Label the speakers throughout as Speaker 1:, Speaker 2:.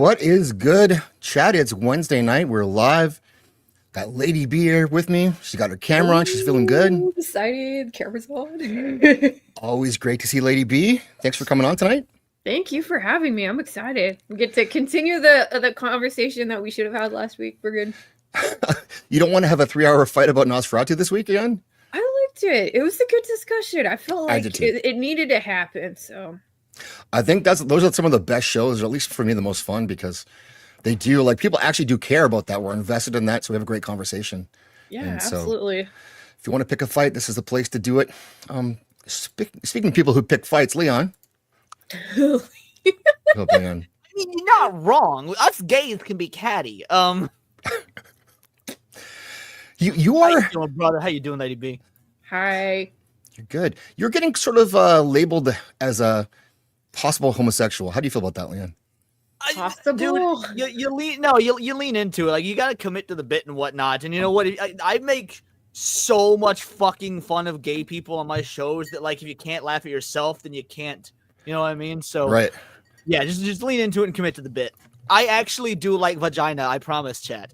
Speaker 1: What is good, chat? It's Wednesday night. We're live. Got Lady B here with me. She's got her camera on. She's feeling good.
Speaker 2: Excited. Camera's on.
Speaker 1: Always great to see Lady B. Thanks for coming on tonight.
Speaker 2: Thank you for having me. I'm excited. We get to continue the conversation that we should have had last week. We're good.
Speaker 1: You don't want to have a 3-hour fight about Nosferatu this week again?
Speaker 2: I liked it. It was a good discussion. I felt like it needed to happen. So
Speaker 1: I think those are some of the best shows, or at least for me, the most fun, because they do, like, people actually do care about that. We're invested in that, so we have a great conversation.
Speaker 2: Yeah, absolutely.
Speaker 1: If you want to pick a fight, this is the place to do it. Speaking of people who pick fights, Leon.
Speaker 2: Leon.
Speaker 1: Leon.
Speaker 3: I mean, you're not wrong. Us gays can be catty.
Speaker 1: You are.
Speaker 3: How you doing, brother? How you doing, Lady B?
Speaker 2: Hi.
Speaker 1: You're good. You're getting sort of labeled as a possible homosexual. How do you feel about that, Leon?
Speaker 2: Possible.
Speaker 3: Dude, you lean into it. Like, you got to commit to the bit and whatnot. And you know what? I make so much fucking fun of gay people on my shows that, like, if you can't laugh at yourself, then you can't. You know what I mean? So
Speaker 1: right. Yeah,
Speaker 3: just lean into it and commit to the bit. I actually do like vagina. I promise, chat.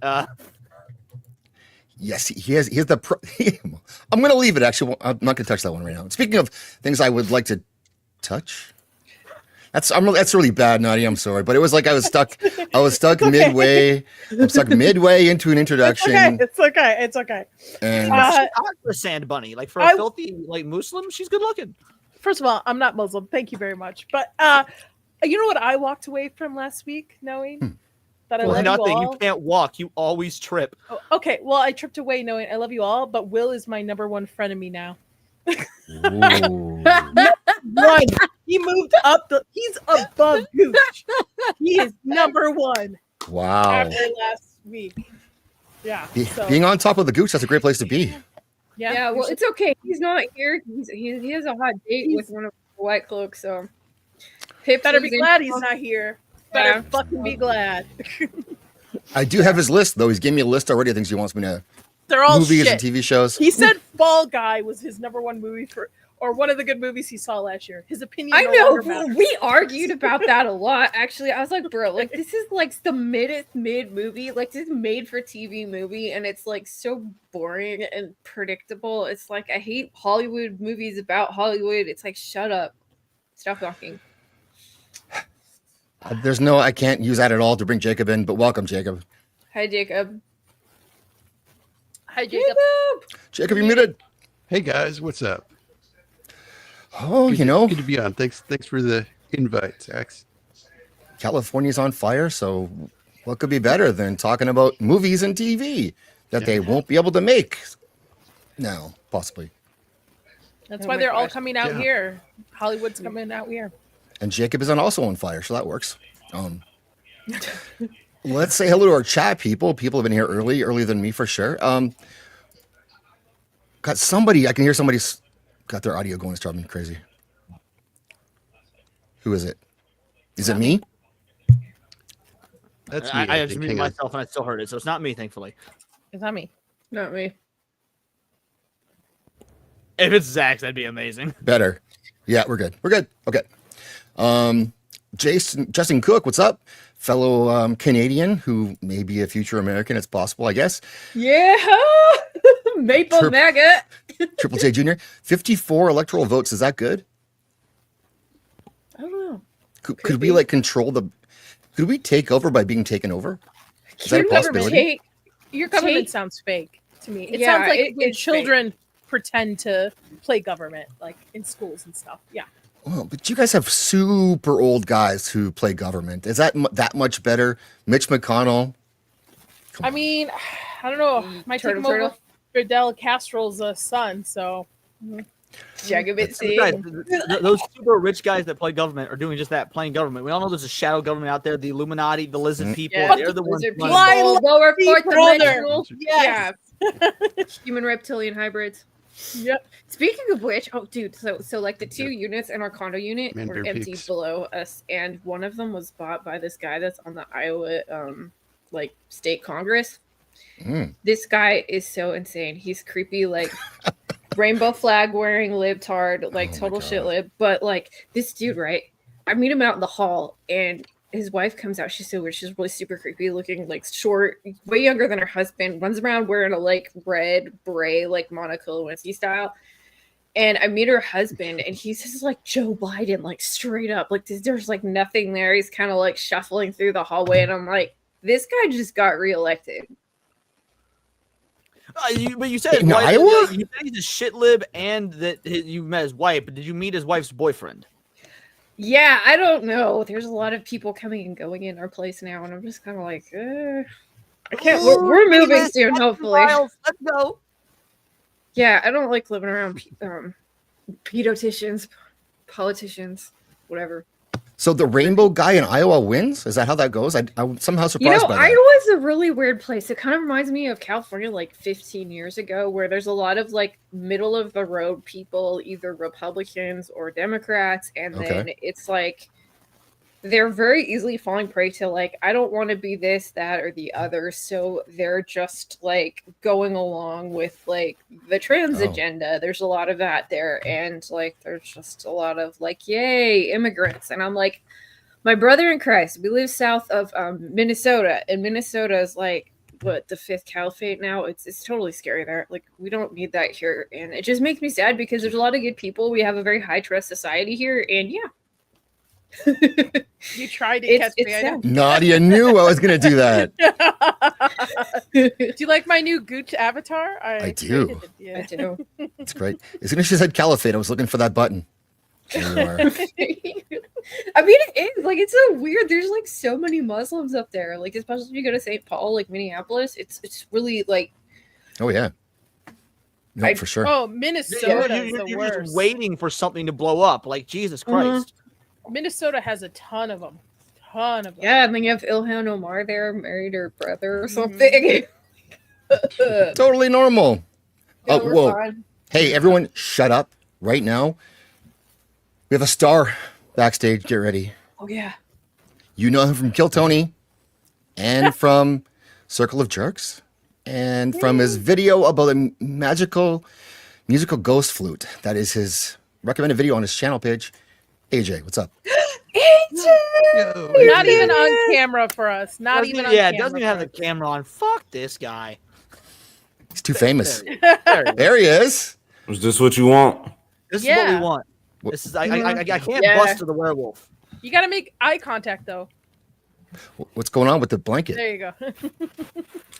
Speaker 1: Yes, he has the. I'm going to leave it. Actually, I'm not going to touch that one right now. Speaking of things I would like to touch, that's really bad, Nadia. I'm sorry, but it was like I was stuck okay. midway. I'm stuck midway into an introduction.
Speaker 4: It's okay.
Speaker 1: And
Speaker 3: for a sand bunny, like for a filthy like Muslim, she's good looking.
Speaker 4: First of all, I'm not Muslim. Thank you very much. But you know what I walked away from last week, knowing that I love you all.
Speaker 3: You can't walk. You always trip.
Speaker 4: Oh, okay, well, I tripped away knowing I love you all, but Will is my number one frenemy now. One. He moved up. He's above Gooch. He is number one.
Speaker 1: Wow.
Speaker 4: After last week. Yeah.
Speaker 1: Being on top of the Gooch, that's a great place to be.
Speaker 2: Yeah, well, it's okay. He's not here. He has a hot date with one of the White Cloaks, so
Speaker 4: Pips better be glad he's not here. Better fucking be glad.
Speaker 1: I do have his list, though. He's gave me a list already of things he wants me to.
Speaker 4: They're all
Speaker 1: movies
Speaker 4: shit.
Speaker 1: And TV shows.
Speaker 4: He said Fall Guy was his number one movie or one of the good movies he saw last year. His opinion.
Speaker 2: I know we argued about that a lot. Actually, I was like, bro, like this is like the mid movie, like this is made for TV movie, and it's like so boring and predictable. It's like I hate Hollywood movies about Hollywood. It's like shut up, stop talking.
Speaker 1: I can't use that at all to bring Jacob in, but welcome, Jacob.
Speaker 2: Hi, Jacob.
Speaker 4: Hi, Jacob.
Speaker 1: Jacob, you're muted.
Speaker 5: Hey guys, what's up?
Speaker 1: Oh,
Speaker 5: good to be on. Thanks for the invite, Zax.
Speaker 1: California's on fire, so what could be better than talking about movies and TV that they won't be able to make now, possibly.
Speaker 4: That's why they're all coming out here. Hollywood's coming out here.
Speaker 1: And Jacob is also on fire, so that works. Let's say hello to our chat people. People have been here earlier than me for sure. I can hear somebody's got their audio going. It's driving me crazy. Who is it? Is it me?
Speaker 5: That's me.
Speaker 3: I just muted myself and I still heard it, so it's not me, thankfully.
Speaker 4: It's not me.
Speaker 2: Not me.
Speaker 3: If it's Zax, that'd be amazing.
Speaker 1: Better. Yeah, we're good. Okay. Justin Cook, what's up? Fellow Canadian who may be a future American. It's possible, I guess.
Speaker 2: Yeah. Maple maggot.
Speaker 1: Triple J Jr. 54 electoral votes. Is that good?
Speaker 4: I don't know.
Speaker 1: Could we like control could we take over by being taken over? Is that a possibility?
Speaker 4: Your government sounds fake to me. It sounds like when children pretend to play government, like in schools and stuff. Yeah.
Speaker 1: Well, but you guys have super old guys who play government. Is that much better? Mitch McConnell.
Speaker 4: I mean, I don't know. Might take him over Fidel Castro's son. So,
Speaker 2: Jacobit
Speaker 3: those super rich guys that play government are doing just that, playing government. We all know there's a shadow government out there, the Illuminati, the lizard people.
Speaker 2: Yeah.
Speaker 3: They're the ones.
Speaker 2: Lower fourth dimensional.
Speaker 4: Yes.
Speaker 2: Yeah. Human reptilian hybrids.
Speaker 4: Yep.
Speaker 2: Speaking of which, oh dude, so like the two units in our condo unit were empty below us, and one of them was bought by this guy that's on the Iowa like state congress. This guy is so insane. He's creepy, like rainbow flag wearing libtard, like total shit lib. But like this dude, right? I meet him out in the hall, and his wife comes out. She's so weird. She's really super creepy looking, like short, way younger than her husband. Runs around wearing a like red beret, like Monica Lewinsky style. And I meet her husband, and he's just like Joe Biden, like straight up. Like there's like nothing there. He's kind of like shuffling through the hallway, and I'm like, this guy just got reelected.
Speaker 3: But you said
Speaker 1: in
Speaker 3: wife,
Speaker 1: Iowa?
Speaker 3: you said he's a shit lib, and that you met his wife. But did you meet his wife's boyfriend?
Speaker 2: Yeah, I don't know. There's a lot of people coming and going in our place now, and I'm just kind of like, I can't. We're moving soon, hopefully.
Speaker 3: Let's go.
Speaker 2: Yeah, I don't like living around pedoticians, politicians, whatever.
Speaker 1: So the rainbow guy in Iowa wins? Is that how that goes? I'm somehow surprised by that.
Speaker 2: Iowa's a really weird place. It kind of reminds me of California like 15 years ago, where there's a lot of like middle of the road people, either Republicans or Democrats, and then it's like they're very easily falling prey to like, I don't want to be this, that, or the other. So they're just like going along with like the trans agenda. There's a lot of that there. And like, there's just a lot of like, yay, immigrants. And I'm like, my brother in Christ, we live south of Minnesota, and Minnesota is like, what, the fifth caliphate now? It's totally scary there. Like, we don't need that here. And it just makes me sad because there's a lot of good people. We have a very high trust society here. And yeah.
Speaker 4: You tried to catch me. I
Speaker 1: Nadia knew I was going to do that.
Speaker 4: Do you like my new Gooch avatar?
Speaker 1: I do.
Speaker 2: Yeah. I do.
Speaker 1: It's great. As soon as she said caliphate, I was looking for that button. There you are.
Speaker 2: I mean, it is like, it's so weird. There's like so many Muslims up there. Like, especially if you go to St. Paul, like Minneapolis, it's really like.
Speaker 1: Oh yeah. No, for sure.
Speaker 4: Oh, Minnesota.
Speaker 3: You're just waiting for something to blow up. Like Jesus Christ.
Speaker 4: Minnesota has a ton of them.
Speaker 2: Yeah, and then you have Ilhan Omar there, married her brother or something.
Speaker 1: Totally normal.
Speaker 2: Yeah,
Speaker 1: Oh, whoa.
Speaker 2: fine.
Speaker 1: Hey, everyone, shut up right now. We have a star backstage. Get ready.
Speaker 2: Oh, yeah.
Speaker 1: You know him from Kill Tony and from Circle of Jerks and from his video about a magical musical ghost flute. That is his recommended video on his channel page. AJ, what's up?
Speaker 2: AJ!
Speaker 4: Not even on camera for us. Not even on camera.
Speaker 3: Yeah, it doesn't even have the camera on. Fuck this guy.
Speaker 1: He's too famous.
Speaker 3: There
Speaker 1: he is.
Speaker 6: Is this what you want?
Speaker 3: This is what we want. This is I can't bust to the werewolf.
Speaker 4: You got to make eye contact though.
Speaker 1: What's going on with the blanket?
Speaker 4: There you go.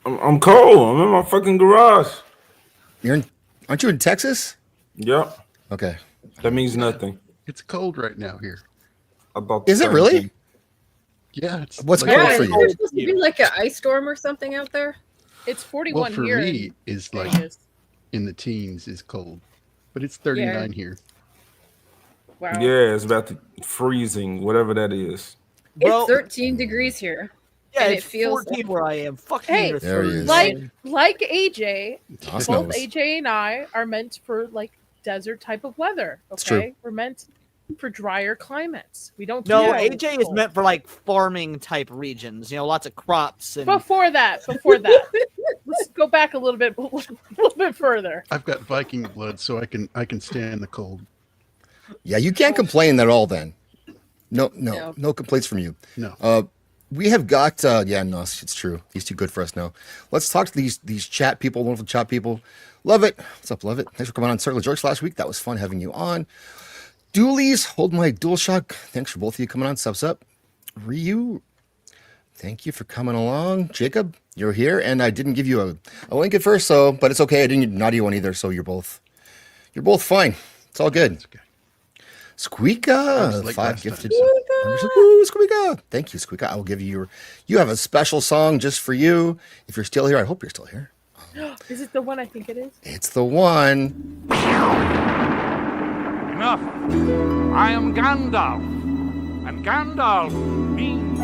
Speaker 6: I'm cold. I'm in my fucking garage.
Speaker 1: Aren't you in Texas?
Speaker 6: Yep.
Speaker 1: Okay.
Speaker 6: That means nothing.
Speaker 5: It's cold right now here.
Speaker 6: About
Speaker 1: Is it really?
Speaker 5: Yeah. It's
Speaker 1: What's
Speaker 5: like,
Speaker 1: cold for you?
Speaker 2: There's supposed to be like an ice storm or something out there.
Speaker 4: It's 41
Speaker 5: well, for
Speaker 4: here.
Speaker 5: me, is like in the teens is cold, but it's 39 here.
Speaker 2: Wow.
Speaker 6: Yeah, it's about the freezing, whatever that is.
Speaker 2: It's 13 degrees here.
Speaker 3: Yeah,
Speaker 2: and
Speaker 3: it's
Speaker 2: it feels
Speaker 3: 14 where I am. Fuck
Speaker 4: Hey,
Speaker 3: you.
Speaker 1: There he is.
Speaker 4: like AJ,
Speaker 1: Both
Speaker 4: both AJ and I are meant for like desert type of weather.
Speaker 1: true.
Speaker 4: Okay, we're meant for drier climates. We don't.
Speaker 3: No,
Speaker 4: do that
Speaker 3: AJ
Speaker 4: with
Speaker 3: is
Speaker 4: cold.
Speaker 3: meant for like farming type regions. You know, lots of crops and.
Speaker 4: Before that, let's go back a little bit further.
Speaker 5: I've got Viking blood, so I can stand the cold.
Speaker 1: Yeah, you can't complain at all then. No complaints from you.
Speaker 5: No.
Speaker 1: We have got no, it's true. He's too good for us now. Let's talk to these chat people, wonderful chat people. Love it. What's up, Love It? Thanks for coming on Circle of Jerks last week. That was fun having you on. Doolies, hold my DualShock. Thanks for both of you coming on. Subs up. Ryu, thank you for coming along. Jacob, you're here, and I didn't give you a link at first, but it's okay. I didn't give Nadia one either, so you're both fine. It's all good.
Speaker 5: That's okay.
Speaker 1: Squeaka,
Speaker 5: like
Speaker 1: 5
Speaker 5: last
Speaker 1: gifted.
Speaker 5: time,
Speaker 1: members. Ooh, Squeaka. Thank you, Squeaka. I will give you you have a special song just for you. If you're still here, I hope you're still here.
Speaker 4: Is it the one I think it is?
Speaker 1: It's the one.
Speaker 7: Enough. I am Gandalf, and Gandalf means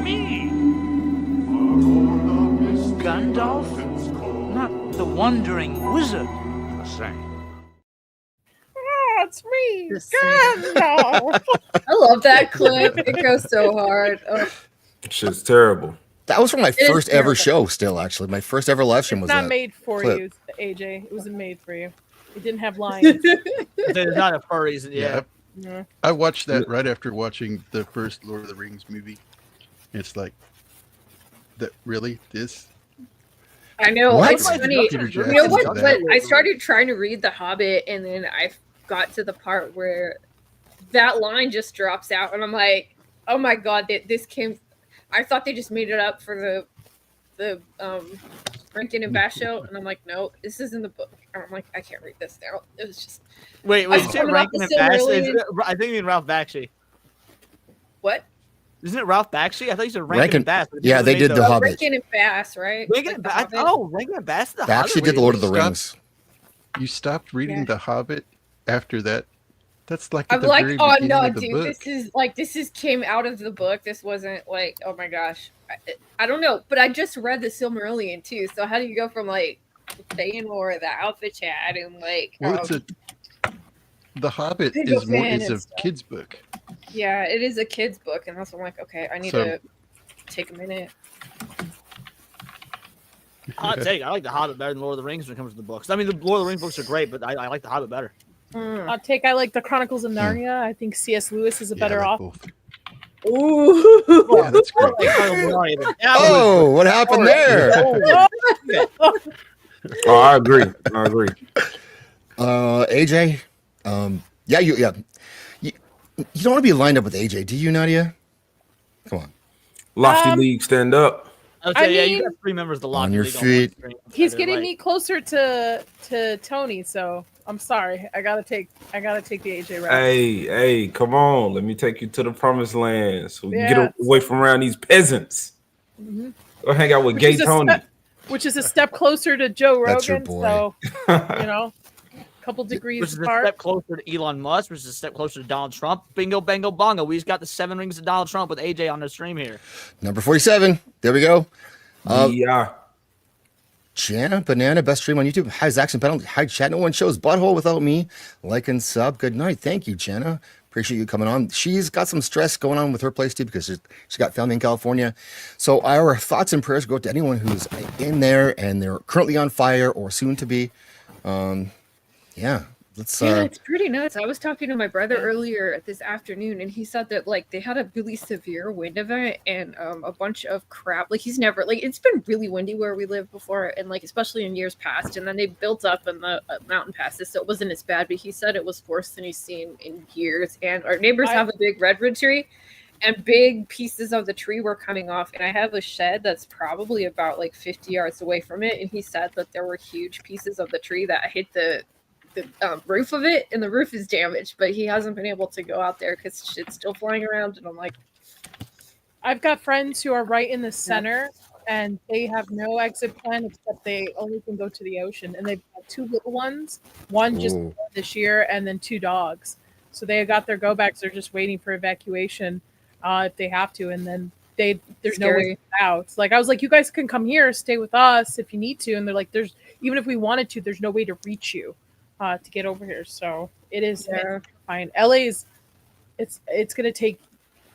Speaker 7: me.
Speaker 8: Gandalf? Not the wandering wizard, per se.
Speaker 4: Oh, it's me, Gandalf.
Speaker 2: I love that clip. It goes so hard. Oh.
Speaker 6: Shit's terrible.
Speaker 1: That was from my
Speaker 2: is
Speaker 1: first ever
Speaker 2: terrible.
Speaker 1: show. Still, actually, my first ever live stream
Speaker 4: It's
Speaker 1: was
Speaker 4: not
Speaker 1: that
Speaker 4: made for
Speaker 1: clip.
Speaker 4: you, AJ. It wasn't made for you. It didn't have lines.
Speaker 3: There's not a furries. Yeah.
Speaker 5: I watched that right after watching the first Lord of the Rings movie. It's like that. Really, this.
Speaker 2: I know.
Speaker 1: What?
Speaker 2: It's funny.
Speaker 5: Peter
Speaker 2: You know what?
Speaker 5: Jackson's
Speaker 2: But
Speaker 5: that.
Speaker 2: I started trying to read The Hobbit, and then I got to the part where that line just drops out, and I'm like, oh my god, this came. I thought they just made it up for the Rankin and Bass show, and I'm like, no, this is in the book. And I'm like, I can't read this now. It was just
Speaker 3: Wait,
Speaker 2: I was
Speaker 3: is it
Speaker 2: coming off
Speaker 3: Rankin
Speaker 2: the
Speaker 3: and Bass?
Speaker 2: Silmarillion.
Speaker 3: I think you mean Ralph Bakshi.
Speaker 2: What?
Speaker 3: Isn't it Ralph Bakshi? I thought you said Rankin
Speaker 1: Rankin-
Speaker 3: and Bass.
Speaker 1: yeah, they did The Hobbit.
Speaker 2: Rankin and Bass, right?
Speaker 3: Rankin
Speaker 2: Like
Speaker 3: and
Speaker 2: The
Speaker 3: Bass.
Speaker 2: Hobbit.
Speaker 3: Oh, Rankin and Bass. The
Speaker 1: They actually
Speaker 3: Hobbit?
Speaker 1: did The Lord of the
Speaker 5: Stop.
Speaker 1: Rings.
Speaker 5: You stopped reading
Speaker 2: Yeah.
Speaker 5: The Hobbit after that. That's like at
Speaker 2: I'm
Speaker 5: the
Speaker 2: like,
Speaker 5: very
Speaker 2: oh
Speaker 5: beginning
Speaker 2: no,
Speaker 5: of the
Speaker 2: dude,
Speaker 5: book.
Speaker 2: this is came out of the book. This wasn't like, oh my gosh, I don't know, but I just read the Silmarillion too. So how do you go from like Feanor, the Alpha Chat, and like,
Speaker 5: Well, The Hobbit
Speaker 2: Big
Speaker 5: is
Speaker 2: fan
Speaker 5: a
Speaker 2: and stuff.
Speaker 5: kid's book.
Speaker 2: yeah, it is a kid's book, and that's why I'm like, okay, I need
Speaker 5: So-
Speaker 2: to take a minute.
Speaker 3: Hot take. I like The Hobbit better than Lord of the Rings when it comes to the books. I mean, the Lord of the Rings books are great, but I like The Hobbit better.
Speaker 4: I like the Chronicles of Narnia. I think C.S. Lewis is a better
Speaker 5: like
Speaker 4: author.
Speaker 5: both.
Speaker 2: Ooh,
Speaker 5: Yeah, that's great.
Speaker 1: Oh, what happened there?
Speaker 6: Oh, I agree.
Speaker 1: AJ. Yeah, you don't want to be lined up with AJ, do you, Nadia? Come on.
Speaker 6: Lofty League, stand up.
Speaker 3: Okay,
Speaker 4: I
Speaker 3: yeah, you
Speaker 4: mean-
Speaker 3: got 3 members of the
Speaker 1: On
Speaker 3: Lofty
Speaker 1: your
Speaker 3: League
Speaker 1: feet.
Speaker 3: one stream.
Speaker 4: He's
Speaker 3: They're
Speaker 4: getting
Speaker 3: like-
Speaker 4: me closer to Tony, so I'm sorry. I gotta take the AJ route.
Speaker 6: Hey, come on. Let me take you to the promised land so we can
Speaker 4: Yeah.
Speaker 6: get away from around these peasants.
Speaker 4: Mhm.
Speaker 6: Go hang out with
Speaker 4: Which
Speaker 6: Gay
Speaker 4: is a
Speaker 6: Tony.
Speaker 4: which is a step closer to Joe Rogan.
Speaker 1: That's your boy.
Speaker 4: So a couple
Speaker 3: Which
Speaker 4: degrees
Speaker 3: is a
Speaker 4: apart.
Speaker 3: step closer to Elon Musk, which is a step closer to Donald Trump. Bingo, bango, bongo. We just got the 7 rings of Donald Trump with AJ on the stream here.
Speaker 1: Number 47. There we go.
Speaker 6: Yeah.
Speaker 1: Jana Banana, best stream on YouTube. Hi, Zach's and Penalty. Hi, chat. No one shows butthole without me. Like and sub. Good night. Thank you, Jana. Appreciate you coming on. She's got some stress going on with her place too because she's got family in California. So our thoughts and prayers go to anyone who's in there and they're currently on fire or soon to be. Yeah. Let's
Speaker 2: yeah, it's pretty nuts. I was talking to my brother earlier this afternoon, and he said that like they had a really severe wind event and a bunch of crap. Like he's never like it's been really windy where we live before, and like especially in years past. And then they built up in the mountain passes, so it wasn't as bad. But he said it was worse than he's seen in years. And our neighbors have a big redwood tree, and big pieces of the tree were coming off. And I have a shed that's probably about like 50 yards away from it, and he said that there were huge pieces of the tree that hit the roof of it, and the roof is damaged, but he hasn't been able to go out there because shit's still flying around. And I'm like,
Speaker 4: I've got friends who are right in the center, and they have no exit plan except they only can go to the ocean. And they've got 2 little ones, one just born this year, and then 2 dogs. So they got their go backs. They're just waiting for evacuation if they have to, and then there's no way out. Like I was like, you guys can come here, stay with us if you need to, and they're like, even if we wanted to, there's no way to reach you to get over here. So it is fine. LA is it's gonna take.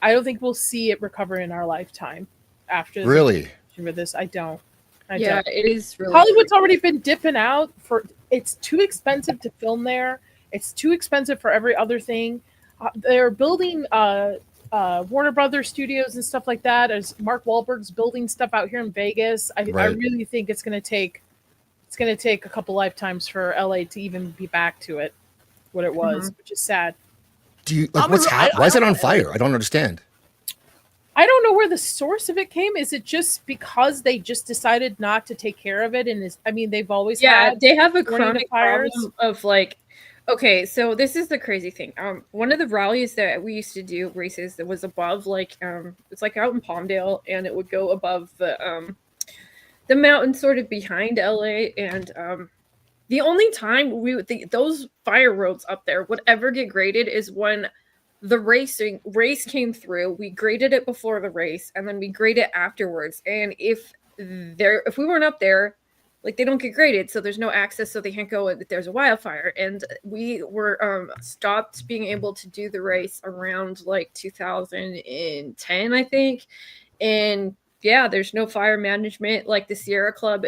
Speaker 4: I don't think we'll see it recover in our lifetime after
Speaker 1: really
Speaker 4: for this. I don't.
Speaker 2: it is really
Speaker 4: Hollywood's already been dipping out for. It's too expensive to film there. It's too expensive for every other thing. They're building Warner Brothers studios and stuff like that. As Mark Wahlberg's building stuff out here in Vegas. I really think it's gonna take. It's going to take a couple lifetimes for LA to even be back to what it was, which is sad.
Speaker 1: Do you like what's happening? Why is it on fire? I don't understand.
Speaker 4: I don't know where the source of it came. Is it just because they just decided not to take care of it? And they've always had
Speaker 2: they have a chronic
Speaker 4: fires
Speaker 2: problem of like, okay, so this is the crazy thing. One of the rallies that we used to do races that was above like it's like out in Palmdale, and it would go above the mountain sort of behind LA, and the only time those fire roads up there would ever get graded is when the race came through. We graded it before the race, and then we grade it afterwards. And if we weren't up there, like they don't get graded, so there's no access, so they can't go if there's a wildfire. And we were stopped being able to do the race around like 2010, I think, and yeah, there's no fire management. Like the Sierra Club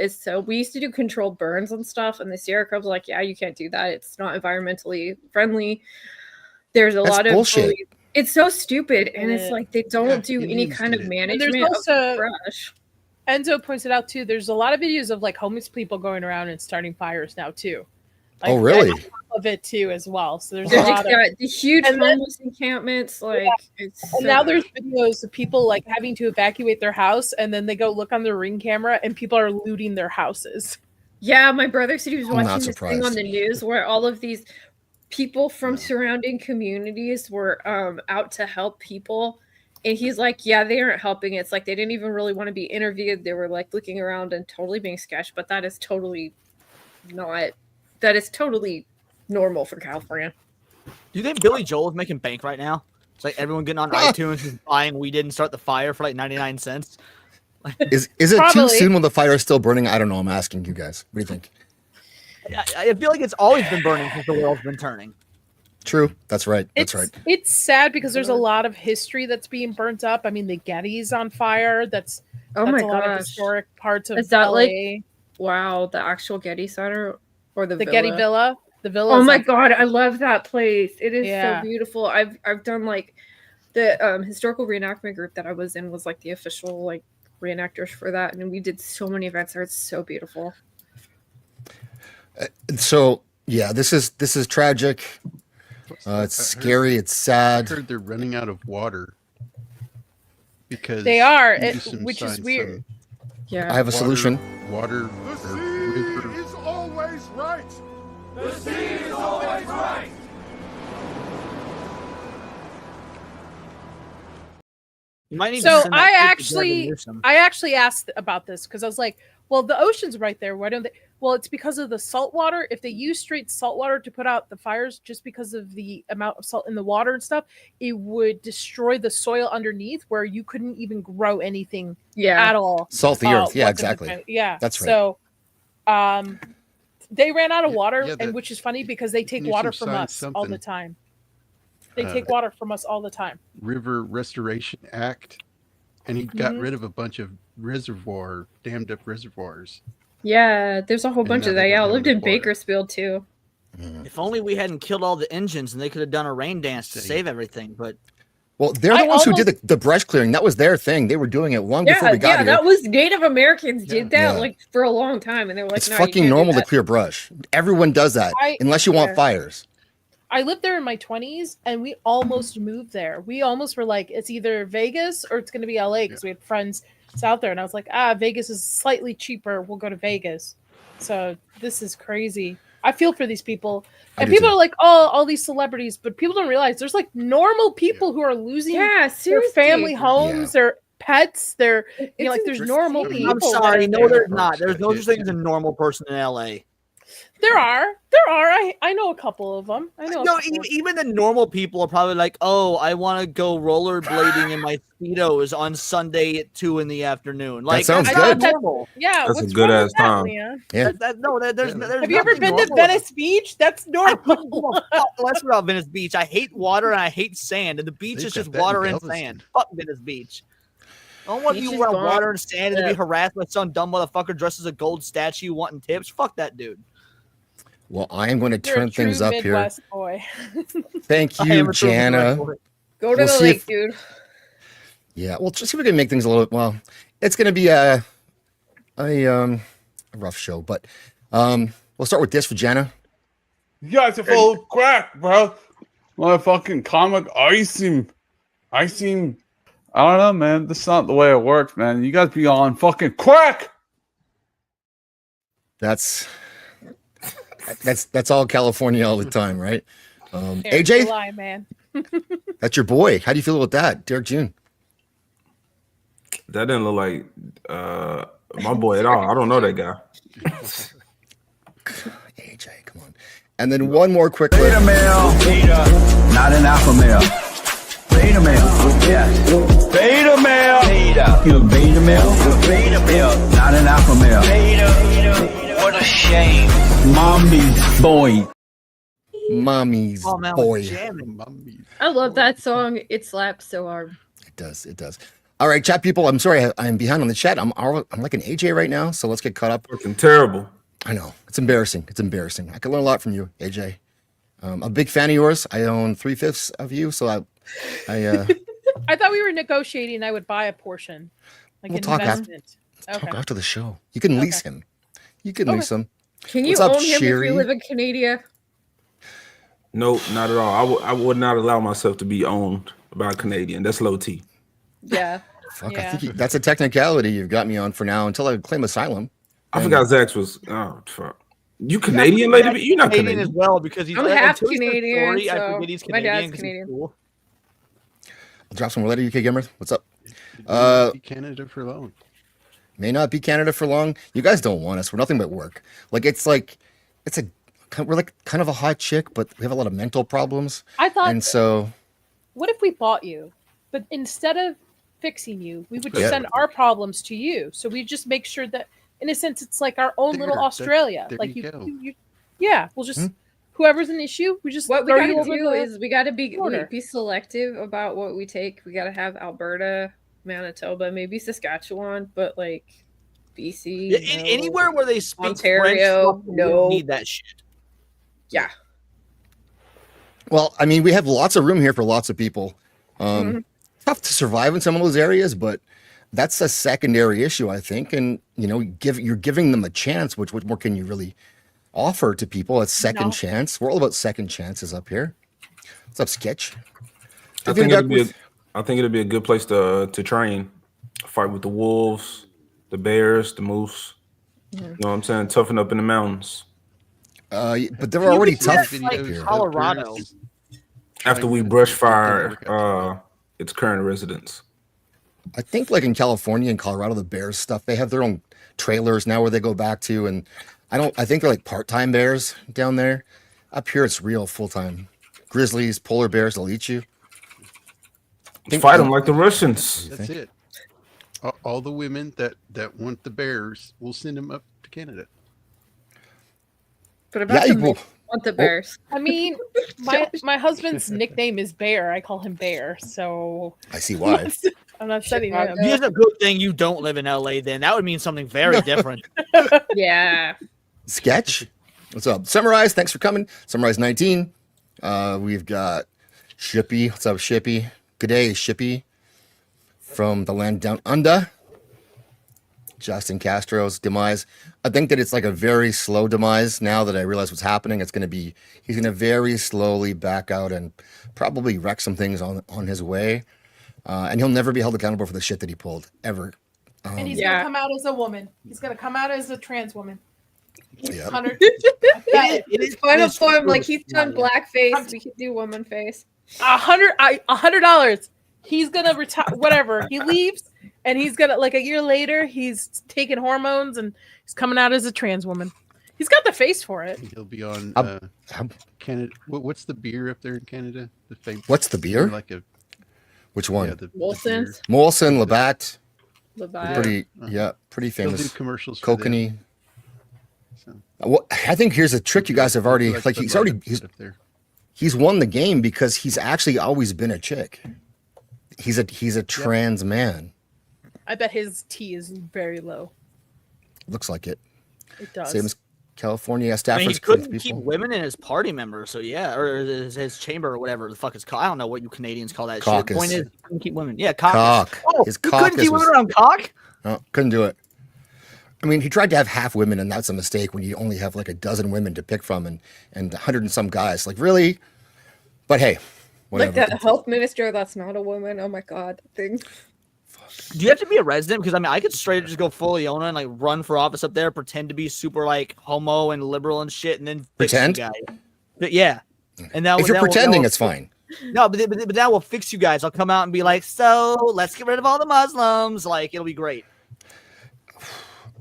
Speaker 2: we used to do controlled burns and stuff, and the Sierra Club's like, yeah, you can't do that. It's not environmentally friendly. There's a lot of
Speaker 1: bullshit.
Speaker 2: It's so stupid, and it's
Speaker 4: Yeah.
Speaker 2: like they don't do any
Speaker 5: Indians
Speaker 2: kind
Speaker 5: did
Speaker 2: of
Speaker 5: it.
Speaker 2: management
Speaker 4: And there's
Speaker 2: of
Speaker 4: also-
Speaker 2: the brush.
Speaker 4: Enzo pointed out too. There's a lot of videos of like homeless people going around and starting fires now too. Like,
Speaker 1: Oh, really?
Speaker 4: that's of it too as well. So there's a
Speaker 2: There's
Speaker 4: lot of.
Speaker 2: the huge
Speaker 4: And then-
Speaker 2: homeless encampments, like it's.
Speaker 4: And
Speaker 2: so
Speaker 4: now
Speaker 2: bad.
Speaker 4: there's videos of people like having to evacuate their house, and then they go look on the Ring camera, and people are looting their houses.
Speaker 2: Yeah, my brother said he was
Speaker 1: I'm not
Speaker 2: watching this thing on
Speaker 1: surprised.
Speaker 2: the news where all of these people from surrounding communities were out to help people. And he's like, yeah, they aren't helping. It's like they didn't even really want to be interviewed. They were like looking around and totally being sketched, but that is totally normal for California.
Speaker 3: Do you think Billy Joel is making bank right now? It's like everyone getting on iTunes and buying We Didn't Start the Fire for like 99 cents.
Speaker 1: Is it too
Speaker 4: Probably.
Speaker 1: soon when the fire is still burning? I don't know. I'm asking you guys. What do you think?
Speaker 3: I feel like it's always been burning since the world's been turning.
Speaker 1: True. That's right. That's right.
Speaker 4: It's sad because there's a lot of history that's being burnt up. I mean, the Getty's on fire. That's
Speaker 2: Oh
Speaker 4: that's
Speaker 2: my
Speaker 4: a lot of
Speaker 2: gosh.
Speaker 4: historic parts of
Speaker 2: Is that
Speaker 4: LA.
Speaker 2: like wow, the actual Getty Center or the villa?
Speaker 4: Getty Villa? The villa.
Speaker 2: Oh my god, I love that place. It is
Speaker 4: Yeah.
Speaker 2: so beautiful. I've done like the historical reenactment group that I was in was like the official like reenactors for that, and we did so many events there. It's so beautiful.
Speaker 1: So yeah, this is tragic. It's scary. It's sad.
Speaker 5: I heard they're running out of water because
Speaker 4: They are,
Speaker 5: Newsom
Speaker 4: which is
Speaker 5: signed
Speaker 4: weird.
Speaker 2: Yeah.
Speaker 1: I have a solution.
Speaker 5: Water.
Speaker 7: The
Speaker 5: or
Speaker 7: sea
Speaker 5: river.
Speaker 7: is always right. The sea is always right.
Speaker 3: You might need to
Speaker 4: So
Speaker 3: send that
Speaker 4: I
Speaker 3: tape to
Speaker 4: actually,
Speaker 3: Gavin Newsom.
Speaker 4: I actually asked about this because I was like, well, the ocean's right there. Why don't they? Well, it's because of the salt water. If they use straight salt water to put out the fires, just because of the amount of salt in the water and stuff, it would destroy the soil underneath where you couldn't even grow anything
Speaker 2: Yeah.
Speaker 4: at all.
Speaker 1: Salt the earth. Yeah,
Speaker 4: whatsoever.
Speaker 1: exactly.
Speaker 4: Yeah,
Speaker 1: That's right.
Speaker 4: So, they ran out of water,
Speaker 5: yeah,
Speaker 4: and
Speaker 5: that-
Speaker 4: which is funny because they take
Speaker 5: Newsom
Speaker 4: water from
Speaker 5: signed
Speaker 4: us all the
Speaker 5: something.
Speaker 4: time. They take water from us all the time.
Speaker 5: River Restoration Act, and he got
Speaker 4: Mhm.
Speaker 5: rid of a bunch of dammed up reservoirs.
Speaker 2: Yeah, there's a whole
Speaker 5: And
Speaker 2: bunch
Speaker 5: now
Speaker 2: of
Speaker 5: they
Speaker 2: that. Yeah, I
Speaker 5: don't have
Speaker 2: lived in
Speaker 5: enough water.
Speaker 2: Bakersfield too.
Speaker 3: If only we hadn't killed all the engines and they could have done a rain dance to
Speaker 5: City.
Speaker 3: save everything. But
Speaker 1: Well, they're the
Speaker 4: I
Speaker 1: ones who did
Speaker 4: almost-
Speaker 1: the brush clearing. That was their thing. They were doing it long before
Speaker 2: Yeah,
Speaker 1: we got
Speaker 2: yeah,
Speaker 1: here.
Speaker 2: that was Native Americans did that
Speaker 1: Yeah.
Speaker 2: like for a long time, and they were like,
Speaker 1: It's
Speaker 2: no, you
Speaker 1: fucking
Speaker 2: can't do
Speaker 1: normal to
Speaker 2: that.
Speaker 1: clear brush. Everyone does that, unless you want
Speaker 4: yeah.
Speaker 1: fires.
Speaker 4: I lived there in my 20s, and we almost moved there. We almost were like, it's either Vegas or it's going to be LA because we had friends out there. And I was like, Vegas is slightly cheaper. We'll go to Vegas. So this is crazy. I feel for these people.
Speaker 1: I
Speaker 4: And
Speaker 1: do
Speaker 4: people
Speaker 1: too.
Speaker 4: are like, oh, all these celebrities, but people don't realize there's like normal people who are losing
Speaker 2: Yeah,
Speaker 4: their
Speaker 2: seriously.
Speaker 4: family homes, their pets, their,
Speaker 2: It's
Speaker 4: like there's
Speaker 2: insane.
Speaker 4: normal
Speaker 5: I'm
Speaker 4: people.
Speaker 3: I'm
Speaker 4: that
Speaker 3: sorry,
Speaker 4: are
Speaker 3: no,
Speaker 4: there.
Speaker 3: there's not. There's no
Speaker 5: Kids.
Speaker 3: such thing as a normal person in LA.
Speaker 4: There are. I know a couple of them. I know. a
Speaker 3: No,
Speaker 4: couple of-
Speaker 3: even the normal people are probably like, "Oh, I want to go rollerblading in my speedos on Sunday at 2 in the afternoon." Like,
Speaker 1: sounds
Speaker 3: I-
Speaker 1: good.
Speaker 3: that's normal.
Speaker 4: Yeah,
Speaker 6: That's a
Speaker 4: what's
Speaker 6: good
Speaker 4: wrong
Speaker 6: ass
Speaker 4: with that,
Speaker 6: time.
Speaker 4: Leon?
Speaker 1: Yeah.
Speaker 3: There's
Speaker 4: Have you ever
Speaker 3: nothing
Speaker 4: been to
Speaker 3: normal about
Speaker 4: Venice Beach? That's
Speaker 3: I couldn't give
Speaker 4: normal.
Speaker 3: a fuck less about Venice Beach. I hate water and I hate sand, and the beach
Speaker 5: They've
Speaker 3: is
Speaker 5: got
Speaker 3: just
Speaker 5: that in
Speaker 3: water and
Speaker 5: Galveston.
Speaker 3: sand. Fuck Venice Beach. I don't want
Speaker 2: Beach
Speaker 3: you
Speaker 2: is
Speaker 3: around
Speaker 2: gone.
Speaker 3: water and sand and to
Speaker 2: Yeah.
Speaker 3: be harassed by some dumb motherfucker dressed as a gold statue wanting tips. Fuck that dude.
Speaker 1: Well, I am going to
Speaker 4: You're a
Speaker 1: turn things
Speaker 4: true
Speaker 1: up
Speaker 4: Midwest boy.
Speaker 1: here. Thank
Speaker 3: I
Speaker 1: you,
Speaker 3: am a true
Speaker 1: Jana.
Speaker 3: Midwest boy.
Speaker 2: Go to
Speaker 1: We'll
Speaker 2: the
Speaker 1: see
Speaker 2: lake,
Speaker 1: if-
Speaker 2: dude.
Speaker 1: Yeah, well, just see if we can make things a little. Well, it's going to be a rough show, but we'll start with this for Jana.
Speaker 9: You guys are full of crack, bro. Motherfucking comic icing. I don't know, man. This is not the way it works, man. You guys be on fucking crack.
Speaker 1: That's all California all the time, right?
Speaker 4: Here,
Speaker 1: AJ,
Speaker 4: July, man.
Speaker 1: that's your boy. How do you feel about that, Derek June?
Speaker 6: That didn't look like my boy at all. I don't know that guy.
Speaker 1: AJ, come on. And then one more quick.
Speaker 10: Beta male, not an alpha male. Beta male, yes.
Speaker 9: Beta male.
Speaker 10: Beta. You a beta male? Beta male, not an alpha male. Beta. What a shame. Mommy's boy.
Speaker 1: Mommy's
Speaker 3: Oh man,
Speaker 1: boy.
Speaker 3: jamming.
Speaker 2: I love that song. It slaps so hard.
Speaker 1: It does. It does. All right, chat people. I'm sorry, I'm behind on the chat. I'm like an AJ right now, so let's get caught up.
Speaker 6: Fucking terrible.
Speaker 1: I know it's embarrassing. It's embarrassing. I can learn a lot from you, AJ. I'm a big fan of yours. I own 3/5 of you, so
Speaker 4: I thought we were negotiating. I would buy a portion, like
Speaker 1: We'll
Speaker 4: an
Speaker 1: talk
Speaker 4: investment.
Speaker 1: talk after the show. You can lease him. You can lease him.
Speaker 2: Can you
Speaker 1: What's up,
Speaker 2: own him
Speaker 1: Sherry?
Speaker 2: if you live in Canada?
Speaker 6: No, not at all. I would not allow myself to be owned by a Canadian. That's low T.
Speaker 2: Yeah.
Speaker 1: Fuck,
Speaker 4: Yeah.
Speaker 1: I think that's a technicality you've got me on for now until I claim asylum.
Speaker 6: I forgot Zach's was. Oh fuck. You Canadian, lady? You're not
Speaker 3: Canadian
Speaker 6: Canadian.
Speaker 3: as well because he's
Speaker 2: I'm
Speaker 3: like,
Speaker 2: half
Speaker 3: until he's turned
Speaker 2: Canadian,
Speaker 3: 40, I
Speaker 2: so
Speaker 3: forget he's
Speaker 2: my
Speaker 3: Canadian.
Speaker 2: dad's
Speaker 3: 'cause he's
Speaker 2: Canadian.
Speaker 3: cool.
Speaker 1: I'll drop some more later, UK Gamer. What's up?
Speaker 5: Be Canada for long.
Speaker 1: May not be Canada for long. You guys don't want us. We're nothing but work. We're like kind of a hot chick, but we have a lot of mental problems.
Speaker 4: I thought,
Speaker 1: And so
Speaker 4: what if we bought you, but instead of fixing you, we would
Speaker 1: Yeah.
Speaker 4: send our problems to you. So we just make sure that, in a sense, it's like our own little Australia.
Speaker 5: there
Speaker 4: Like
Speaker 5: you go.
Speaker 4: yeah, we'll just whoever's an issue, we just
Speaker 2: What we
Speaker 4: throw you
Speaker 2: gotta
Speaker 4: over
Speaker 2: do
Speaker 4: the
Speaker 2: is we gotta
Speaker 4: border.
Speaker 2: be selective about what we take. We gotta have Alberta, Manitoba, maybe Saskatchewan, but like BC,
Speaker 3: Yeah,
Speaker 2: no.
Speaker 3: anywhere where they speak
Speaker 2: Ontario,
Speaker 3: French, we
Speaker 2: no.
Speaker 3: don't need that shit.
Speaker 2: Yeah.
Speaker 1: well, I mean, we have lots of room here for lots of people. Tough to survive in some of those areas, but that's a secondary issue, I think. And you're giving them a chance. Which what more can you really offer to people? A second chance. We're all about second chances up here. What's up, Sketch?
Speaker 6: I think it'll be a good place to train, fight with the wolves, the bears, the moose. You know what I'm saying? Toughen up in the mountains.
Speaker 1: But they're already tough
Speaker 3: Like
Speaker 1: up here.
Speaker 3: Colorado.
Speaker 6: After we brush fire its current residents.
Speaker 1: I think like in California and Colorado, the bears stuff, they have their own trailers now where they go back to. And I think they're like part-time bears down there. Up here, it's real full-time. Grizzlies, polar bears, they'll eat you.
Speaker 6: Fight them like the Russians.
Speaker 5: That's it. All the women that want the bears, we'll send them up to Canada.
Speaker 2: But about
Speaker 1: Yeah,
Speaker 2: the
Speaker 1: well,
Speaker 2: want the bears.
Speaker 4: I mean, my husband's nickname is Bear. I call him Bear, so
Speaker 1: I see why.
Speaker 4: I'm not setting him.
Speaker 3: Here's a good thing you don't live in LA. Then that would mean something very different.
Speaker 2: Yeah.
Speaker 1: Sketch, what's up? Summarize, thanks for coming. Summarize 19. We've got Shippy. What's up, Shippy? Good day, Shippy. From the land down under. Justin Castro's demise. I think that it's like a very slow demise now that I realize what's happening. He's going to very slowly back out and probably wreck some things on his way. And he'll never be held accountable for the shit that he pulled, ever.
Speaker 4: And he's gonna come out as a woman. He's gonna come out as a trans woman.
Speaker 1: Yeah.
Speaker 2: It is final form. Like he's done blackface. We could do woman face.
Speaker 4: $100. He's gonna retire. Whatever. He leaves, and he's gonna like a year later. He's taking hormones, and he's coming out as a trans woman. He's got the face for it.
Speaker 5: He'll be on Canada. What's the beer up there in Canada? The famous.
Speaker 1: What's the beer?
Speaker 5: Like a.
Speaker 1: Which one?
Speaker 5: Yeah, the
Speaker 2: Molson's.
Speaker 1: Molson, Labatt.
Speaker 2: Labatt.
Speaker 1: Pretty famous.
Speaker 5: They'll do commercials for them.
Speaker 1: Kokanee. Well, I think here's a trick you guys have already like. He's won the game because he's actually always been a chick. He's a trans man.
Speaker 4: I bet his T is very low.
Speaker 1: Looks like it.
Speaker 4: It does.
Speaker 1: Same as California.
Speaker 3: I
Speaker 1: Stafford's
Speaker 3: mean, he couldn't keep women in his party members, so yeah, or his chamber or whatever the fuck it's called. I don't know what you Canadians call that
Speaker 1: Caucus.
Speaker 3: shit. Point is, he couldn't keep women. Yeah, caucus.
Speaker 1: Cock.
Speaker 3: Oh,
Speaker 1: His
Speaker 3: he couldn't keep women around cock?
Speaker 1: No, couldn't do it. I mean, he tried to have half women, and that's a mistake when you only have like a dozen women to pick from and 100 and some guys. Like, really? But hey, whatever.
Speaker 2: Like that health minister that's not a woman. Oh my god, thing.
Speaker 3: Do you have to be a resident? Because I mean, I could straight just go full Iona and like run for office up there, pretend to be super like homo and liberal and shit, and then fix
Speaker 1: Pretend?
Speaker 3: you guys. But yeah, and now
Speaker 1: if you're pretending, it's fine.
Speaker 3: No, but that will fix you guys. I'll come out and be like, so let's get rid of all the Muslims. Like, it'll be great.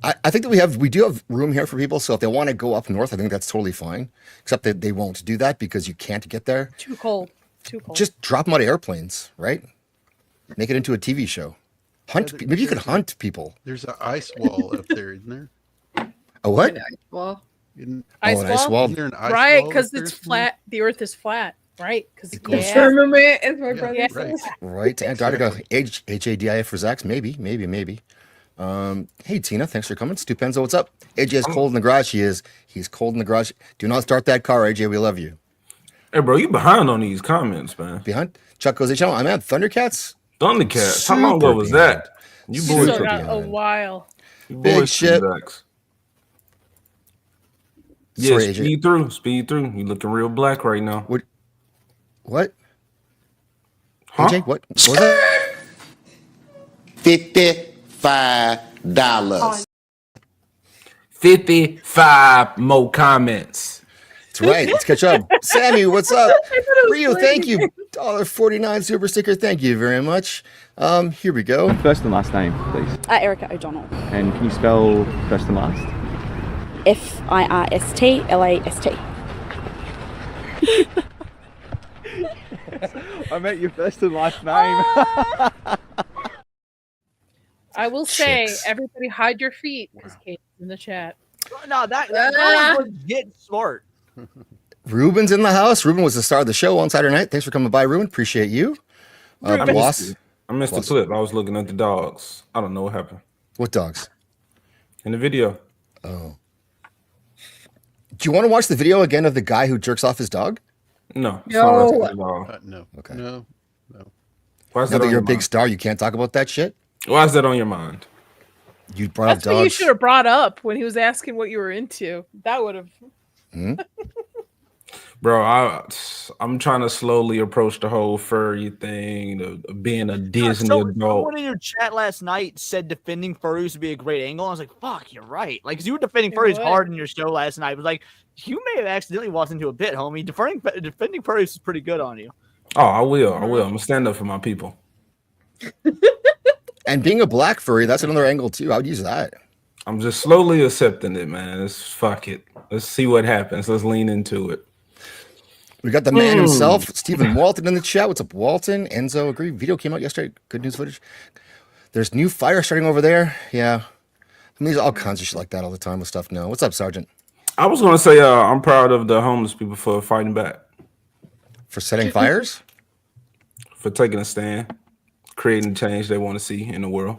Speaker 1: I think that we do have room here for people. So if they want to go up north, I think that's totally fine. Except that they won't do that because you can't get there.
Speaker 4: Too cold.
Speaker 1: Just drop them out of airplanes, right? Make it into a TV show. Maybe you could hunt people.
Speaker 5: There's an ice wall up there, isn't there?
Speaker 1: A what?
Speaker 2: An ice wall.
Speaker 4: Ice wall?
Speaker 5: Isn't there an ice
Speaker 4: Right,
Speaker 5: wall
Speaker 4: because
Speaker 5: up there
Speaker 4: it's flat. The Earth is flat, right? Because
Speaker 2: Firmament, as my brother says.
Speaker 1: Right to Antarctica. HADIF for Zax. Maybe. Hey, Tina, thanks for coming. Stupenzo, what's up? AJ is cold in the garage. He's cold in the garage. Do not start that car, AJ. We love you.
Speaker 6: Hey, bro, you behind on these comments, man.
Speaker 1: Behind Chuck goes, channel. I'm at Thundercats.
Speaker 6: Thundercats. How long ago was that? You
Speaker 4: Still
Speaker 6: bullshit.
Speaker 4: got a while.
Speaker 1: Big shit.
Speaker 6: Yeah,
Speaker 1: Sorry,
Speaker 6: speed through. Speed through. You looking real black right now.
Speaker 1: What?
Speaker 6: Huh?
Speaker 1: AJ, what was that?
Speaker 11: $55.
Speaker 12: 55 more comments.
Speaker 1: That's right. Let's catch up. Sammy, what's up? Rio, thank you. $1.49 super sticker. Thank you very much. Here we go.
Speaker 13: First and last name, please.
Speaker 14: Erica O'Donnell.
Speaker 13: And can you spell first and last?
Speaker 14: FIRSTLAST.
Speaker 13: I meant your first and last name.
Speaker 4: I will say, everybody hide your feet because Kate's in the chat.
Speaker 3: No, that was legit smart.
Speaker 1: Ruben's in the house. Ruben was the star of the show on Saturday night. Thanks for coming by, Ruben. Appreciate you. Boss.
Speaker 6: I missed the clip. I was looking at the dogs. I don't know what happened.
Speaker 1: What dogs?
Speaker 6: In the video.
Speaker 1: Oh. Do you want to watch the video again of the guy who jerks off his dog?
Speaker 6: No.
Speaker 5: No.
Speaker 1: Okay.
Speaker 5: No.
Speaker 6: Why is
Speaker 1: now
Speaker 6: that
Speaker 1: that
Speaker 6: on
Speaker 1: you're
Speaker 6: your
Speaker 1: a big
Speaker 6: mind?
Speaker 1: star, you can't talk about that shit?
Speaker 6: Why is that on your mind?
Speaker 1: You brought
Speaker 4: That's
Speaker 1: up
Speaker 4: what you
Speaker 1: dogs.
Speaker 4: should have brought up when he was asking what you were into. That would have.
Speaker 6: Bro, I'm trying to slowly approach the whole furry thing, being a Disney adult.
Speaker 3: Someone in your chat last night said defending furries would be a great angle. I was like, fuck, you're right. Like, 'cause you were defending furries hard in your show last night. I was like, you may have accidentally walked into a bit, homie. Defending furries is pretty good on you.
Speaker 6: Oh, I will. I'm gonna stand up for my people.
Speaker 1: And being a black furry, that's another angle too. I would use that.
Speaker 6: I'm just slowly accepting it, man. Fuck it. Let's see what happens. Let's lean into it.
Speaker 1: We got the man himself, Stephen Walton, in the chat. What's up, Walton? Enzo, agree. Video came out yesterday. Good news footage. There's new fire starting over there. Yeah. I mean, there's all kinds of shit like that all the time with stuff now. What's up, Sergeant?
Speaker 6: I was gonna say I'm proud of the homeless people for fighting back.
Speaker 1: For setting fires?
Speaker 6: For taking a stand, creating change they want to see in the world.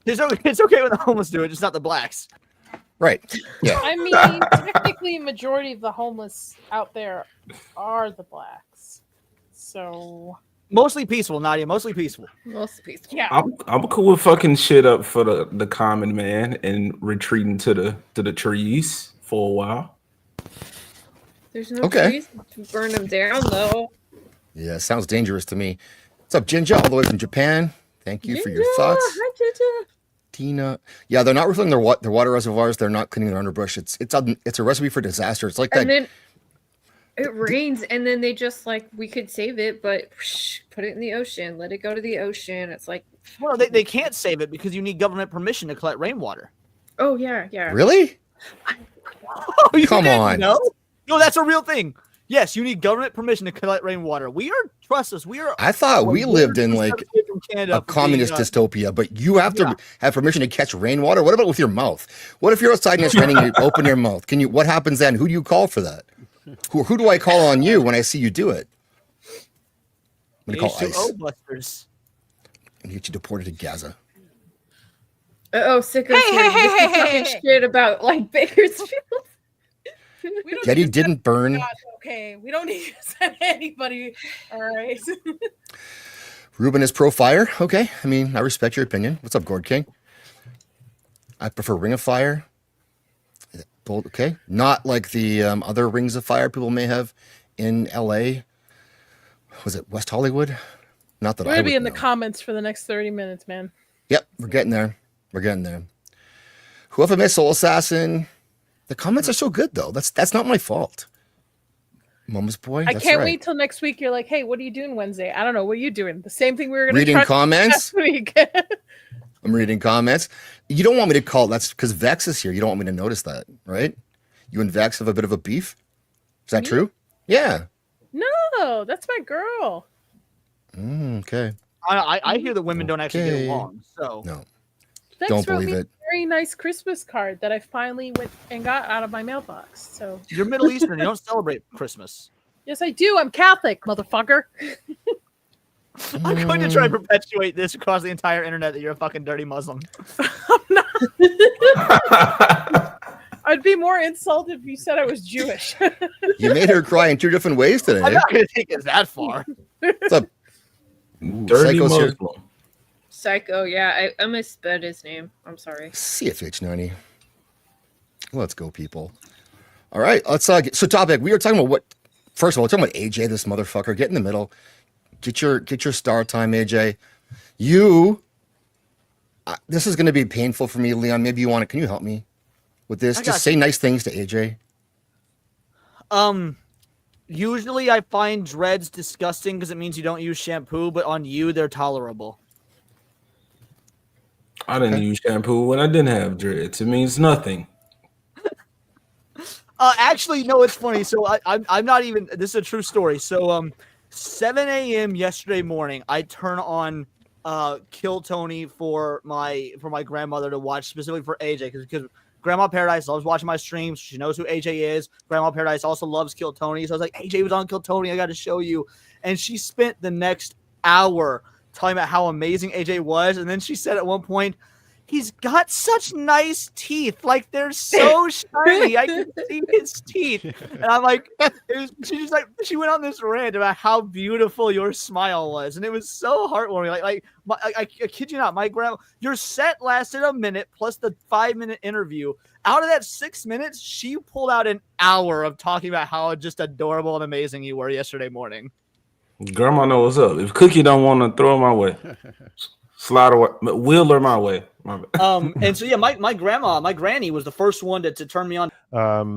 Speaker 3: It's okay when the homeless do it, just not the blacks.
Speaker 1: Right. Yeah.
Speaker 4: I mean, technically, majority of the homeless out there are the blacks. So
Speaker 3: mostly peaceful, Nadia. Mostly peaceful.
Speaker 2: Mostly peaceful.
Speaker 4: Yeah.
Speaker 6: I'm cool with fucking shit up for the common man and retreating to the trees for a while.
Speaker 2: There's no trees to burn them down, though.
Speaker 1: Yeah, sounds dangerous to me. What's up, Jinja, all the way from Japan? Thank you for your thoughts.
Speaker 2: Hi, Jinja.
Speaker 1: Tina. Yeah, they're not refilling their water reservoirs. They're not cleaning their underbrush. It's a recipe for disaster. It's like
Speaker 2: And
Speaker 1: that.
Speaker 2: then it rains, and then they just we could save it, but put it in the ocean. Let it go to the ocean. It's like,
Speaker 3: well, they can't save it because you need government permission to collect rainwater.
Speaker 2: Oh yeah.
Speaker 1: Really?
Speaker 3: Oh,
Speaker 1: Come on.
Speaker 3: No, that's a real thing. Yes, you need government permission to collect rainwater. Trust us, we are.
Speaker 1: I thought we lived in like
Speaker 3: Canada
Speaker 1: a communist dystopia, but you have to have permission to catch rainwater. What about with your mouth? What if you're outside and it's raining and you open your mouth? What happens then? Who do you call for that? Who do I call on you when I see you do it? I'm gonna call ICE.
Speaker 3: Busters.
Speaker 1: And get you deported to Gaza.
Speaker 2: Sicko talking shit about Bakersfield.
Speaker 1: Getty didn't burn.
Speaker 4: God, okay, we don't need to send anybody. All right.
Speaker 1: Ruben is pro fire. Okay, I mean, I respect your opinion. What's up, Gord King? I prefer Ring of Fire. Okay, not like the other Rings of Fire people may have in LA. Was it West Hollywood? Not that
Speaker 4: We're
Speaker 1: I
Speaker 4: gonna
Speaker 1: would
Speaker 4: be in the
Speaker 1: know.
Speaker 4: comments for the next 30 minutes, man.
Speaker 1: Yep, we're getting there. We're getting there. Whoever made Soul Assassin. The comments are so good though. That's not my fault. Mama's boy.
Speaker 4: I
Speaker 1: That's
Speaker 4: can't
Speaker 1: right.
Speaker 4: wait till next week. You're like, hey, what are you doing Wednesday? I don't know. What are you doing? The same thing we were going to
Speaker 1: Reading comments?
Speaker 4: last week.
Speaker 1: I'm reading comments. You don't want me to call. That's because Vex is here. You don't want me to notice that, right? You and Vex have a bit of a beef. Is that true? Yeah.
Speaker 4: No, that's my girl.
Speaker 1: Okay.
Speaker 3: I hear that women don't actually get along. So
Speaker 1: no,
Speaker 4: Vex
Speaker 1: don't
Speaker 4: wrote
Speaker 1: believe
Speaker 4: me
Speaker 1: it.
Speaker 4: A very nice Christmas card that I finally went and got out of my mailbox. So
Speaker 3: you're Middle Eastern. You don't celebrate Christmas.
Speaker 4: Yes, I do. I'm Catholic, motherfucker.
Speaker 3: I'm going to try and perpetuate this across the entire internet that you're a fucking dirty Muslim.
Speaker 4: I'd be more insulted if you said I was Jewish.
Speaker 1: You made her cry in 2 different ways today.
Speaker 3: I'm not gonna take it that far.
Speaker 1: What's up?
Speaker 6: Dirty
Speaker 1: Psycho's here.
Speaker 6: Muslim.
Speaker 2: Psycho, yeah, I misspelled his name. I'm sorry.
Speaker 1: CFH90. Let's go, people. All right, let's so topic. We were talking about what? First of all, we're talking about AJ, this motherfucker. Get in the middle. Get your star time, AJ. You. This is going to be painful for me, Leon. Maybe you want to. Can you help me with this? Just say nice things to AJ.
Speaker 3: Usually I find dreads disgusting because it means you don't use shampoo, but on you they're tolerable.
Speaker 6: I didn't use shampoo when I didn't have dreads. It means nothing.
Speaker 3: Actually, no, it's funny. So I'm not even. This is a true story. So 7 a.m. yesterday morning, I turn on Kill Tony for my grandmother to watch, specifically for AJ, because Grandma Paradise loves watching my streams. She knows who AJ is. Grandma Paradise also loves Kill Tony. So I was like, AJ was on Kill Tony. I got to show you. And she spent the next hour talking about how amazing AJ was. And then she said at one point, he's got such nice teeth. Like, they're so shiny. I can see his teeth. And I'm like, she went on this rant about how beautiful your smile was. And it was so heartwarming. I kid you not, my grandma, your set lasted a minute plus the 5-minute interview. Out of that 6 minutes, she pulled out an hour of talking about how just adorable and amazing you were yesterday morning.
Speaker 6: Grandma knows what's up. If Cookie don't want to throw my way, slide away, wheel her my way.
Speaker 3: And so yeah, my grandma, my granny was the first one to turn me on.
Speaker 11: Yeah,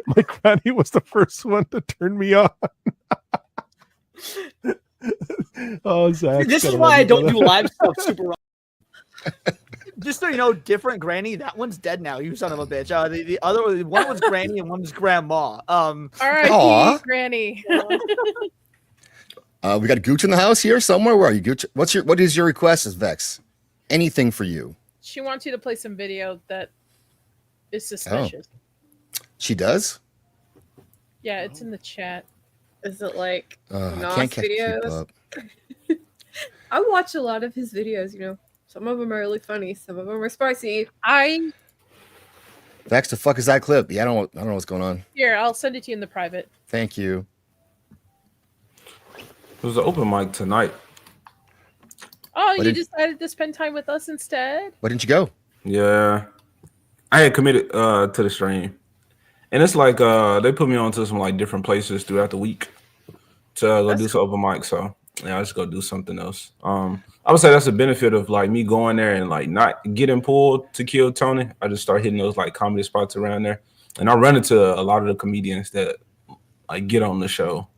Speaker 11: my granny was the first one to turn me on. Oh, Zach,
Speaker 3: this is why I don't do live stuff super. Just so you know, different granny. That one's dead now. You son of a bitch. The other one was granny and one was grandma.
Speaker 4: All right, granny.
Speaker 1: We got Gooch in the house here somewhere. Where are you, Gooch? What is your request, as Vex? Anything for you?
Speaker 4: She wants you to play some video that is suspicious.
Speaker 1: Oh. She does?
Speaker 4: Yeah, it's in the chat.
Speaker 2: Is it like
Speaker 1: I can't keep
Speaker 2: videos?
Speaker 1: up.
Speaker 2: I watch a lot of his videos, you know. Some of them are really funny, some of them are spicy.
Speaker 1: Vex, the fuck is that clip? Yeah, I don't know what's going on.
Speaker 4: Here, I'll send it to you in the private.
Speaker 1: Thank you.
Speaker 6: It was an open mic tonight.
Speaker 4: Oh, you decided to spend time with us instead?
Speaker 1: Why didn't you go?
Speaker 6: Yeah, I had committed to the stream, and it's like they put me on to some like different places throughout the week to go do some open mic. So yeah, I just go do something else. I would say that's a benefit of like me going there and like not getting pulled to Kill Tony. I just start hitting those like comedy spots around there, and I run into a lot of the comedians that like get on the show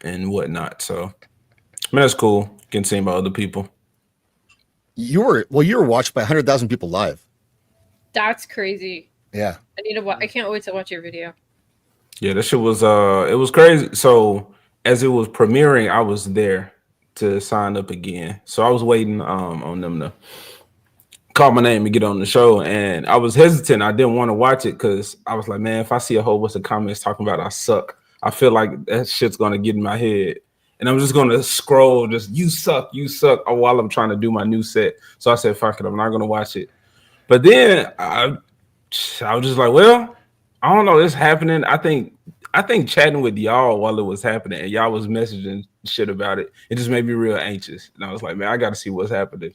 Speaker 6: and whatnot. So I mean, that's cool. Getting seen by other people.
Speaker 1: You were watched by 100,000 people live.
Speaker 2: That's crazy.
Speaker 1: Yeah.
Speaker 2: I need to watch. I can't wait to watch your video.
Speaker 6: Yeah, that shit was it was crazy. So as it was premiering, I was there to sign up again. So I was waiting on them to call my name and get on the show, and I was hesitant. I didn't want to watch it because I was like, man, if I see a whole bunch of comments talking about I suck, I feel like that shit's gonna get in my head. And I'm just gonna scroll, just you suck, while I'm trying to do my new set. So I said, fuck it, I'm not gonna watch it. But then I was just like, well, I don't know, it's happening. I think chatting with y'all while it was happening and y'all was messaging shit about it, it just made me real anxious. And I was like, man, I gotta see what's happening.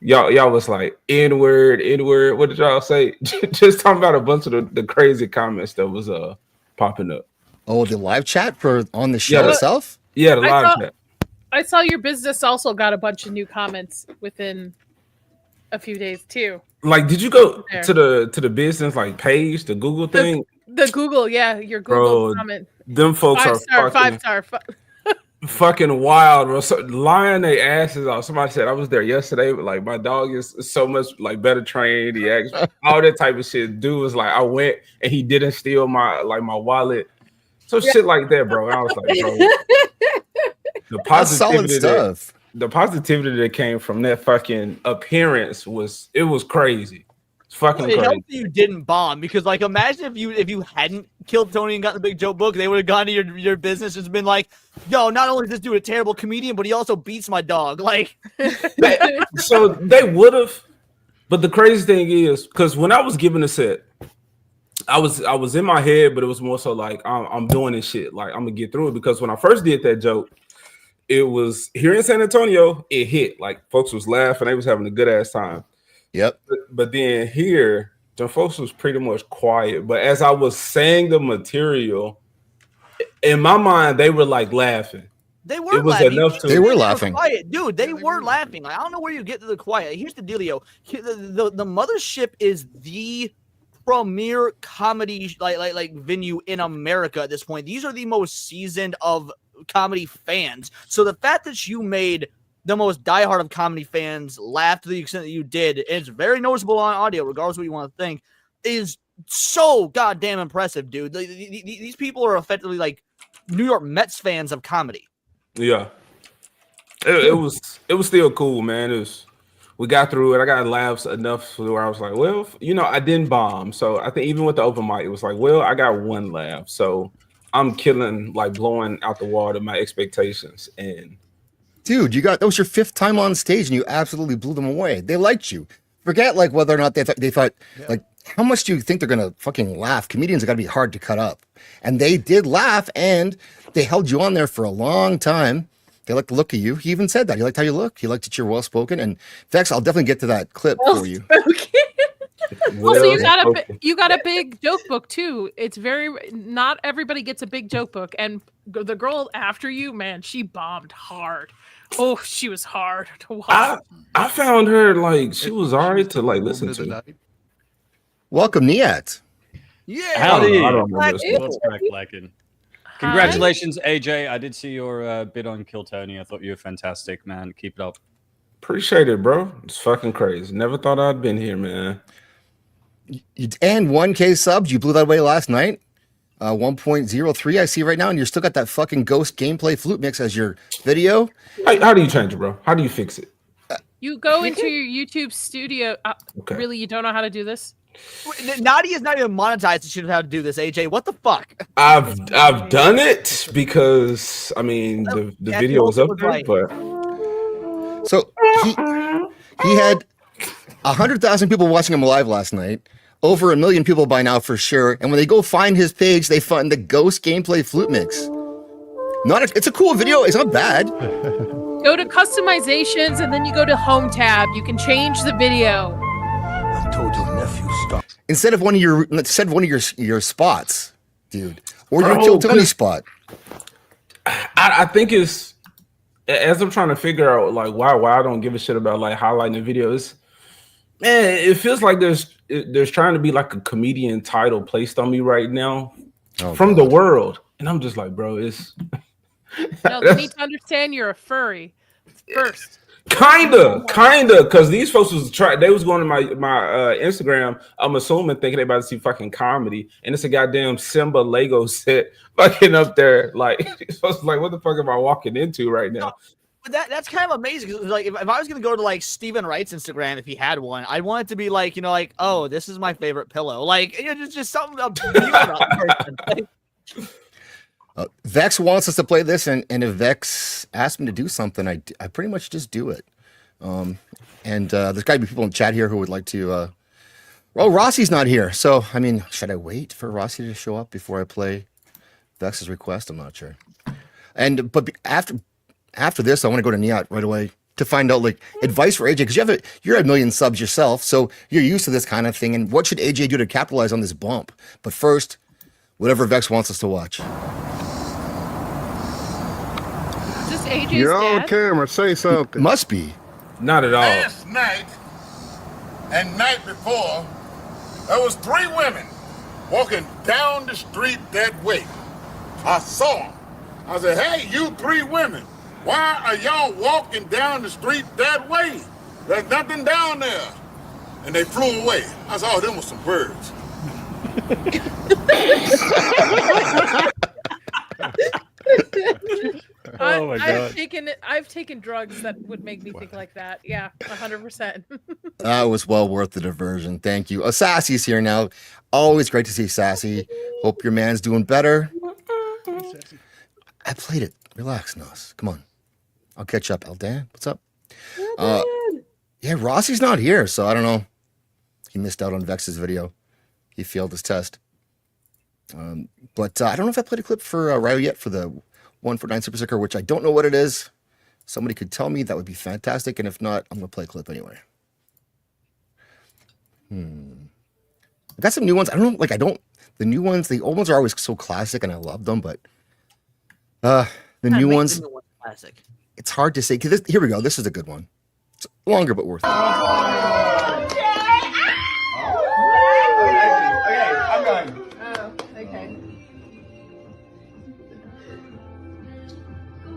Speaker 6: Y'all was like, N-word, what did y'all say? Just talking about a bunch of the crazy comments that was popping up.
Speaker 1: Oh, the live chat for on the show itself?
Speaker 6: Yeah, the live chat.
Speaker 4: I saw your business also got a bunch of new comments within a few days too.
Speaker 6: Like, did you go to the business like page, the Google thing?
Speaker 4: The Google, yeah, your Google comment.
Speaker 6: Them folks
Speaker 4: five star.
Speaker 6: Fucking wild, bro. So, lying their asses off. Somebody said I was there yesterday, but like my dog is so much like better trained. He actually all that type of shit. Dude was like, I went and he didn't steal my wallet. So shit like that, bro. And I was like, bro, the positivity that came from that fucking appearance was crazy. It's fucking crazy.
Speaker 3: It helped you didn't bomb, because like imagine if you hadn't killed Tony and got the big joke book, they would have gone to your business and been like, yo, not only is this dude a terrible comedian, but he also beats my dog. Like
Speaker 6: so they would have, But the crazy thing is, because when I was given a set, I was in my head, but it was more so like I'm doing this shit. Like I'm gonna get through it. Because when I first did that joke, it was here in San Antonio, it hit. Like folks was laughing, they was having a good ass time.
Speaker 1: Yep.
Speaker 6: But then here, the folks was pretty much quiet. But as I was saying the material, in my mind, they were like laughing.
Speaker 3: They were laughing.
Speaker 1: They were laughing.
Speaker 3: Quiet. Dude, they were laughing. Like, I don't know where you get to the quiet. Here's the dealio. The Mothership is the premier comedy like venue in America at this point. These are the most seasoned of comedy fans. So the fact that you made the most diehard of comedy fans laugh to the extent that you did, and it's very noticeable on audio, regardless of what you want to think, is so goddamn impressive, dude. These people are effectively like New York Mets fans of comedy.
Speaker 6: Yeah, it was still cool, man. We got through it. I got laughs enough where I was like, well, I didn't bomb. So I think even with the open mic, it was like, well, I got one laugh. So I'm killing, like blowing out the water my expectations. And
Speaker 1: dude, that was your 5th time on stage, and you absolutely blew them away. They liked you. Forget like whether or not they thought like, how much do you think they're gonna fucking laugh? Comedians are gotta be hard to cut up, and they did laugh, and they held you on there for a long time. They liked the look of you. He even said that he liked how you look. He liked that you're well spoken. And Vex, I'll definitely get to that clip for you.
Speaker 4: Also, you got a big joke book too. It's not everybody gets a big joke book, and the girl after you, man, she bombed hard. Oh, she was hard to watch.
Speaker 6: I found her like she was alright to like listen to.
Speaker 1: Welcome, Niat.
Speaker 3: Yeah,
Speaker 15: howdy.
Speaker 6: I don't know this.
Speaker 15: What's crack lacking? Congratulations, AJ. I did see your bit on Kill Tony. I thought you were fantastic, man. Keep it up.
Speaker 6: Appreciate it, bro. It's fucking crazy. Never thought I'd been here, man.
Speaker 1: And 1K subs. You blew that away last night. 1.03 I see right now, and you're still got that fucking ghost gameplay flute mix as your video.
Speaker 6: How do you change it, bro? How do you fix it?
Speaker 4: You go into your YouTube studio.
Speaker 6: Okay.
Speaker 4: Really, you don't know how to do this?
Speaker 3: Nadia is not even monetized. She should know how to do this. AJ, what the fuck?
Speaker 6: I've done it because I mean the video was up there, but
Speaker 1: so he had 100,000 people watching him live last night. Over 1 million people by now for sure. And when they go find his page, they find the ghost gameplay flute mix. It's a cool video. It's not bad.
Speaker 4: Go to customizations and then you go to home tab. You can change the video.
Speaker 7: I told your nephew stop.
Speaker 1: Instead of one of your spots, dude, or your Kill Tony spot.
Speaker 6: I think it's as I'm trying to figure out like why I don't give a shit about like highlighting the videos. Man, it feels like there's trying to be like a comedian title placed on me right now from the world, and I'm just like, bro, it's.
Speaker 4: No, you need to understand you're a furry first.
Speaker 6: Kinda, because these folks they was going to my Instagram. I'm assuming thinking they about to see fucking comedy, and it's a goddamn Simba Lego set fucking up there. Like, so it's like, what the fuck am I walking into right now?
Speaker 3: But that's kind of amazing. Like, if I was gonna go to like Stephen Wright's Instagram, if he had one, I want it to be like, like, oh, this is my favorite pillow. Like, just something about the person.
Speaker 1: Vex wants us to play this, and if Vex asks me to do something, I pretty much just do it. And there's got to be people in chat here who would like to. Well, Rossi's not here, so I mean, should I wait for Rossi to show up before I play Vex's request? I'm not sure. But after this, I want to go to Niat right away to find out like advice for AJ, because you're at 1 million subs yourself, so you're used to this kind of thing. And what should AJ do to capitalize on this bump? But first, whatever Vex wants us to watch.
Speaker 4: Is this AJ's
Speaker 11: You're on
Speaker 4: dad?
Speaker 11: camera. Say something.
Speaker 1: Must be.
Speaker 6: Not at all.
Speaker 7: Last night and night before, there was 3 women walking down the street that way. I saw them. I said, hey, you 3 women, why are y'all walking down the street that way? There's nothing down there. And they flew away. I said, oh, them was some birds.
Speaker 15: Oh my god!
Speaker 4: I've taken drugs that would make me think like that. Yeah, 100%.
Speaker 1: That was well worth the diversion. Thank you. Sassy's here now. Always great to see Sassy. Hope your man's doing better. I played it. Relax, Nos. Come on. I'll catch up. Eldan, what's up? Yeah, Rossi's not here, so I don't know. He missed out on Vex's video. He failed his test. But I don't know if I played a clip for Ryo yet for the 149 Super Sticker, which I don't know what it is. Somebody could tell me, that would be fantastic. And if not, I'm going to play a clip anyway. I got some new ones. I don't know, the new ones, the old ones are always so classic and I love them, but the new ones,
Speaker 3: classic.
Speaker 1: It's hard to say. Here we go. This is a good one. It's longer, but worth it.
Speaker 10: Okay, I'm going.
Speaker 16: Oh, okay.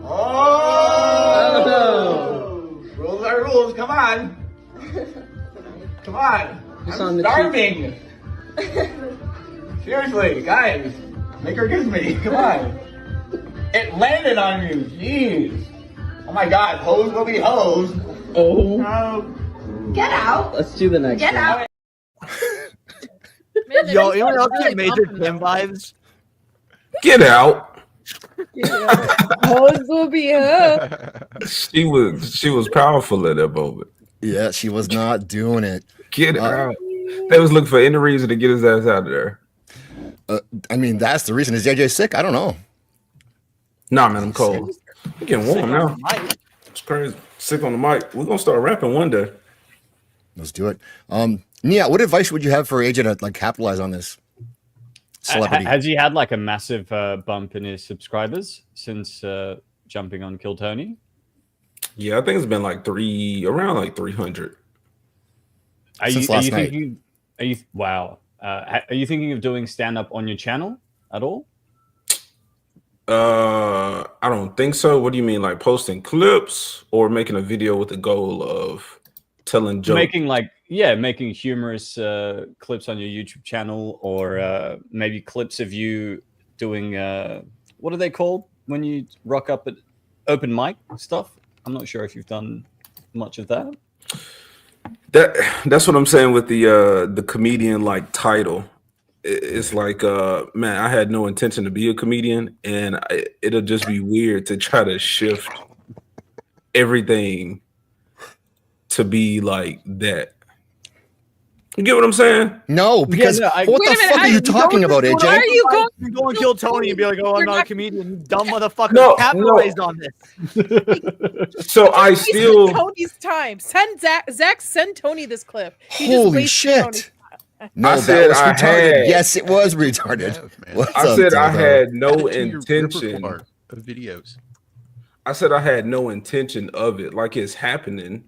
Speaker 10: Oh! Rules are rules. Come on. Come on. I'm starving. Seriously, guys. Make her kiss me. Come on. It landed on you. Jeez. Oh my god. Hoes will be hoes.
Speaker 17: Oh.
Speaker 10: No.
Speaker 16: Get out.
Speaker 17: Let's do the next
Speaker 16: Get
Speaker 17: one.
Speaker 16: out.
Speaker 2: Man,
Speaker 3: Yo, you know what else
Speaker 2: really
Speaker 3: get major
Speaker 2: bumping
Speaker 3: Tim vibes?
Speaker 6: Get out.
Speaker 2: Hoes will be up.
Speaker 6: She was powerful at that moment.
Speaker 1: Yeah, she was not doing it.
Speaker 6: Get out. They was looking for any reason to get his ass out of there.
Speaker 1: I mean, that's the reason. Is JJ sick? I don't know.
Speaker 6: Nah, man, I'm cold. I'm getting warm now. It's crazy. Sick on the mic. We're gonna start rapping one day.
Speaker 1: Let's do it. Nia, what advice would you have for AJ to capitalize on this celebrity?
Speaker 15: Has he had a massive bump in his subscribers since jumping on Kill Tony?
Speaker 6: Yeah, I think it's been around 300.
Speaker 1: Since last night.
Speaker 15: Are you thinking of doing stand up on your channel at all?
Speaker 6: I don't think so. What do you mean, like posting clips or making a video with the goal of telling jokes?
Speaker 15: Making humorous clips on your YouTube channel, or maybe clips of you doing what are they called when you rock up at open mic stuff? I'm not sure if you've done much of that.
Speaker 6: That's what I'm saying with the comedian title. It's man, I had no intention to be a comedian, and it'll just be weird to try to shift everything to be like that. You get what I'm saying?
Speaker 1: No, because what the fuck are you talking about, AJ?
Speaker 3: Why are you going? You go and kill Tony and be like, "Oh, I'm not a comedian." You dumb motherfucker. Capitalized on this.
Speaker 6: So I still
Speaker 4: Tony's time. Send Zach. Send Tony this clip.
Speaker 1: Holy shit! No,
Speaker 6: I
Speaker 1: that
Speaker 6: said
Speaker 1: was
Speaker 6: I
Speaker 1: retarded.
Speaker 6: had-
Speaker 1: Yes, it was retarded.
Speaker 6: I said I had no
Speaker 5: Add it to your
Speaker 6: intention
Speaker 5: repertoire of videos.
Speaker 6: I said I had no intention of it, like it's happening,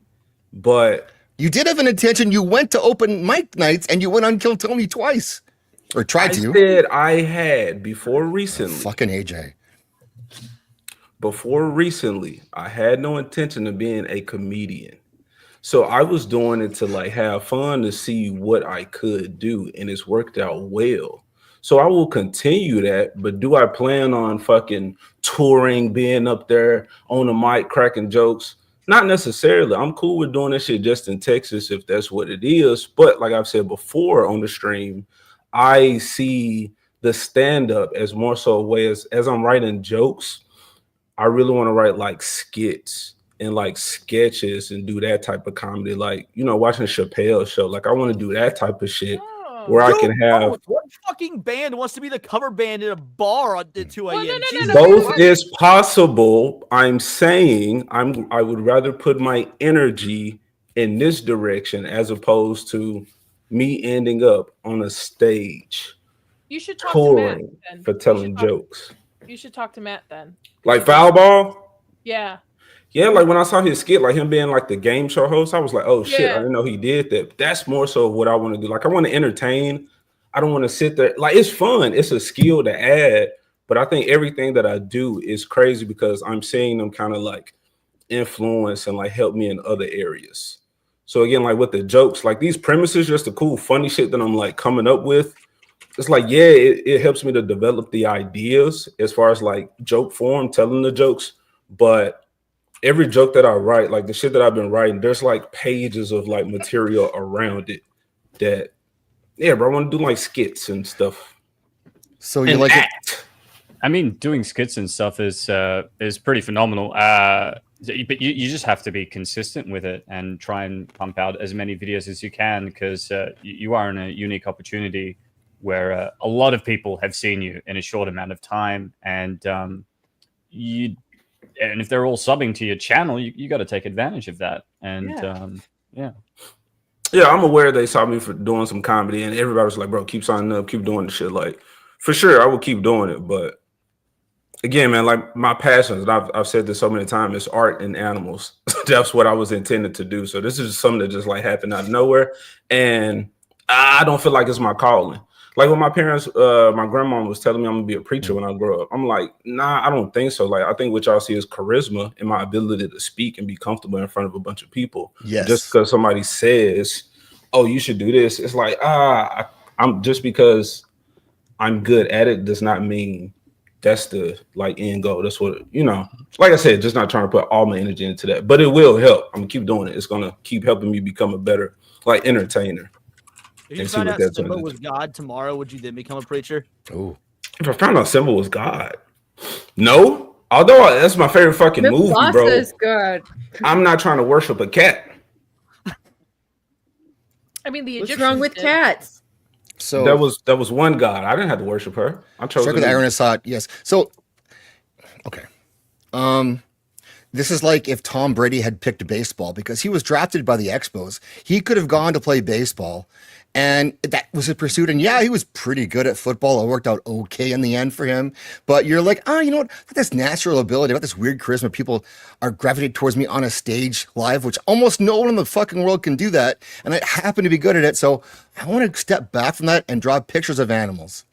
Speaker 6: but
Speaker 1: you did have an intention. You went to open mic nights and you went on Kill Tony twice, or tried to.
Speaker 6: I said I had before recently.
Speaker 1: Fucking AJ.
Speaker 6: Before recently, I had no intention of being a comedian. So I was doing it to have fun, to see what I could do, and it's worked out well. So I will continue that, but do I plan on fucking touring, being up there on the mic, cracking jokes? Not necessarily. I'm cool with doing this shit just in Texas if that's what it is. But like I've said before on the stream, I see the stand-up as more so a way as I'm writing jokes, I really want to write skits and sketches and do that type of comedy, watching a Chappelle show. I want to do that type of shit where I can have.
Speaker 3: What fucking band wants to be the cover band in a bar at 2 a.m.?
Speaker 6: Both is possible. I'm saying I would rather put my energy in this direction as opposed to me ending up on a stage.
Speaker 4: You should talk to Matt then.
Speaker 6: For telling jokes.
Speaker 4: You should talk to Matt then.
Speaker 6: Like Foul Ball?
Speaker 4: Yeah.
Speaker 6: Yeah, when I saw his skit, him being the game show host, I was like, oh shit,
Speaker 4: Yeah.
Speaker 6: I didn't know he did that. That's more so what I want to do. I want to entertain. I don't want to sit there. It's fun. It's a skill to add. But I think everything that I do is crazy because I'm seeing them kind of influence and help me in other areas. So again, with the jokes, these premises, just the cool, funny shit that I'm coming up with. It's it helps me to develop the ideas as far as joke form, telling the jokes. But every joke that I write, the shit that I've been writing, there's pages of material around it that, yeah, bro, I want to do skits and stuff.
Speaker 1: So you
Speaker 15: I mean, doing skits and stuff is pretty phenomenal. But you just have to be consistent with it and try and pump out as many videos as you can, because you are in a unique opportunity where a lot of people have seen you in a short amount of time, and if they're all subbing to your channel, you got to take advantage of that. And
Speaker 6: yeah, I'm aware they saw me for doing some comedy, and everybody was like, "Bro, keep signing up, keep doing the shit." Like, for sure, I will keep doing it, but. Again, man, like my passions, and I've said this so many times, it's art and animals. That's what I was intended to do. So this is just something that just like happened out of nowhere. And I don't feel like it's my calling. Like when my parents, my grandma was telling me I'm gonna be a preacher when I grow up. I'm like, nah, I don't think so. Like, I think what y'all see is charisma and my ability to speak and be comfortable in front of a bunch of people.
Speaker 1: Yes.
Speaker 6: Just because somebody says, oh, you should do this. It's like, I'm just because I'm good at it does not mean that's the like end goal. That's what, like I said, just not trying to put all my energy into that, but it will help. I'm gonna keep doing it. It's gonna keep helping me become a better like entertainer.
Speaker 3: If you found out Simba was God tomorrow, would you then become a preacher?
Speaker 1: Oh,
Speaker 6: if I found out Simba was God, no. Although that's my favorite fucking movie, bro.
Speaker 2: Is good.
Speaker 6: I'm not trying to worship a cat.
Speaker 4: I mean, the
Speaker 2: What's
Speaker 4: Egyptians
Speaker 2: wrong with
Speaker 4: did.
Speaker 2: cats?
Speaker 1: So
Speaker 6: that was one God. I didn't have to worship her. I chose
Speaker 1: with Ironside. Yes. So, okay. This is like if Tom Brady had picked baseball because he was drafted by the Expos. He could have gone to play baseball, and that was his pursuit. And yeah, he was pretty good at football. It worked out okay in the end for him. But you're like, you know what? This natural ability, about this weird charisma, people are gravitated towards me on a stage live, which almost no one in the fucking world can do that. And I happen to be good at it. So I want to step back from that and draw pictures of animals.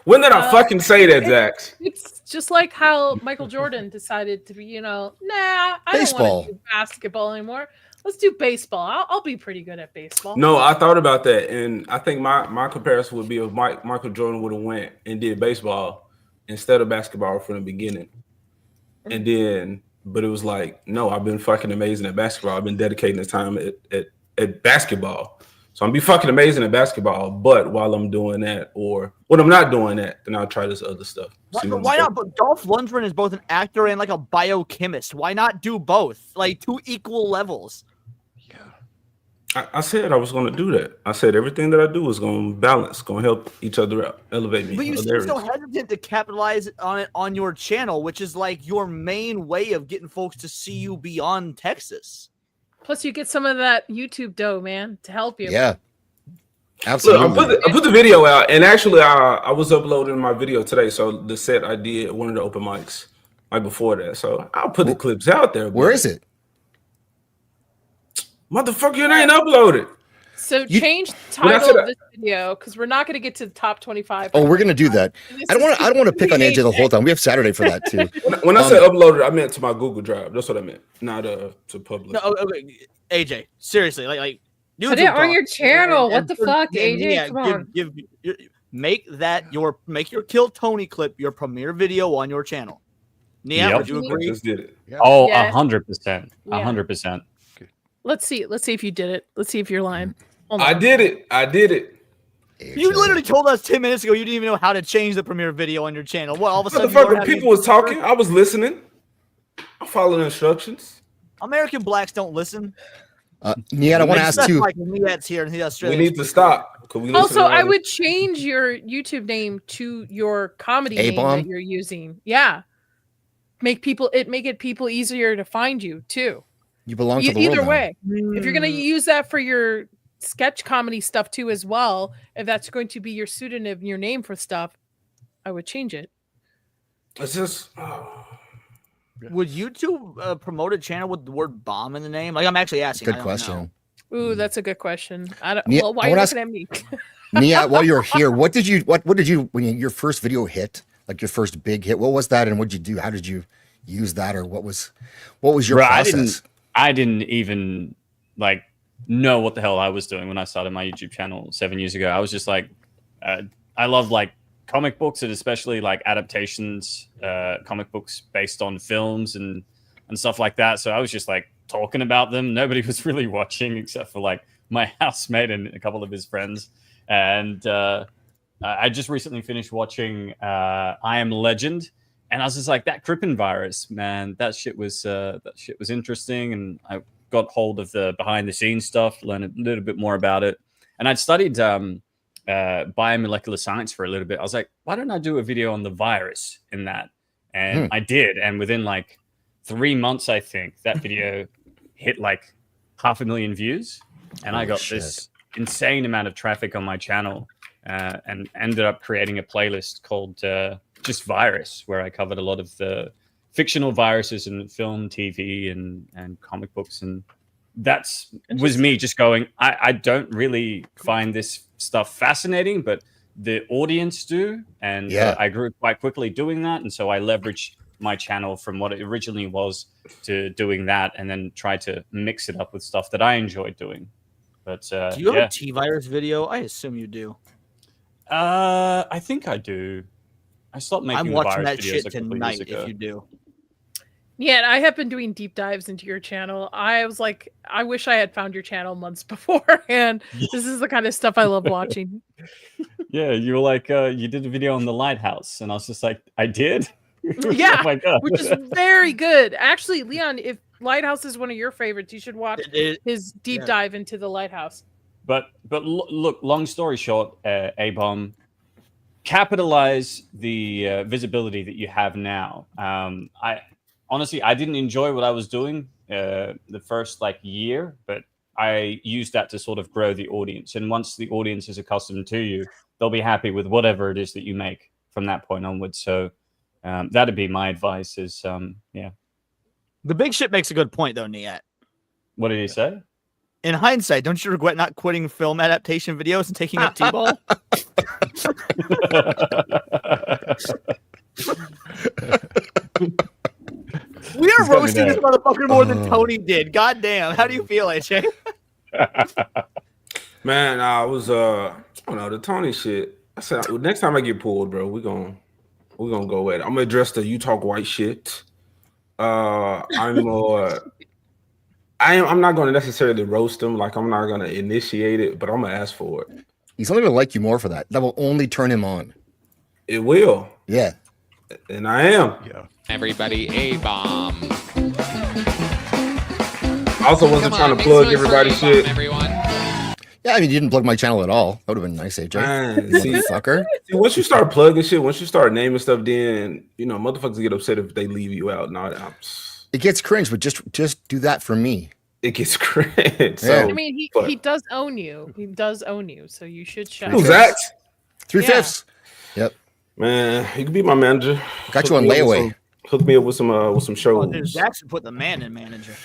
Speaker 6: When did I fucking say that, Zax?
Speaker 4: It's just like how Michael Jordan decided to be, nah, I don't want to do basketball anymore. Let's do baseball. I'll be pretty good at baseball.
Speaker 6: No, I thought about that, and I think my comparison would be if Michael Jordan would have went and did baseball instead of basketball from the beginning, and then, but it was like, no, I've been fucking amazing at basketball. I've been dedicating the time at basketball. So I'm be fucking amazing at basketball, but while I'm doing that, or when I'm not doing that, then I'll try this other stuff.
Speaker 3: Why not? But Dolph Lundgren is both an actor and like a biochemist. Why not do both? Like 2 equal levels.
Speaker 6: I said I was going to do that. I said everything that I do is going to balance, going to help each other out, elevate me.
Speaker 3: But you seem so hesitant to capitalize on it on your channel, which is like your main way of getting folks to see you beyond Texas.
Speaker 4: Plus, you get some of that YouTube dough, man, to help you.
Speaker 1: Yeah, absolutely.
Speaker 6: Look, I put the video out, and actually, I was uploading my video today. So the set I did one of the open mics right before that. So I'll put the clips out there.
Speaker 1: Where is it?
Speaker 6: Motherfucker, it ain't uploaded.
Speaker 4: So change the title of this video because we're not going to get to the top 25.
Speaker 1: Oh, we're going to do that. I don't want to pick on AJ the whole time. We have Saturday for that too.
Speaker 6: When I said uploaded, I meant to my Google Drive. That's what I meant, not to public.
Speaker 3: No, okay. AJ, seriously, like
Speaker 2: put it on your channel. What the fuck, AJ? Come on.
Speaker 3: Make your Kill Tony clip your premiere video on your channel. Nia, would you agree?
Speaker 6: I just did it.
Speaker 15: Oh, 100%. 100%.
Speaker 4: Let's see if you did it. Let's see if you're lying.
Speaker 6: I did it.
Speaker 3: You literally told us 10 minutes ago you didn't even know how to change the premiere video on your channel. What, all of a sudden?
Speaker 6: Motherfucker, people was talking. I was listening. I followed instructions.
Speaker 3: American blacks don't listen.
Speaker 1: Niat, I want to ask too.
Speaker 3: Like Niat's here and
Speaker 6: we need to stop.
Speaker 4: Also, I would change your YouTube name to your comedy name that you're using. Yeah, make it people easier to find you too.
Speaker 1: You belong to the
Speaker 4: either
Speaker 1: world
Speaker 4: way. If you're gonna use that for your sketch comedy stuff too as well, if that's going to be your pseudonym, your name for stuff, I would change it.
Speaker 6: It's just.
Speaker 3: Would YouTube promote a channel with the word bomb in the name? Like, I'm actually asking.
Speaker 1: Good question.
Speaker 4: Ooh, that's a good question. I don't.
Speaker 1: Nia,
Speaker 4: well, why are you looking at me?
Speaker 1: Nia, while you're here, what did you when your first video hit, like your first big hit? What was that, and what did you do? How did you use that, or what was your process?
Speaker 15: I didn't even like know what the hell I was doing when I started my YouTube channel 7 years ago. I was just like, I love like comic books and especially like adaptations, comic books based on films and stuff like that. So I was just like talking about them. Nobody was really watching except for like my housemate and a couple of his friends. And I just recently finished watching I Am Legend. And I was just like, that Crippen virus, man, that shit was interesting. And I got hold of the behind the scenes stuff, learned a little bit more about it. And I'd studied biomolecular science for a little bit. I was like, why don't I do a video on the virus in that? And I did. And within like 3 months, I think that video hit like 500,000 views. And I got this insane amount of traffic on my channel, and ended up creating a playlist called just Virus, where I covered a lot of the fictional viruses in film, TV, and comic books. And was me just going, I don't really find this stuff fascinating, but the audience do. And I grew quite quickly doing that. And so I leveraged my channel from what it originally was to doing that, and then try to mix it up with stuff that I enjoyed doing. But do
Speaker 3: you have a T-Virus video? I assume you do.
Speaker 15: I think I do. I stopped making
Speaker 3: I'm watching
Speaker 15: virus
Speaker 3: that
Speaker 15: videos
Speaker 3: shit tonight if you do.
Speaker 4: Yeah, and I have been doing deep dives into your channel. I was like, I wish I had found your channel months beforehand. This is the kind of stuff I love watching.
Speaker 15: Yeah, you were like, you did a video on the lighthouse, and I was just like, I did?
Speaker 4: Yeah,
Speaker 15: oh my God.
Speaker 4: which is very good. Actually, Leon, if Lighthouse is one of your favorites, you should watch his deep dive into the lighthouse.
Speaker 15: But look, long story short, A-Bomb, capitalize the visibility that you have now. I honestly didn't enjoy what I was doing the first like year, but I used that to sort of grow the audience. And once the audience is accustomed to you, they'll be happy with whatever it is that you make from that point onwards. So that'd be my advice is, yeah.
Speaker 3: The big shit makes a good point, though, Niet.
Speaker 15: What did he say?
Speaker 3: In hindsight, don't you regret not quitting film adaptation videos and taking up T-ball? We are roasting this motherfucker more than Tony did. God damn. How do you feel, AJ?
Speaker 6: Man, I was I don't know, the Tony shit. I said next time I get pulled, bro, we're gonna go at it. I'm gonna address the you talk white shit. I'm not gonna necessarily roast him, like I'm not gonna initiate it, but I'm gonna ask for it.
Speaker 1: He's only gonna like you more for that. That will only turn him on.
Speaker 6: It will.
Speaker 1: Yeah.
Speaker 6: And I am.
Speaker 5: Yeah.
Speaker 17: Everybody, A-Bomb.
Speaker 6: I also wasn't trying to plug everybody's shit.
Speaker 17: Everyone.
Speaker 1: Yeah, I mean, you didn't plug my channel at all. That would have been nice, AJ. Motherfucker.
Speaker 6: See, once you start plugging shit, once you start naming stuff, then motherfuckers get upset if they leave you out.
Speaker 1: It gets cringe, but just do that for me.
Speaker 6: It gets cringe. So,
Speaker 4: I mean, he does own you. He does own you, so you should shut.
Speaker 6: Who's that?
Speaker 1: 3/5. Yep.
Speaker 6: Man, you can be my manager.
Speaker 1: Got you on layaway.
Speaker 6: Hook me up with some shows.
Speaker 3: Dude, Jackson put the man in manager.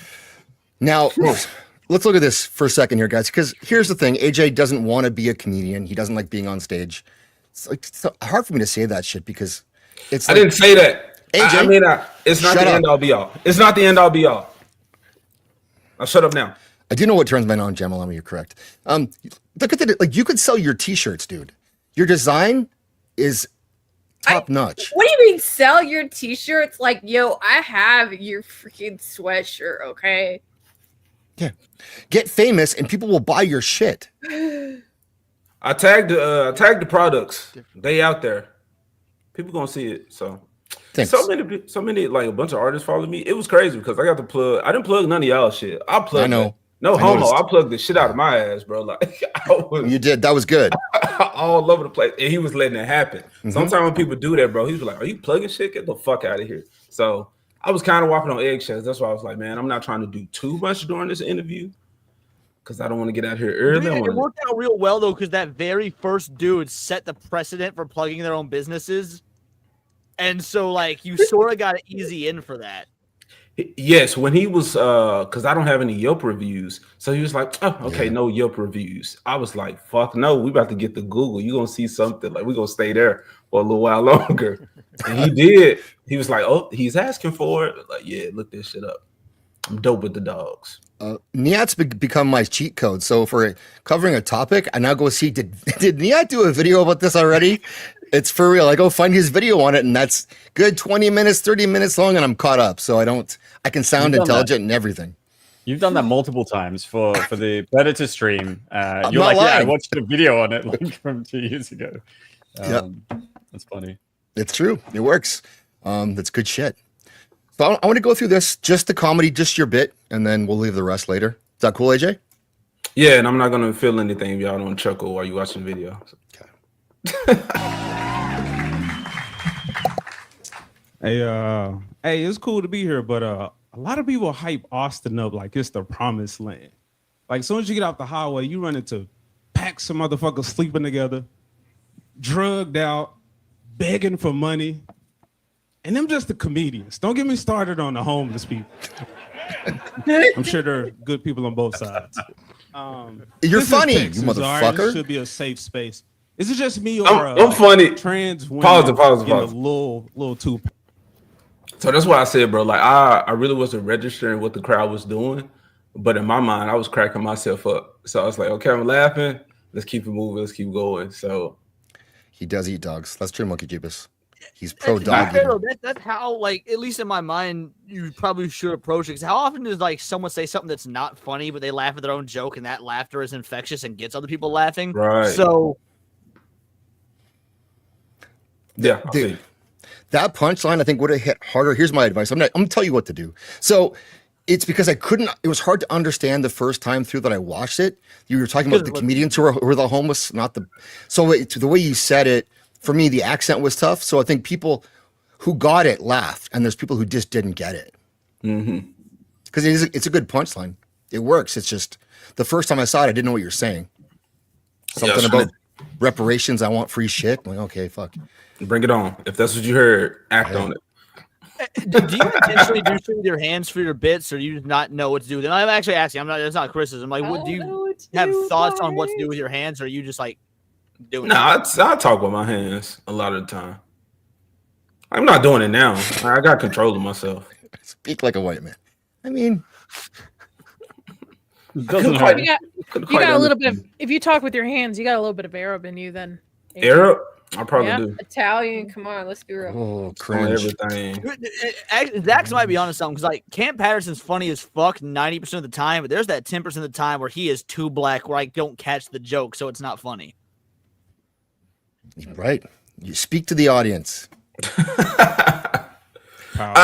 Speaker 1: Now, let's look at this for a second here, guys, because here's the thing. AJ doesn't want to be a comedian. He doesn't like being on stage. It's hard for me to say that shit because it's like,
Speaker 6: I didn't say that.
Speaker 1: AJ,
Speaker 6: I mean, it's not the end all be all. It's not the end all be all. I'll shut up now.
Speaker 1: I do know what turns men on, Jamalama. You're correct. Look at like you could sell your t-shirts, dude. Your design is top notch.
Speaker 2: What do you mean sell your t-shirts? Like, yo, I have your freaking sweatshirt, okay?
Speaker 1: Yeah. Get famous and people will buy your shit.
Speaker 6: I tagged the products. They out there. People gonna see it. So
Speaker 1: thanks.
Speaker 6: So many like a bunch of artists follow me. It was crazy because I got to plug. I didn't plug none of y'all shit. I plugged.
Speaker 1: I know.
Speaker 6: No homo. I plugged the shit out of my ass, bro. Like
Speaker 1: you did. That was good.
Speaker 6: All over the place, and he was letting it happen. Sometimes when people do that, bro, he was like, "Are you plugging shit? Get the fuck out of here." So I was kind of walking on eggshells. That's why I was like, "Man, I'm not trying to do too much during this interview because I don't want to get out here early."
Speaker 3: Dude, it worked out real well though, because that very first dude set the precedent for plugging their own businesses, and so like you sort of got an easy in for that.
Speaker 6: Yes, when he was because I don't have any Yelp reviews, so he was like, "Oh, okay,
Speaker 1: Yeah.
Speaker 6: no Yelp reviews." I was like, "Fuck no, we about to get the Google. You gonna see something? Like we gonna stay there for a little while longer." And he did. He was like, "Oh, he's asking for it." Like, yeah, look this shit up. I'm dope with the dogs.
Speaker 1: Niat's become my cheat code. So for covering a topic, I now go see did Niat do a video about this already? It's for real. I go find his video on it, and that's good 20 minutes, 30 minutes long, and I'm caught up. So I can sound intelligent and everything.
Speaker 15: You've done that multiple times for the Predator stream. You're
Speaker 1: not
Speaker 15: like, yeah, I
Speaker 1: lying.
Speaker 15: watched a video on it like from 2 years ago.
Speaker 1: Yep.
Speaker 15: That's funny.
Speaker 1: It's true. It works. That's good shit. So I want to go through this, just the comedy, just your bit, and then we'll leave the rest later. Is that cool, AJ?
Speaker 6: Yeah, and I'm not gonna feel anything if y'all don't chuckle while you watching the video.
Speaker 1: Okay.
Speaker 18: Hey, it's cool to be here, but a lot of people hype Austin up like it's the promised land. Like, as soon as you get off the highway, you run into packs of motherfuckers sleeping together, drugged out, begging for money. And them just the comedians. Don't get me started on the homeless people. I'm sure there are good people on both sides.
Speaker 1: You're
Speaker 18: this
Speaker 1: funny,
Speaker 18: Texas,
Speaker 1: you motherfucker.
Speaker 18: This should be a safe space. Is it just me or
Speaker 6: I'm funny.
Speaker 18: trans women
Speaker 6: Pause.
Speaker 18: getting a little too?
Speaker 6: So that's why I said, bro, like I really wasn't registering what the crowd was doing, but in my mind, I was cracking myself up. So I was like, okay, I'm laughing. Let's keep it moving. Let's keep going. So
Speaker 1: he does eat dogs. That's true, Monkey Jeebus. He's pro dog.
Speaker 3: That's how, like, at least in my mind, you probably should approach it. Because how often does like someone say something that's not funny, but they laugh at their own joke, and that laughter is infectious and gets other people laughing?
Speaker 6: Right.
Speaker 3: So,
Speaker 6: yeah,
Speaker 1: dude, that punchline I think would have hit harder. Here's my advice. I'm gonna tell you what to do. So it's because I couldn't. It was hard to understand the first time through that I watched it. You were talking about the comedians who were the homeless, not the. So the way you said it. For me, the accent was tough. So I think people who got it laughed, and there's people who just didn't get it. Because it's a good punchline. It works. It's just the first time I saw it, I didn't know what you're saying. Something about reparations. I want free shit. I'm like, okay, fuck.
Speaker 6: Bring it on. If that's what you heard, act on it.
Speaker 3: do you intentionally do shit with your hands for your bits, or you just not know what to do with them? I'm actually asking. I'm not. It's not criticism. Like, do you have thoughts on what to do with your hands, or are you just like doing?
Speaker 6: No, I talk with my hands a lot of the time. I'm not doing it now. I got control of myself.
Speaker 1: Speak like a white man. I mean,
Speaker 4: you got a little bit of. If you talk with your hands, you got a little bit of Arab in you. Then
Speaker 6: Arab, I probably do.
Speaker 2: Italian, come on, let's be real.
Speaker 1: Oh, cringe.
Speaker 6: Everything.
Speaker 3: Zax might be onto something because like Cam Patterson's funny as fuck 90% of the time, but there's that 10% of the time where he is too black where I don't catch the joke, so it's not funny.
Speaker 1: Right. You speak to the audience.
Speaker 6: I'm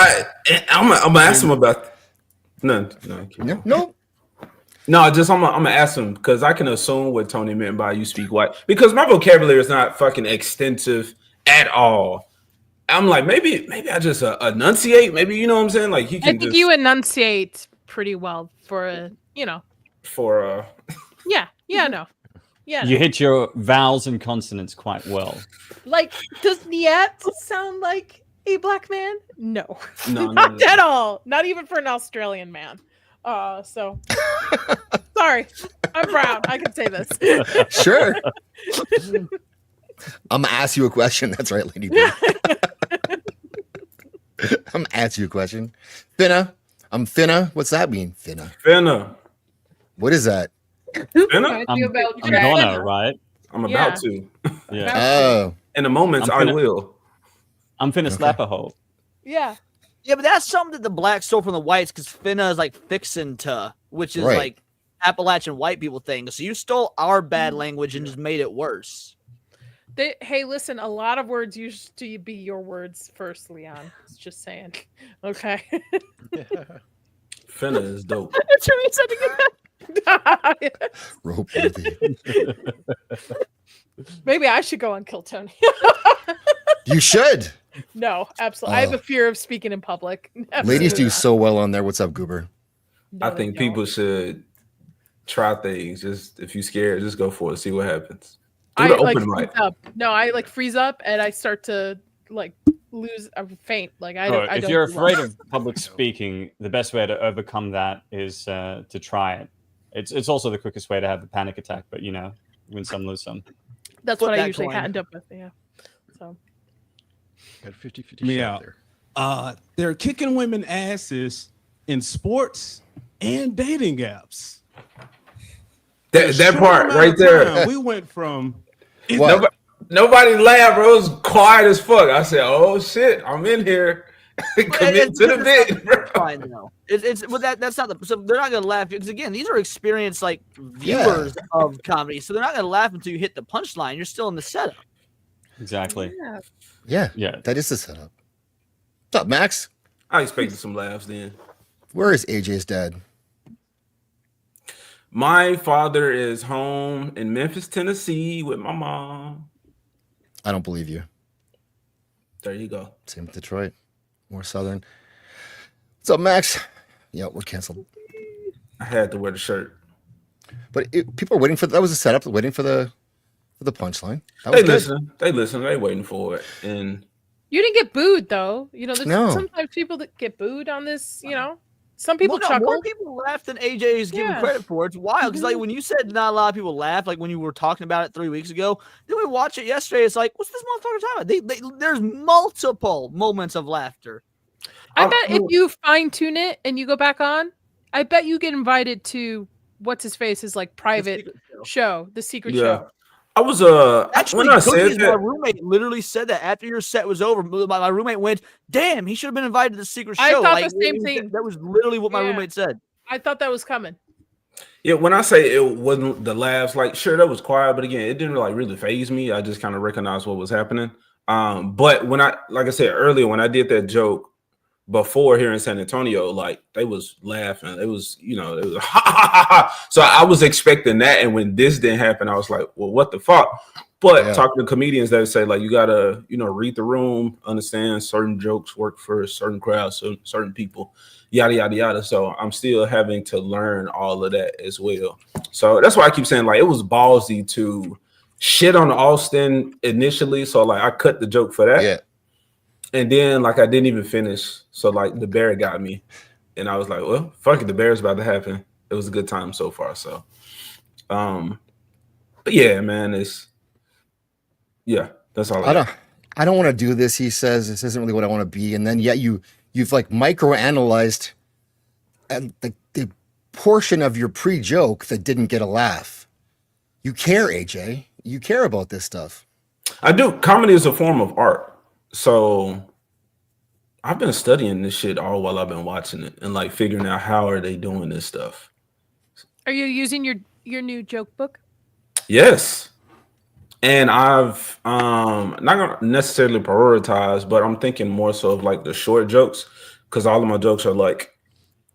Speaker 6: gonna ask him about. No. Just I'm gonna ask him because I can assume what Tony meant by "you speak white" because my vocabulary is not fucking extensive at all. I'm like maybe I just enunciate. Maybe you know what I'm saying. Like he can.
Speaker 4: I think you enunciate pretty well for
Speaker 6: for
Speaker 4: no. Yeah.
Speaker 15: You hit your vowels and consonants quite well.
Speaker 4: Like, does Niet sound like a black man? No.
Speaker 6: Not
Speaker 4: at all. Not even for an Australian man. So sorry. I'm brown. I can say this.
Speaker 1: Sure. I'm gonna ask you a question. That's right, Lady B. I'm gonna ask you a question. Finna. I'm finna. What's that mean? Finna. What is that?
Speaker 15: I'm gonna, right?
Speaker 6: I'm about to.
Speaker 15: Yeah.
Speaker 1: Oh.
Speaker 6: In a moment, I will.
Speaker 15: I'm finna slap a hoe.
Speaker 4: Yeah.
Speaker 3: Yeah, but that's something that the blacks stole from the whites because finna is like fixin' to, which is like Appalachian white people thing. So you stole our bad language and just made it worse.
Speaker 4: Hey, listen, a lot of words used to be your words first, Leon. Just saying. Okay.
Speaker 6: Finna is dope.
Speaker 4: That's what he said to get that.
Speaker 1: Rope.
Speaker 4: Maybe I should go on Kill Tony.
Speaker 1: You should.
Speaker 4: No, absolutely. I have a fear of speaking in public.
Speaker 1: Ladies do so well on there. What's up, Goober?
Speaker 6: I think people should try things. Just if you're scared, just go for it. See what happens. Do the open mic.
Speaker 4: No, I like freeze up and I start to like lose a faint. Like I don't.
Speaker 15: If you're afraid of public speaking, the best way to overcome that is to try it. It's also the quickest way to have a panic attack, but win some, lose some.
Speaker 4: That's what I usually end up with. Yeah. So.
Speaker 5: Got 50-50 shot there.
Speaker 18: They're kicking women asses in sports and dating apps.
Speaker 6: That part right there.
Speaker 18: We went from
Speaker 6: nobody laughed, bro. It was quiet as fuck. I said, "Oh shit, I'm in here." Commit to the bit, bro.
Speaker 3: Fine though. It's well that's not the so they're not gonna laugh because again these are experienced like viewers of comedy, so they're not gonna laugh until you hit the punchline. You're still in the setup.
Speaker 15: Exactly.
Speaker 1: Yeah. That is the setup. What's up, Max?
Speaker 6: I expected some laughs then.
Speaker 1: Where is AJ's dad?
Speaker 6: My father is home in Memphis, Tennessee with my mom.
Speaker 1: I don't believe you.
Speaker 6: There you go.
Speaker 1: Same with Detroit. More southern. What's up, Max? Yeah, we're canceled.
Speaker 6: I had to wear the shirt.
Speaker 1: But people are waiting for that. Was a setup, waiting for the punchline.
Speaker 6: They listen. They listen. They waiting for it. And
Speaker 4: You didn't get booed though. You know, there's
Speaker 1: No.
Speaker 4: sometimes people that get booed on this. You know, some people
Speaker 3: Well, no, more
Speaker 4: chuckle.
Speaker 3: people laughed than AJ is giving
Speaker 4: Yeah.
Speaker 3: credit for. It's wild because like when you said not a lot of people laughed, like when you were talking about it 3 weeks ago, then we watch it yesterday. It's like, what's this motherfucker talking about? There's multiple moments of laughter.
Speaker 4: I bet if you fine tune it and you go back on, I bet you get invited to what's his face's like private show, the secret show.
Speaker 6: I was
Speaker 3: Actually,
Speaker 6: when I said
Speaker 3: Cookies, my
Speaker 6: that,
Speaker 3: roommate literally said that after your set was over. My roommate went, "Damn, he should have been invited to the secret show."
Speaker 4: I thought
Speaker 3: Like,
Speaker 4: the same thing.
Speaker 3: That was literally what my
Speaker 4: Yeah.
Speaker 3: roommate said.
Speaker 4: I thought that was coming.
Speaker 6: yeah, when I say it wasn't the laughs, like sure that was quiet, but again, it didn't like really phase me. I just kind of recognized what was happening. But when like I said earlier, when I did that joke before here in San Antonio, like they was laughing. It was, it was ha ha ha ha. So I was expecting that, and when this didn't happen, I was like, well, what the fuck? But talking to comedians that say like you gotta, read the room, understand certain jokes work for certain crowds, certain people, yada yada yada. So I'm still having to learn all of that as well. So that's why I keep saying like it was ballsy to shit on Austin initially. So like I cut the joke for that.
Speaker 1: Yeah.
Speaker 6: And then like I didn't even finish. So like the bear got me. And I was like, well, fuck it, the bear's about to happen. It was a good time so far. So but yeah, man, that's all
Speaker 1: I don't want to do this, he says. This isn't really what I want to be. And then yet you've like microanalyzed and the portion of your pre-joke that didn't get a laugh. You care, AJ. You care about this stuff.
Speaker 6: I do. Comedy is a form of art. So I've been studying this shit all while I've been watching it and like figuring out how are they doing this stuff.
Speaker 4: Are you using your new joke book?
Speaker 6: Yes. And I've not gonna necessarily prioritize, but I'm thinking more so of like the short jokes because all of my jokes are like,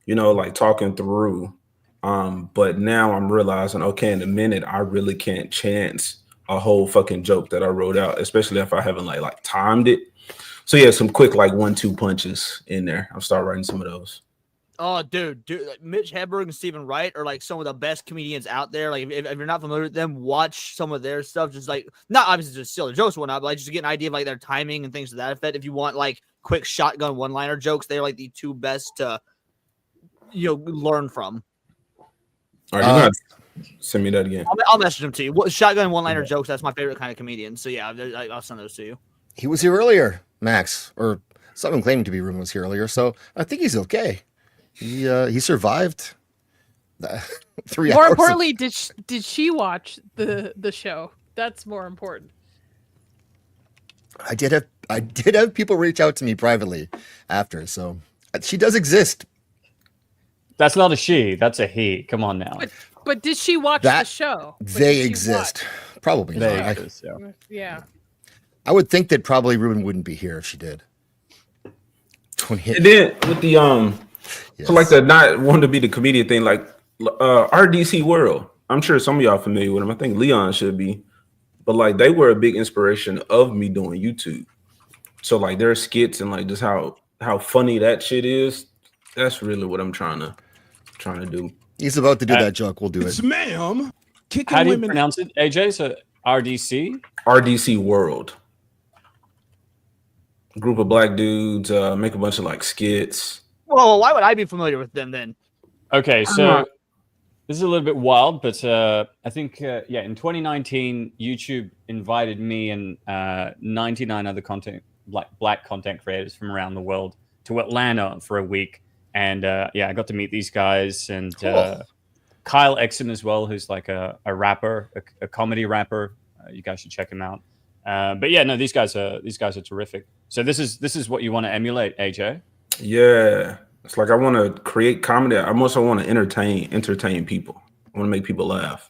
Speaker 6: like talking through. But now I'm realizing, okay, in a minute, I really can't chance a whole fucking joke that I wrote out, especially if I haven't like timed it. So yeah, some quick like 1-2 punches in there. I'll start writing some of those.
Speaker 3: Oh, dude, like Mitch Hedberg and Stephen Wright are like some of the best comedians out there. Like, if you're not familiar with them, watch some of their stuff. Just like, not obviously just steal their jokes and whatnot, but like just to get an idea of like their timing and things to that effect. If you want like quick shotgun one-liner jokes, they're like the two best to learn from.
Speaker 6: All right, you're gonna send me that again.
Speaker 3: I'll message them to you. Shotgun one-liner jokes. That's my favorite kind of comedian. So yeah, I'll send those to you.
Speaker 1: He was here earlier, Max, or someone claiming to be Ruben was here earlier. So I think he's okay. He survived 3 hours.
Speaker 4: More importantly, did she watch the show? That's more important.
Speaker 1: I did have people reach out to me privately after, so she does exist.
Speaker 15: That's not a she. That's a he. Come on now.
Speaker 4: But did she watch the show?
Speaker 1: They exist. Probably
Speaker 15: They
Speaker 1: not.
Speaker 15: exist,
Speaker 4: Yeah.
Speaker 1: I would think that probably Ruben wouldn't be here if she did.
Speaker 6: And then with the so like the not wanting to be the comedian thing, like RDC World. I'm sure some of y'all familiar with them. I think Leon should be, but like they were a big inspiration of me doing YouTube. So like their skits and like just how funny that shit is. That's really what I'm trying to do.
Speaker 1: He's about to do that joke. We'll do it.
Speaker 18: Ma'am.
Speaker 15: How do you pronounce it, AJ? So RDC?
Speaker 6: RDC World. Group of black dudes make a bunch of like skits.
Speaker 3: Well, why would I be familiar with them then?
Speaker 15: Okay, so this is a little bit wild, but I think, in 2019, YouTube invited me and 99 other black content creators from around the world to Atlanta for a week. And I got to meet these guys and Kyle Exon as well, who's like a rapper, a comedy rapper. You guys should check him out. But yeah, no, these guys are terrific. So this is what you want to emulate, AJ?
Speaker 6: Yeah, it's like I want to create comedy. I also want to entertain people. I want to make people laugh,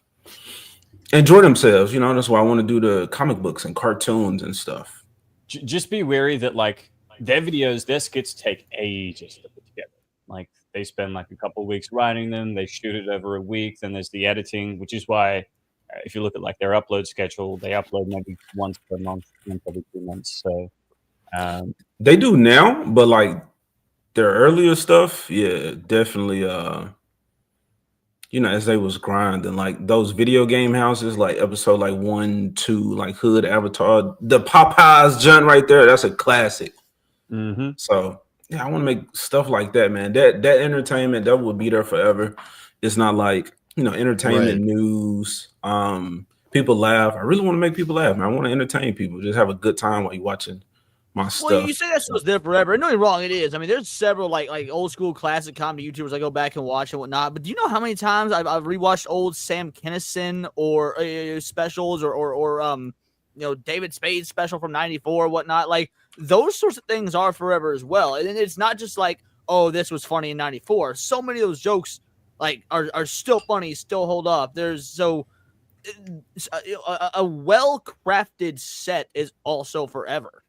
Speaker 6: enjoy themselves. That's why I want to do the comic books and cartoons and stuff.
Speaker 15: Just be wary that like their videos, their skits take ages to put together. Like they spend like a couple of weeks writing them. They shoot it over a week. Then there's the editing, which is why if you look at like their upload schedule, they upload maybe once per month, once every 2 months. So
Speaker 6: they do now, but like their earlier stuff, yeah, definitely. As they was grinding, like those video game houses, like episode like 1, 2, like Hood Avatar, the Popeyes joint right there, that's a classic.
Speaker 15: Mm-hmm.
Speaker 6: So yeah, I want to make stuff like that, man. That entertainment that would be there forever. It's not like entertainment news. People laugh. I really want to make people laugh, man. I want to entertain people. Just have a good time while you're watching my stuff.
Speaker 3: Well, you say that show's there forever. No, you're wrong. It is. I mean, there's several like old school classic comedy YouTubers I go back and watch and whatnot. But do you know how many times I've rewatched old Sam Kinison or specials or David Spade's special from '94 or whatnot? Like those sorts of things are forever as well. And it's not just like, oh, this was funny in '94. So many of those jokes like are still funny, still hold up. There's a well-crafted set is also forever.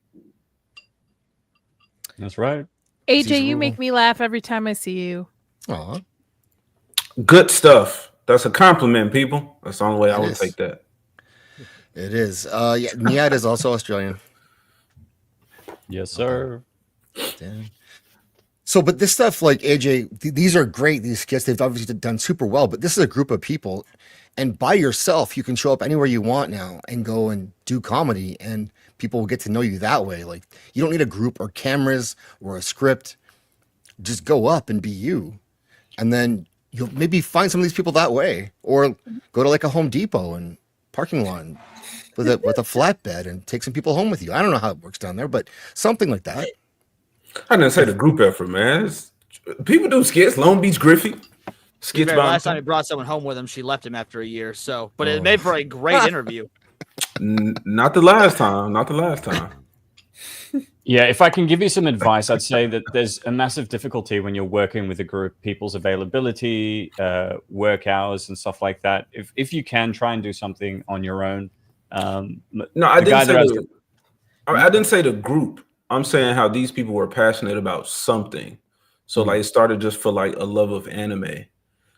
Speaker 15: That's right.
Speaker 4: AJ, you make me laugh every time I see you.
Speaker 1: Aw.
Speaker 6: Good stuff. That's a compliment, people. That's the only way I would take that.
Speaker 1: It is. Yeah, Nadia is also Australian.
Speaker 15: Yes, sir.
Speaker 1: Damn. So, but this stuff, like AJ, these are great. These skits, they've obviously done super well. But this is a group of people, and by yourself, you can show up anywhere you want now and go and do comedy, and people will get to know you that way. Like you don't need a group or cameras or a script. Just go up and be you, and then you'll maybe find some of these people that way, or go to like a Home Depot and parking lot with a flatbed and take some people home with you. I don't know how it works down there, but something like that.
Speaker 6: I didn't say the group effort, man. People do skits. Long Beach Griffey skits.
Speaker 3: Last time he brought someone home with him, she left him after a year. So, but it made for a great interview.
Speaker 6: Not the last time. Not the last time.
Speaker 15: Yeah, if I can give you some advice, I'd say that there's a massive difficulty when you're working with a group, people's availability, work hours, and stuff like that. If you can try and do something on your own.
Speaker 6: No, I didn't say the group. I'm saying how these people were passionate about something. So like it started just for like a love of anime.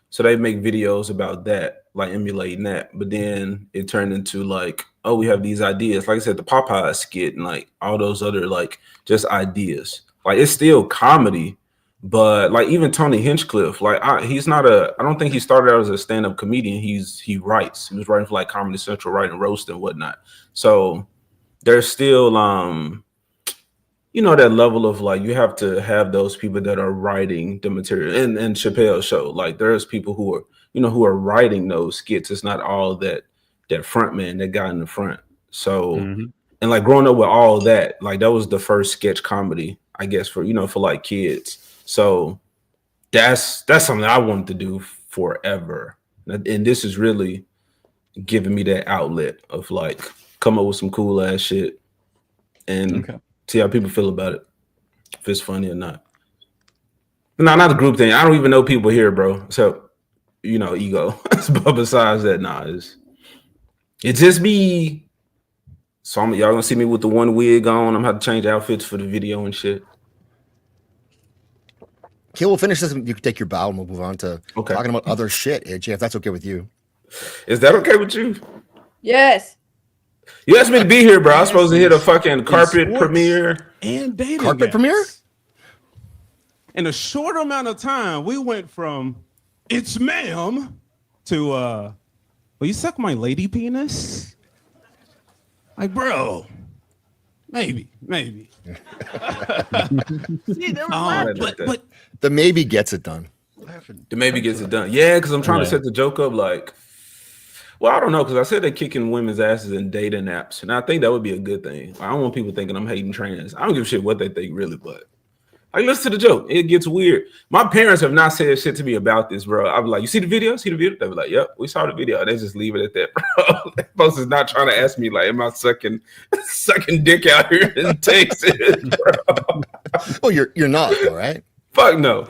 Speaker 6: So they make videos about that, like emulating that. But then it turned into like, oh, we have these ideas. Like I said, the Popeye skit and like all those other like just ideas. Like it's still comedy, but like even Tony Hinchcliffe, like I don't think he started out as a stand-up comedian. He writes. He was writing for like Comedy Central, writing roast and whatnot. So there's still that level of like you have to have those people that are writing the material. And Chappelle's show, like there's people who are writing those skits. It's not all that front man, that guy in the front. So and like growing up with all that, like that was the first sketch comedy, I guess, for like kids. So that's something I wanted to do forever. And this is really giving me that outlet of like come up with some cool ass shit and see how people feel about it, if it's funny or not. No, not a group thing. I don't even know people here, bro. So, ego. But besides that, it's just me. So y'all gonna see me with the one wig on. I'm gonna have to change outfits for the video and shit.
Speaker 1: Okay, we'll finish this. You can take your bow and we'll move on to talking about other shit, AJ, if that's okay with you.
Speaker 6: Is that okay with you?
Speaker 16: Yes.
Speaker 6: You asked me to be here, bro. I was supposed to hit a fucking carpet premiere.
Speaker 18: And dating
Speaker 1: carpet
Speaker 18: apps.
Speaker 1: premiere?
Speaker 18: In a short amount of time, we went from "it's ma'am" to "will you suck my lady penis?" Like, bro, maybe.
Speaker 3: See, there
Speaker 18: but
Speaker 1: the maybe gets it done.
Speaker 6: The maybe gets it done. Yeah, because I'm trying to set the joke up like, well, I don't know, because I said they're kicking women's asses in dating apps, and I think that would be a good thing. I don't want people thinking I'm hating trans. I don't give a shit what they think, really, but like, listen to the joke. It gets weird. My parents have not said shit to me about this, bro. I'll be like, you see the video? See the video? They be like, yep, we saw the video. They just leave it at that, bro. Folks is not trying to ask me, like, am I sucking dick out here in Texas, bro?
Speaker 1: Well, you're not, though, right?
Speaker 6: Fuck no.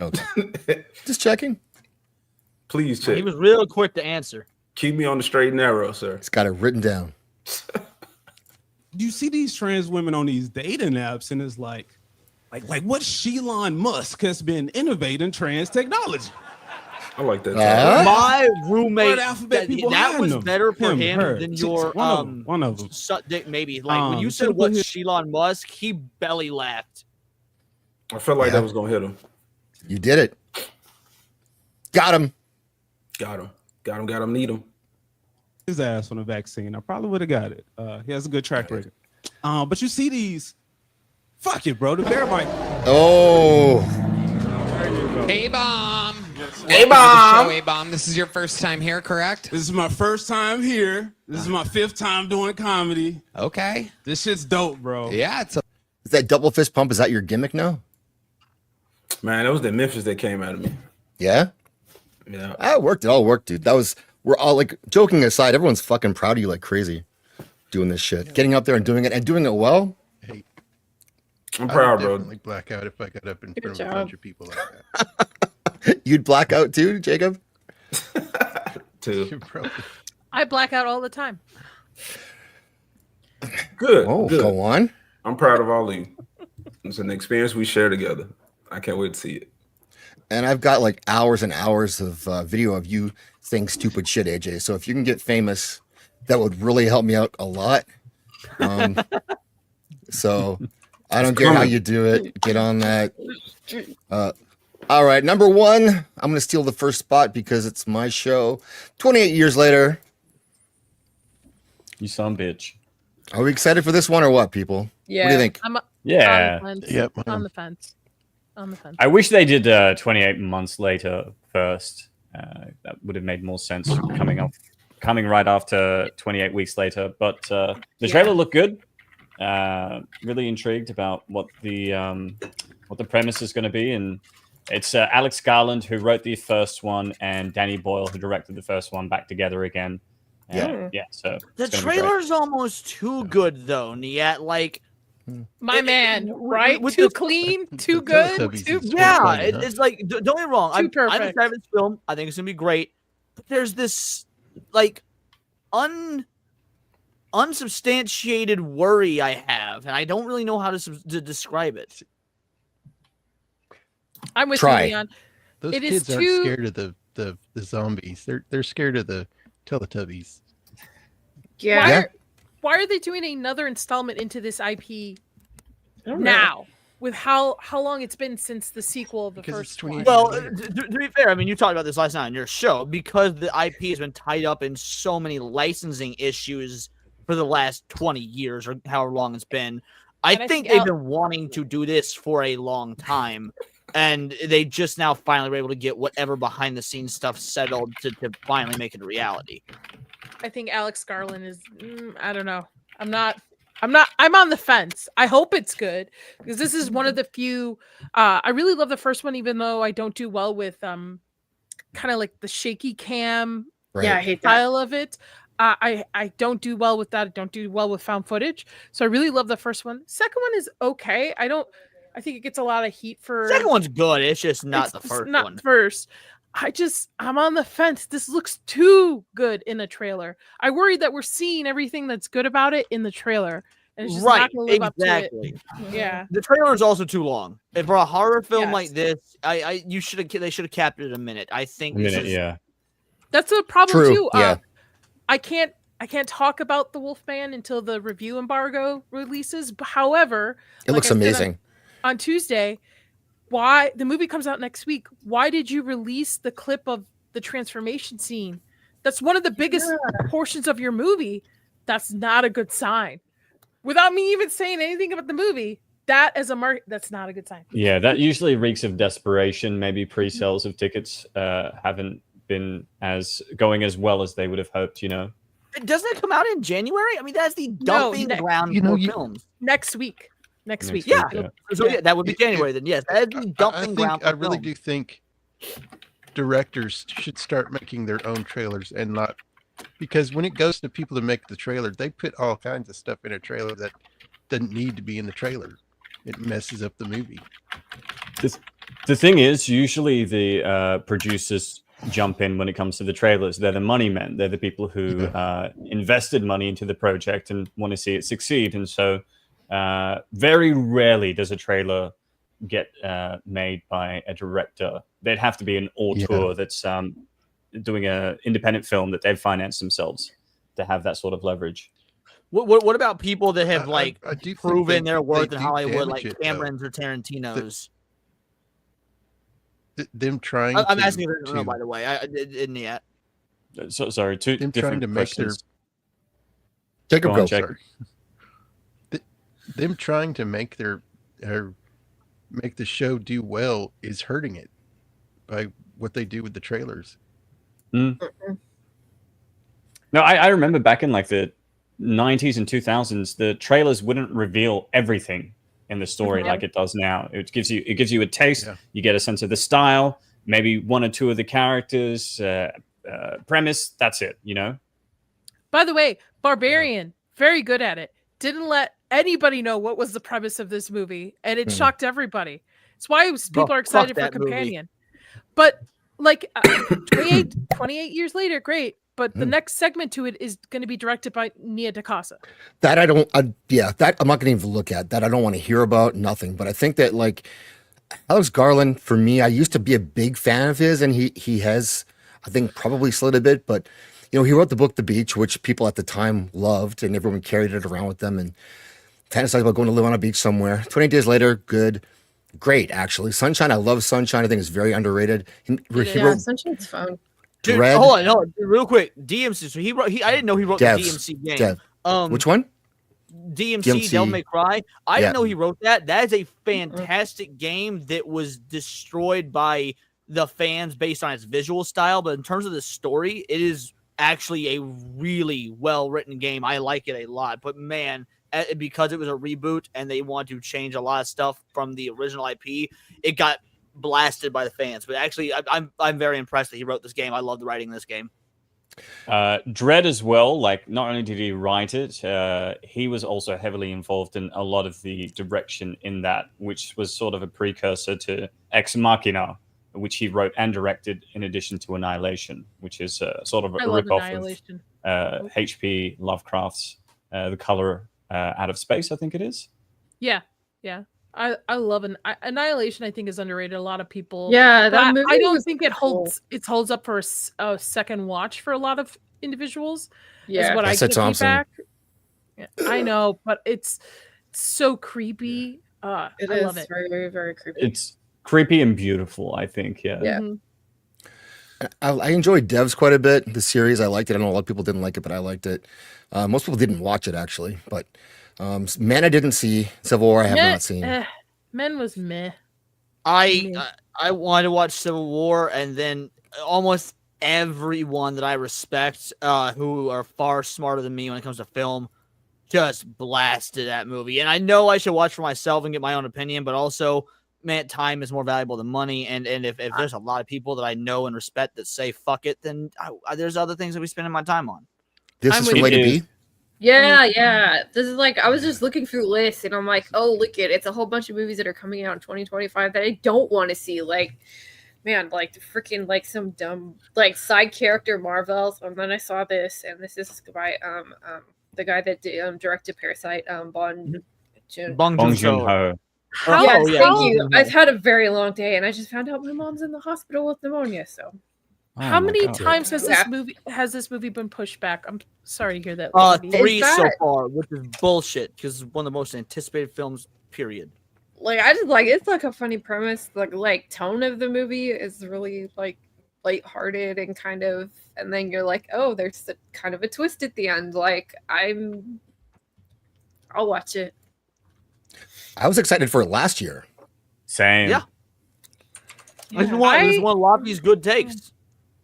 Speaker 1: Okay. Just checking.
Speaker 6: Please check.
Speaker 3: He was real quick to answer.
Speaker 6: Keep me on the straight and narrow, sir.
Speaker 1: It's got it written down.
Speaker 18: you see these trans women on these dating apps, and it's like what Elon Musk has been innovating trans technology.
Speaker 6: I like that.
Speaker 3: My roommate,
Speaker 18: alphabet people
Speaker 3: that was
Speaker 18: hiding them.
Speaker 3: better for
Speaker 18: Him,
Speaker 3: him
Speaker 18: her.
Speaker 3: than
Speaker 18: Six-
Speaker 3: your
Speaker 18: one of them.
Speaker 3: Suck dick maybe. Like when you said
Speaker 18: should've
Speaker 3: what
Speaker 18: put
Speaker 3: Elon Musk, he belly laughed.
Speaker 6: I felt like that was gonna hit him.
Speaker 1: You did it. Got him.
Speaker 6: Need him.
Speaker 18: His ass on the vaccine. I probably would have got it. He has a good track record. But you see these. Fuck it, bro. The bear might.
Speaker 1: Oh.
Speaker 17: A-Bomb.
Speaker 6: A-Bomb.
Speaker 17: A-Bomb. This is your first time here, correct?
Speaker 18: This is my first time here. This is my 5th time doing comedy.
Speaker 17: Okay.
Speaker 18: This shit's dope, bro.
Speaker 17: Yeah, it's
Speaker 1: Is that double fist pump? Is that your gimmick now?
Speaker 6: Man, that was the Memphis that came out of me.
Speaker 1: Yeah.
Speaker 6: Yeah.
Speaker 1: It worked. It all worked, dude. We're all like, joking aside, everyone's fucking proud of you like crazy doing this shit. Getting up there and doing it well.
Speaker 5: Hey,
Speaker 6: I'm proud, bro.
Speaker 5: I would definitely black out if I got up in front of a bunch of people like that.
Speaker 1: You'd black out too, Jacob?
Speaker 6: Too.
Speaker 4: I black out all the time.
Speaker 6: Good.
Speaker 1: Oh,
Speaker 6: good.
Speaker 1: go on.
Speaker 6: I'm proud of all of you. It's an experience we share together. I can't wait to see it.
Speaker 1: And I've got like hours and hours of video of you saying stupid shit, AJ. So if you can get famous, that would really help me out a lot. So I don't care how you do it. Get on that. All right, number 1. I'm going to steal the first spot because it's my show. 28 years later.
Speaker 15: You son of a bitch.
Speaker 1: Are we excited for this one or what, people?
Speaker 4: Yeah.
Speaker 1: What do you think?
Speaker 15: Yeah.
Speaker 4: On the fence.
Speaker 5: Yep.
Speaker 4: On the fence. On the fence.
Speaker 15: I wish they did 28 months later first. That would have made more sense coming right after 28 weeks later. But the trailer looked good. Really intrigued about what the premise is going to be, and it's Alex Garland who wrote the first one and Danny Boyle who directed the first one back together again. Yeah. So
Speaker 3: The trailer's almost too good though, and yet like.
Speaker 4: My man, right?
Speaker 3: with
Speaker 4: Too
Speaker 3: the-
Speaker 4: clean, too good, too
Speaker 3: Yeah, it's like don't get me wrong. I'm
Speaker 4: perfect.
Speaker 3: excited for this film. I think it's gonna be great. But there's this like unsubstantiated worry I have, and I don't really know how to describe it.
Speaker 4: I'm with
Speaker 1: Try.
Speaker 4: you, Leon.
Speaker 5: Those
Speaker 4: It is
Speaker 5: kids aren't
Speaker 4: too-
Speaker 5: scared of the zombies. They're scared of the Teletubbies.
Speaker 2: Yeah.
Speaker 4: Why are they doing another installment into this IP
Speaker 2: know.
Speaker 4: now? With how long it's been since the sequel of the first one?
Speaker 3: Well, to be fair, I mean, you talked about this last night on your show because the IP has been tied up in so many licensing issues for the last 20 years or however long it's been. I think they've been wanting to do this for a long time, and they just now finally were able to get whatever behind the scenes stuff settled to finally make it a reality.
Speaker 4: I think Alex Garland is. I don't know. I'm on the fence. I hope it's good because this is one of the few. I really love the first one, even though I don't do well with kind of like the shaky cam.
Speaker 1: Right.
Speaker 2: Yeah, I hate that.
Speaker 4: style of it. I don't do well with that. I don't do well with found footage. So I really love the first one. Second one is okay. I think it gets a lot of heat for.
Speaker 3: Second one's good. It's just not
Speaker 4: It's
Speaker 3: the
Speaker 4: just
Speaker 3: first
Speaker 4: not
Speaker 3: one.
Speaker 4: First. I'm on the fence. This looks too good in a trailer. I worry that we're seeing everything that's good about it in the trailer. And it's just
Speaker 3: Right,
Speaker 4: not gonna live
Speaker 3: exactly.
Speaker 4: up to it. Yeah.
Speaker 3: The trailer is also too long. And for a horror film
Speaker 4: Yes.
Speaker 3: like this, they should have capped it a minute. I think this is-
Speaker 15: yeah.
Speaker 4: That's the problem
Speaker 1: True,
Speaker 4: too.
Speaker 1: yeah.
Speaker 4: I can't talk about the Wolfman until the review embargo releases. However,
Speaker 1: It looks
Speaker 4: I said
Speaker 1: amazing.
Speaker 4: on Tuesday, why the movie comes out next week? Why did you release the clip of the transformation scene? That's one of the biggest portions of your movie. That's not a good sign. Without me even saying anything about the movie, that as a market, that's not a good sign.
Speaker 15: Yeah, that usually reeks of desperation. Maybe pre-sales of tickets haven't been going as well as they would have hoped,
Speaker 3: Doesn't it come out in January? I mean, that's the dumping ground for films.
Speaker 4: Next week. Next week.
Speaker 3: Yeah.
Speaker 15: yeah.
Speaker 3: So yeah, that would be January then. Yes, that'd be dumping ground.
Speaker 5: I really do think directors should start making their own trailers and not, because when it goes to people to make the trailer, they put all kinds of stuff in a trailer that doesn't need to be in the trailer. It messes up the movie.
Speaker 15: The thing is, usually the producers jump in when it comes to the trailers. They're the money men. They're the people who invested money into the project and want to see it succeed. And so very rarely does a trailer get made by a director. They'd have to be an auteur that's doing an independent film that they've financed themselves to have that sort of leverage.
Speaker 3: What about people that have
Speaker 5: I do think
Speaker 3: proven their worth
Speaker 5: they
Speaker 3: in
Speaker 5: do
Speaker 3: Hollywood,
Speaker 5: damage
Speaker 3: like
Speaker 5: it,
Speaker 3: Cameron's or Tarantino's?
Speaker 5: Them trying.
Speaker 3: I'm
Speaker 5: to,
Speaker 3: asking if I don't know,
Speaker 5: to-
Speaker 3: by the way. I didn't yet.
Speaker 15: So sorry, two
Speaker 5: them
Speaker 15: different
Speaker 5: trying to make their
Speaker 15: questions.
Speaker 1: Jacob,
Speaker 15: Go
Speaker 1: go.
Speaker 15: on, Jacob.
Speaker 5: them trying to make their make the show do well is hurting it by what they do with the trailers.
Speaker 15: No, I remember back in like the 90s and 2000s, the trailers wouldn't reveal everything in the story like it does now. It gives you a taste.
Speaker 5: Yeah.
Speaker 15: You get a sense of the style, maybe one or two of the characters, premise. That's it. You know.
Speaker 4: By the way, Barbarian, very good at it. Didn't let anybody know what was the premise of this movie, and it shocked everybody. It's why people are excited for
Speaker 3: that movie.
Speaker 4: Companion. But like 28 years later, great. But the next segment to it is going to be directed by Nia DaCosta.
Speaker 1: That that I'm not going to even look at. That I don't want to hear about, nothing. But I think that like Alex Garland, for me, I used to be a big fan of his, and he has, I think, probably slid a bit. But you know, he wrote the book The Beach, which people at the time loved, and everyone carried it around with them and fantasized about going to live on a beach somewhere. 28 Days Later, good. Great, actually. Sunshine, I love Sunshine. I think it's very underrated. He wrote
Speaker 2: Sunshine's fun.
Speaker 3: Dude,
Speaker 1: Dread.
Speaker 3: hold on, real quick. DMC. So he wrote. I didn't know he wrote the DMC game.
Speaker 1: Which one?
Speaker 3: DMC, Devil May Cry. I didn't know he wrote that. That is a fantastic game that was destroyed by the fans based on its visual style. But in terms of the story, it is actually a really well-written game. I like it a lot. But man, because it was a reboot and they want to change a lot of stuff from the original IP, it got blasted by the fans. But actually, I'm very impressed that he wrote this game. I love the writing in this game.
Speaker 15: Dread as well. Like, not only did he write it, he was also heavily involved in a lot of the direction in that, which was sort of a precursor to Ex Machina, which he wrote and directed in addition to Annihilation, which is sort of a ripoff of H.P. Lovecraft's The Color Out of Space, I think it is.
Speaker 4: Yeah. I love Annihilation. I think is underrated. A lot of people.
Speaker 2: Yeah, that movie
Speaker 4: I don't
Speaker 2: was
Speaker 4: think it holds. It holds up for a second watch for a lot of individuals.
Speaker 2: Yeah,
Speaker 4: is what I
Speaker 1: Tessa
Speaker 4: get
Speaker 1: Thompson.
Speaker 4: feedback. Yeah, I know, but it's so creepy. I love it.
Speaker 2: Very, very, very creepy.
Speaker 15: It's creepy and beautiful, I think. Yeah.
Speaker 4: Mm-hmm.
Speaker 1: I enjoyed Devs quite a bit. The series, I liked it. I know a lot of people didn't like it, but I liked it. Most people didn't watch it actually, but Men I didn't see. Civil War I have not seen.
Speaker 4: Men was meh.
Speaker 3: I wanted to watch Civil War, and then almost everyone that I respect, who are far smarter than me when it comes to film, just blasted that movie. And I know I should watch for myself and get my own opinion, but also, man, time is more valuable than money. And if there's a lot of people that I know and respect that say fuck it, then there's other things that we spending my time on.
Speaker 1: This is from Lady B.
Speaker 2: Yeah. This is like, I was just looking through lists and I'm like, oh, look it's a whole bunch of movies that are coming out in 2025 that I don't want to see. Like, man, like the freaking like some dumb like side character Marvels. And then I saw this, and this is by the guy that directed Parasite, Bong
Speaker 15: Joon-ho.
Speaker 2: Yes, thank you. I've had a very long day, and I just found out my mom's in the hospital with pneumonia. So,
Speaker 4: how many times has this movie been pushed back? I'm sorry to hear that.
Speaker 3: 3 so far, which is bullshit because it's one of the most anticipated films. Period.
Speaker 2: Like, I just like it's like a funny premise. Like tone of the movie is really like lighthearted and kind of, and then you're like, oh, there's kind of a twist at the end. Like, I'll watch it.
Speaker 1: I was excited for it last year.
Speaker 15: Same.
Speaker 3: Yeah. This is one of Lofty's good takes.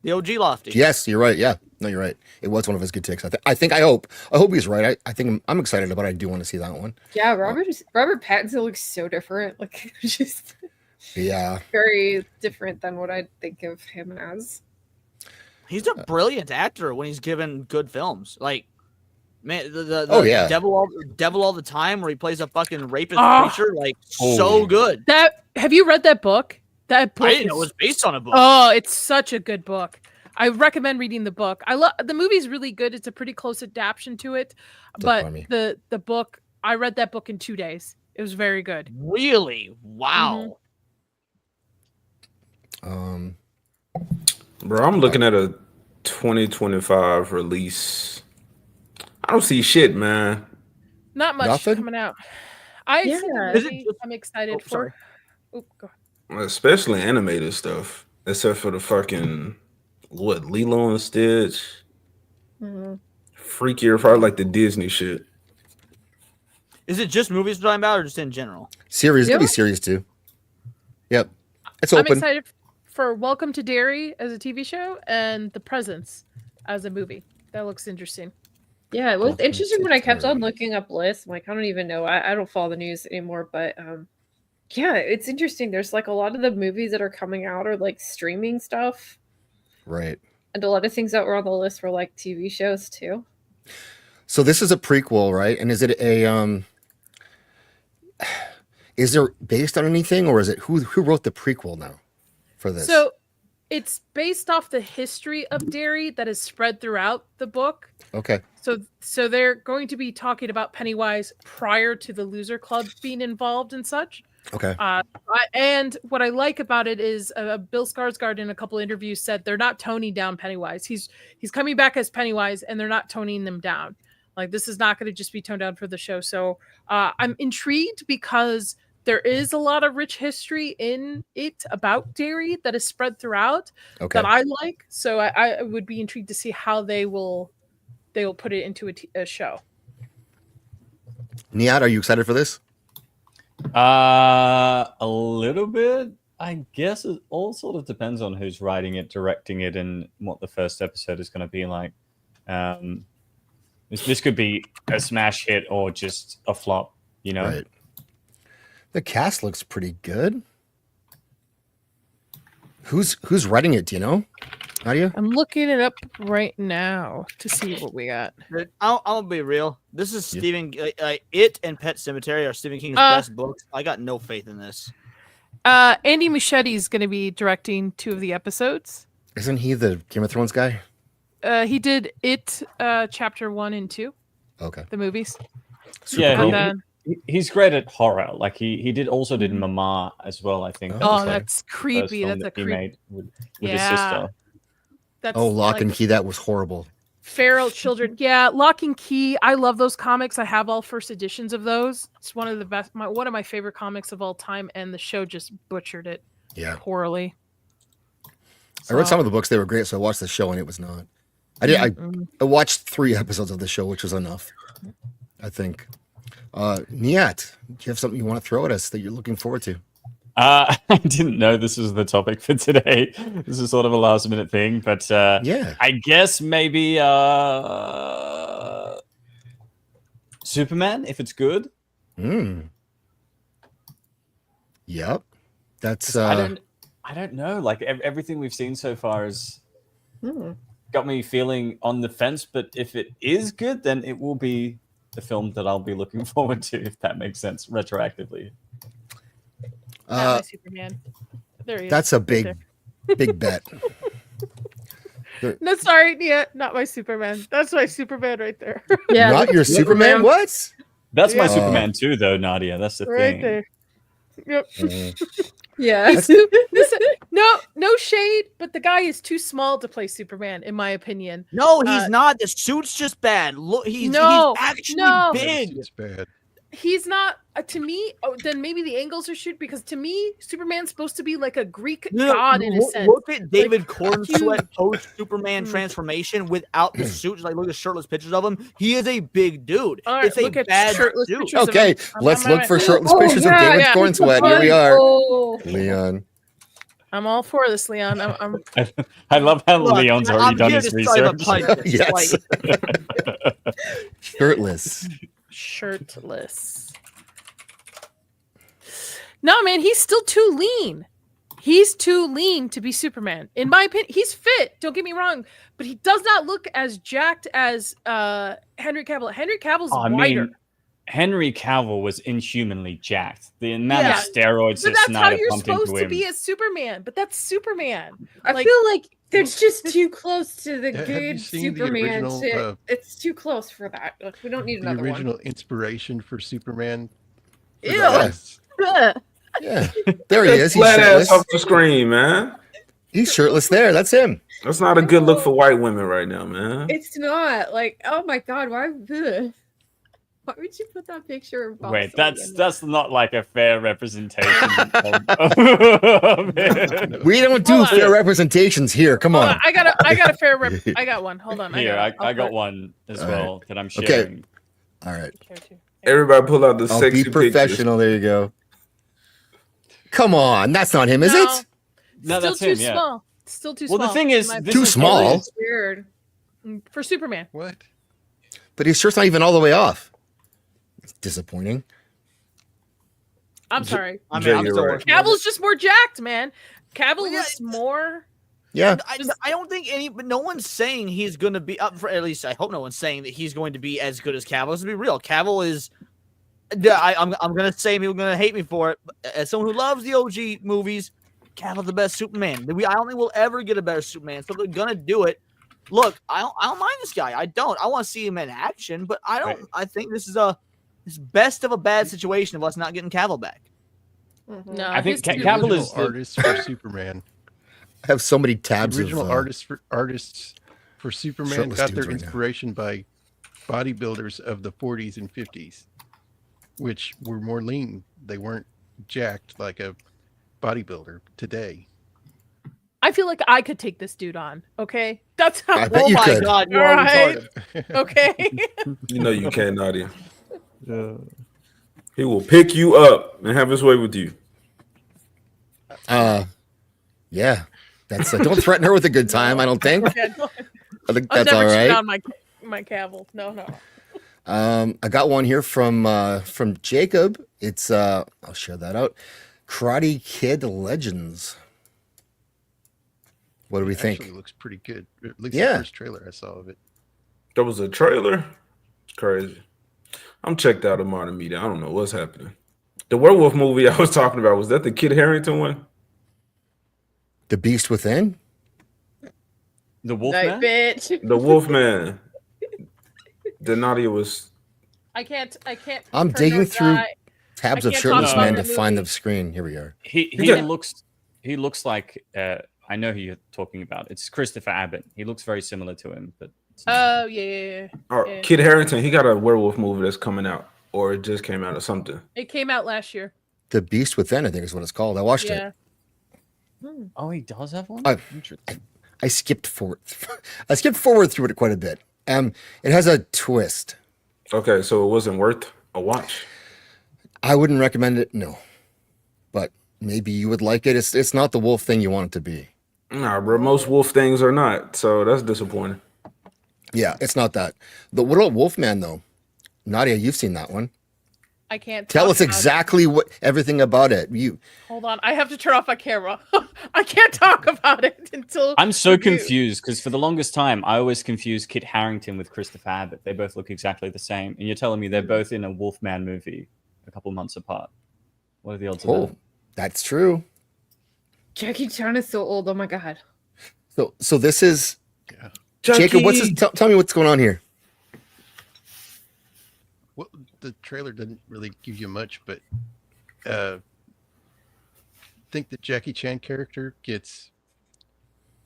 Speaker 3: The OG Lofty.
Speaker 1: Yes, you're right. Yeah, no, you're right. It was one of his good takes. I hope he's right. I think I'm excited about it. I do want to see that one.
Speaker 2: Yeah, Robert Pattinson looks so different. Like, just very different than what I think of him as.
Speaker 3: He's a brilliant actor when he's given good films. Like, man, the Devil All the Time, where he plays a fucking rapist preacher, like so good.
Speaker 4: Have you read that book? That book
Speaker 3: I didn't know it was based on a book.
Speaker 4: Oh, it's such a good book. I recommend reading the book. I love the movie's really good. It's a pretty close adaptation to it, but the book, I read that book in 2 days. It was very good.
Speaker 3: Really? Wow.
Speaker 6: Bro, I'm looking at a 2025 release. I don't see shit, man.
Speaker 4: Not much coming out. I'm excited for. Oop, go ahead.
Speaker 6: Especially animated stuff, except for the fucking Lilo and Stitch. Freakier, probably like the Disney shit.
Speaker 3: Is it just movies we're talking about, or just in general?
Speaker 1: Series, could be series too. Yep, it's open.
Speaker 4: I'm excited for Welcome to Derry as a TV show and The Presence as a movie. That looks interesting.
Speaker 2: Yeah, it was interesting when I kept on looking up lists. I'm like, I don't even know. I don't follow the news anymore, but yeah, it's interesting. There's like a lot of the movies that are coming out are like streaming stuff.
Speaker 1: Right.
Speaker 2: And a lot of things that were on the list were like TV shows too.
Speaker 1: So this is a prequel, right? And is it a is there based on anything, or is it who wrote the prequel now for this?
Speaker 4: So it's based off the history of Derry that is spread throughout the book.
Speaker 1: Okay.
Speaker 4: So they're going to be talking about Pennywise prior to the Loser Club being involved and such.
Speaker 1: Okay.
Speaker 4: And what I like about it is Bill Skarsgård in a couple interviews said they're not toning down Pennywise. He's coming back as Pennywise, and they're not toning them down. Like, this is not going to just be toned down for the show. So I'm intrigued because there is a lot of rich history in it about Derry that is spread throughout that I like. So I would be intrigued to see how they will put it into a show.
Speaker 1: Niad, are you excited for this?
Speaker 15: A little bit. I guess it all sort of depends on who's writing it, directing it, and what the first episode is going to be like. This could be a smash hit or just a flop, you know?
Speaker 1: Right. The cast looks pretty good. Who's writing it? Do you know, Nadia?
Speaker 4: I'm looking it up right now to see what we got.
Speaker 3: I'm gonna be real. This is Stephen. It and Pet Sematary are Stephen King's best books. I got no faith in this.
Speaker 4: Andy Muschietti is going to be directing 2 of the episodes.
Speaker 1: Isn't he the Game of Thrones guy?
Speaker 4: He did It chapter 1 and 2.
Speaker 1: Okay.
Speaker 4: The movies.
Speaker 15: Yeah, he's great at horror. Like he also did Mama as well, I think.
Speaker 4: Oh, that's creepy. That's a creepy.
Speaker 15: Made with his sister.
Speaker 4: That's
Speaker 1: Lock and Key. That was horrible.
Speaker 4: Feral Children. Yeah, Lock and Key. I love those comics. I have all first editions of those. It's one of the best. One of my favorite comics of all time, and the show just butchered it. Poorly.
Speaker 1: I read some of the books; they were great. So I watched the show, and it was not. I watched 3 episodes of the show, which was enough, I think. Niat, do you have something you want to throw at us that you're looking forward to?
Speaker 15: I didn't know this was the topic for today. This is sort of a last minute thing, but I guess maybe Superman, if it's good.
Speaker 1: Yep. That's
Speaker 15: I don't know. Like everything we've seen so far has got me feeling on the fence, but if it is good, then it will be the film that I'll be looking forward to, if that makes sense retroactively.
Speaker 4: Not my Superman. There he is.
Speaker 1: That's a big bet.
Speaker 4: No, sorry, not my Superman. That's my Superman right there.
Speaker 2: Yeah,
Speaker 1: not your Superman. What?
Speaker 15: That's my Superman too, though, Nadia. That's the
Speaker 4: right
Speaker 15: thing.
Speaker 4: There. Yep.
Speaker 2: Yeah.
Speaker 4: Listen, no shade, but the guy is too small to play Superman, in my opinion.
Speaker 3: No, he's not. The suit's just bad. Look, he's actually big.
Speaker 5: It's bad.
Speaker 4: He's not to me. Oh, then maybe the angles are shoot, because to me, Superman's supposed to be like a Greek god in a sense.
Speaker 3: Look at David Cornsweat post Superman transformation without the suit. Just like look at shirtless pictures of him. He is a big dude.
Speaker 4: All right,
Speaker 3: it's a bad
Speaker 4: shirtless
Speaker 3: dude.
Speaker 4: pictures of
Speaker 1: Okay,
Speaker 4: him.
Speaker 1: let's look for shirtless pictures of David Cornsweat. Here we are, Leon.
Speaker 4: I'm all for this, Leon. I'm
Speaker 15: I love how Leon's already done his research.
Speaker 1: Yes. Shirtless.
Speaker 4: No, man, he's still too lean. He's too lean to be Superman. In my opinion, he's fit. Don't get me wrong, but he does not look as jacked as Henry Cavill. Henry Cavill's wider.
Speaker 15: Henry Cavill was inhumanly jacked. The amount of
Speaker 4: Yeah,
Speaker 15: steroids
Speaker 4: but
Speaker 15: that
Speaker 4: that's how
Speaker 15: Snyder
Speaker 4: you're
Speaker 15: pumped into
Speaker 4: supposed to
Speaker 15: him.
Speaker 4: be as Superman. But that's Superman.
Speaker 2: I feel like there's just too close to the
Speaker 5: Have you
Speaker 2: good
Speaker 5: seen the
Speaker 2: Superman.
Speaker 5: original,
Speaker 2: It's too close for that. Like, we don't need
Speaker 5: the
Speaker 2: another
Speaker 5: original inspiration for Superman? For
Speaker 2: Ew.
Speaker 5: the last-
Speaker 2: one.
Speaker 1: Yeah, there he is. He's
Speaker 6: Flat ass
Speaker 1: shirtless.
Speaker 6: off the screen, man.
Speaker 1: He's shirtless there. That's him.
Speaker 6: That's not a good look for white women right now, man.
Speaker 2: It's not like, oh my god, why? Ugh. Why would you put that picture of Bob
Speaker 15: Wait,
Speaker 2: Sullivan?
Speaker 15: that's not like a fair representation.
Speaker 1: We don't do
Speaker 4: Hold on.
Speaker 1: fair representations here. Come
Speaker 4: Hold
Speaker 1: on.
Speaker 4: on, I got a fair rep. I got one. Hold on.
Speaker 15: Here,
Speaker 4: I'll
Speaker 15: I got
Speaker 4: put-
Speaker 15: one as
Speaker 1: All
Speaker 15: well
Speaker 1: right.
Speaker 15: that I'm
Speaker 1: Okay.
Speaker 15: sharing.
Speaker 1: All right.
Speaker 6: Everybody pull out the
Speaker 1: I'll
Speaker 6: sexy
Speaker 1: be professional. There you go. Come on, that's not him, is
Speaker 4: No.
Speaker 1: it?
Speaker 15: No,
Speaker 4: Still
Speaker 15: that's
Speaker 4: too
Speaker 15: him. Yeah.
Speaker 4: small. Still too
Speaker 15: Well,
Speaker 4: small.
Speaker 15: the thing is,
Speaker 4: in my
Speaker 15: this
Speaker 1: Too
Speaker 15: is
Speaker 1: small?
Speaker 15: probably-
Speaker 2: It's weird.
Speaker 4: for Superman.
Speaker 5: What?
Speaker 1: But his shirt's not even all the way off. It's disappointing.
Speaker 4: I'm sorry.
Speaker 3: I mean,
Speaker 6: Jay,
Speaker 3: I'm
Speaker 6: you're
Speaker 3: still
Speaker 6: right.
Speaker 3: working on it.
Speaker 4: Cavill's just more jacked, man. Cavill
Speaker 3: Well, yeah,
Speaker 4: looks more.
Speaker 1: Yeah.
Speaker 3: I don't think but no one's saying he's going to be up for, at least I hope no one's saying that he's going to be as good as Cavill. Let's be real. Cavill is, I'm going to say people are going to hate me for it. But as someone who loves the OG movies, Cavill's the best Superman. I don't think we'll ever get a better Superman. So they're going to do it. Look, I don't mind this guy. I don't. I want to see him in action, but I don't.
Speaker 15: Right.
Speaker 3: I think this is this best of a bad situation of us not getting Cavill back.
Speaker 4: No,
Speaker 15: I think
Speaker 4: his-
Speaker 15: Cavill
Speaker 5: Original
Speaker 15: is the,
Speaker 5: artists for Superman.
Speaker 1: I have so many tabs
Speaker 5: Original
Speaker 1: of
Speaker 5: artists for Superman
Speaker 1: shirtless
Speaker 5: got
Speaker 1: dudes
Speaker 5: their
Speaker 1: right now.
Speaker 5: inspiration by bodybuilders of the 40s and 50s, which were more lean. They weren't jacked like a bodybuilder today.
Speaker 4: I feel like I could take this dude on. Okay, that's how.
Speaker 1: I bet
Speaker 3: Oh
Speaker 1: you
Speaker 3: my
Speaker 1: could.
Speaker 3: God, you
Speaker 4: All
Speaker 3: are
Speaker 4: right.
Speaker 3: retarded.
Speaker 4: Okay.
Speaker 6: You know you can, Nadia. He will pick you up and have his way with you.
Speaker 1: Yeah. That's don't threaten her with a good time, I don't think.
Speaker 4: Yeah, no,
Speaker 1: I think
Speaker 4: I'll
Speaker 1: that's
Speaker 4: never
Speaker 1: all
Speaker 4: cheat
Speaker 1: right.
Speaker 4: on my Cavill. No.
Speaker 1: I got one here from Jacob. It's I'll share that out. Karate Kid Legends. What do we think?
Speaker 5: Actually looks pretty good. At least
Speaker 1: Yeah.
Speaker 5: the first trailer I saw of it.
Speaker 6: There was a trailer. It's crazy. I'm checked out of modern media. I don't know what's happening. The werewolf movie I was talking about, was that the Kid Harington one?
Speaker 1: The Beast Within?
Speaker 15: the
Speaker 2: Night,
Speaker 15: Wolfman.
Speaker 2: bitch.
Speaker 6: The Wolfman. The Nadia was.
Speaker 4: I can't.
Speaker 1: I'm
Speaker 4: turn
Speaker 1: digging
Speaker 4: nor
Speaker 1: through
Speaker 4: die.
Speaker 1: tabs
Speaker 4: I
Speaker 1: of
Speaker 4: can't
Speaker 1: shirtless
Speaker 4: talk about
Speaker 1: men
Speaker 4: the
Speaker 1: to find the
Speaker 4: movie.
Speaker 1: screen. Here we are.
Speaker 15: He
Speaker 6: Yeah.
Speaker 15: looks like I know who you're talking about. It's Christopher Abbott. He looks very similar to him, but it's not.
Speaker 4: Oh yeah. Yeah.
Speaker 6: Kid Harington, he got a werewolf movie that's coming out, or it just came out or something.
Speaker 4: It came out last year.
Speaker 1: The Beast Within, I think is what it's called. I watched
Speaker 4: Yeah.
Speaker 1: it.
Speaker 15: Oh, he does have one.
Speaker 1: I- I skipped forward. I skipped forward through it quite a bit. It has a twist.
Speaker 6: Okay, so it wasn't worth a watch.
Speaker 1: I wouldn't recommend it. No, but maybe you would like it. It's not the wolf thing you want it to be.
Speaker 6: Nah, bro. Most wolf things are not, so that's disappointing.
Speaker 1: Yeah, it's not that. The what about Wolfman though? Nadia, you've seen that one.
Speaker 4: I can't
Speaker 1: Tell
Speaker 4: talk
Speaker 1: us
Speaker 4: about it.
Speaker 1: exactly what everything about it. You
Speaker 4: Hold on, I have to turn off my camera. I can't talk about it until
Speaker 15: I'm so
Speaker 4: you-
Speaker 15: confused because for the longest time I always confused Kit Harington with Christopher Abbott. They both look exactly the same, and you're telling me they're both in a Wolfman movie a couple months apart. What are the odds of
Speaker 1: oh,
Speaker 15: that?
Speaker 1: that's true.
Speaker 2: Jackie Chan is so old. Oh my god.
Speaker 1: So this is Jacob. What's this? Tell me what's going on here.
Speaker 5: Well, the trailer doesn't really give you much, but think the Jackie Chan character gets,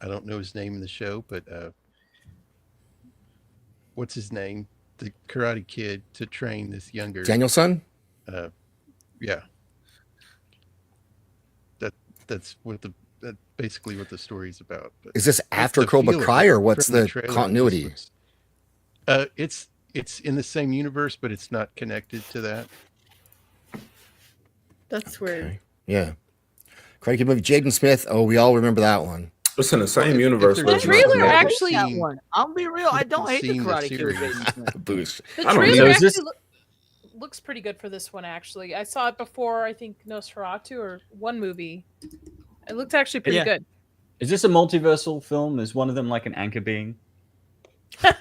Speaker 5: I don't know his name in the show, but what's his name? The Karate Kid to train this younger
Speaker 1: Danielson?
Speaker 5: Yeah. That's what basically what the story's about. But
Speaker 1: Is this
Speaker 5: that's
Speaker 1: after
Speaker 5: the
Speaker 1: Cobra
Speaker 5: feel of
Speaker 1: Kai
Speaker 5: it
Speaker 1: or what's
Speaker 5: from
Speaker 1: the
Speaker 5: trailer. It just
Speaker 1: continuity?
Speaker 5: looks- it's in the same universe, but it's not connected to that.
Speaker 2: That's weird.
Speaker 1: Yeah. Karate Kid movie. Jaden Smith. Oh, we all remember that one.
Speaker 6: It's in the same universe.
Speaker 5: The
Speaker 6: but it's not
Speaker 4: trailer
Speaker 6: connected.
Speaker 4: actually-
Speaker 3: That one. I'll be real. I don't hate the
Speaker 5: seen the
Speaker 3: Karate Kid with
Speaker 5: series.
Speaker 3: Jaden Smith.
Speaker 1: Boost.
Speaker 4: The
Speaker 6: I don't
Speaker 4: trailer
Speaker 6: know.
Speaker 15: Is
Speaker 4: actually
Speaker 15: this-
Speaker 4: looks pretty good for this one. Actually, I saw it before. I think Nosferatu or one movie. It looked actually pretty
Speaker 15: Yeah.
Speaker 4: good.
Speaker 15: Is this a multiversal film? Is one of them like an anchor being?
Speaker 3: Well,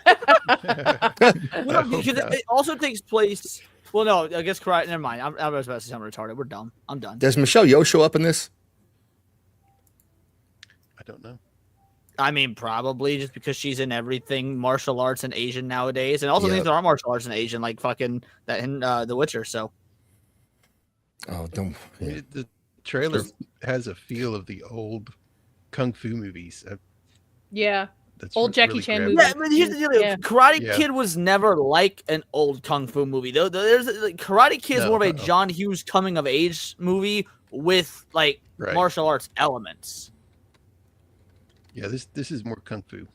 Speaker 3: because it also takes place Well, no, I guess karate. Never mind. I was about to say I'm retarded. We're dumb. I'm done.
Speaker 1: Does Michelle Yeoh show up in this?
Speaker 5: I don't know.
Speaker 3: I mean, probably just because she's in everything martial arts and Asian nowadays, and also
Speaker 1: Yep.
Speaker 3: things that are martial arts and Asian, like fucking that in The Witcher. So,
Speaker 1: Oh, don't. Yeah.
Speaker 5: The trailer has a feel of the old kung fu movies.
Speaker 4: Yeah.
Speaker 5: That's
Speaker 4: Old Jackie
Speaker 5: really
Speaker 4: Chan
Speaker 5: grabbed
Speaker 4: movie.
Speaker 3: yeah, but here's the deal:
Speaker 4: Yeah.
Speaker 3: Karate
Speaker 5: Yeah.
Speaker 3: Kid was never like an old kung fu movie. Though there's like, Karate Kid is
Speaker 5: No,
Speaker 3: more of a
Speaker 5: uh-oh.
Speaker 3: John Hughes coming of age movie with like
Speaker 5: Right.
Speaker 3: martial arts elements.
Speaker 5: Yeah, this is more kung fu.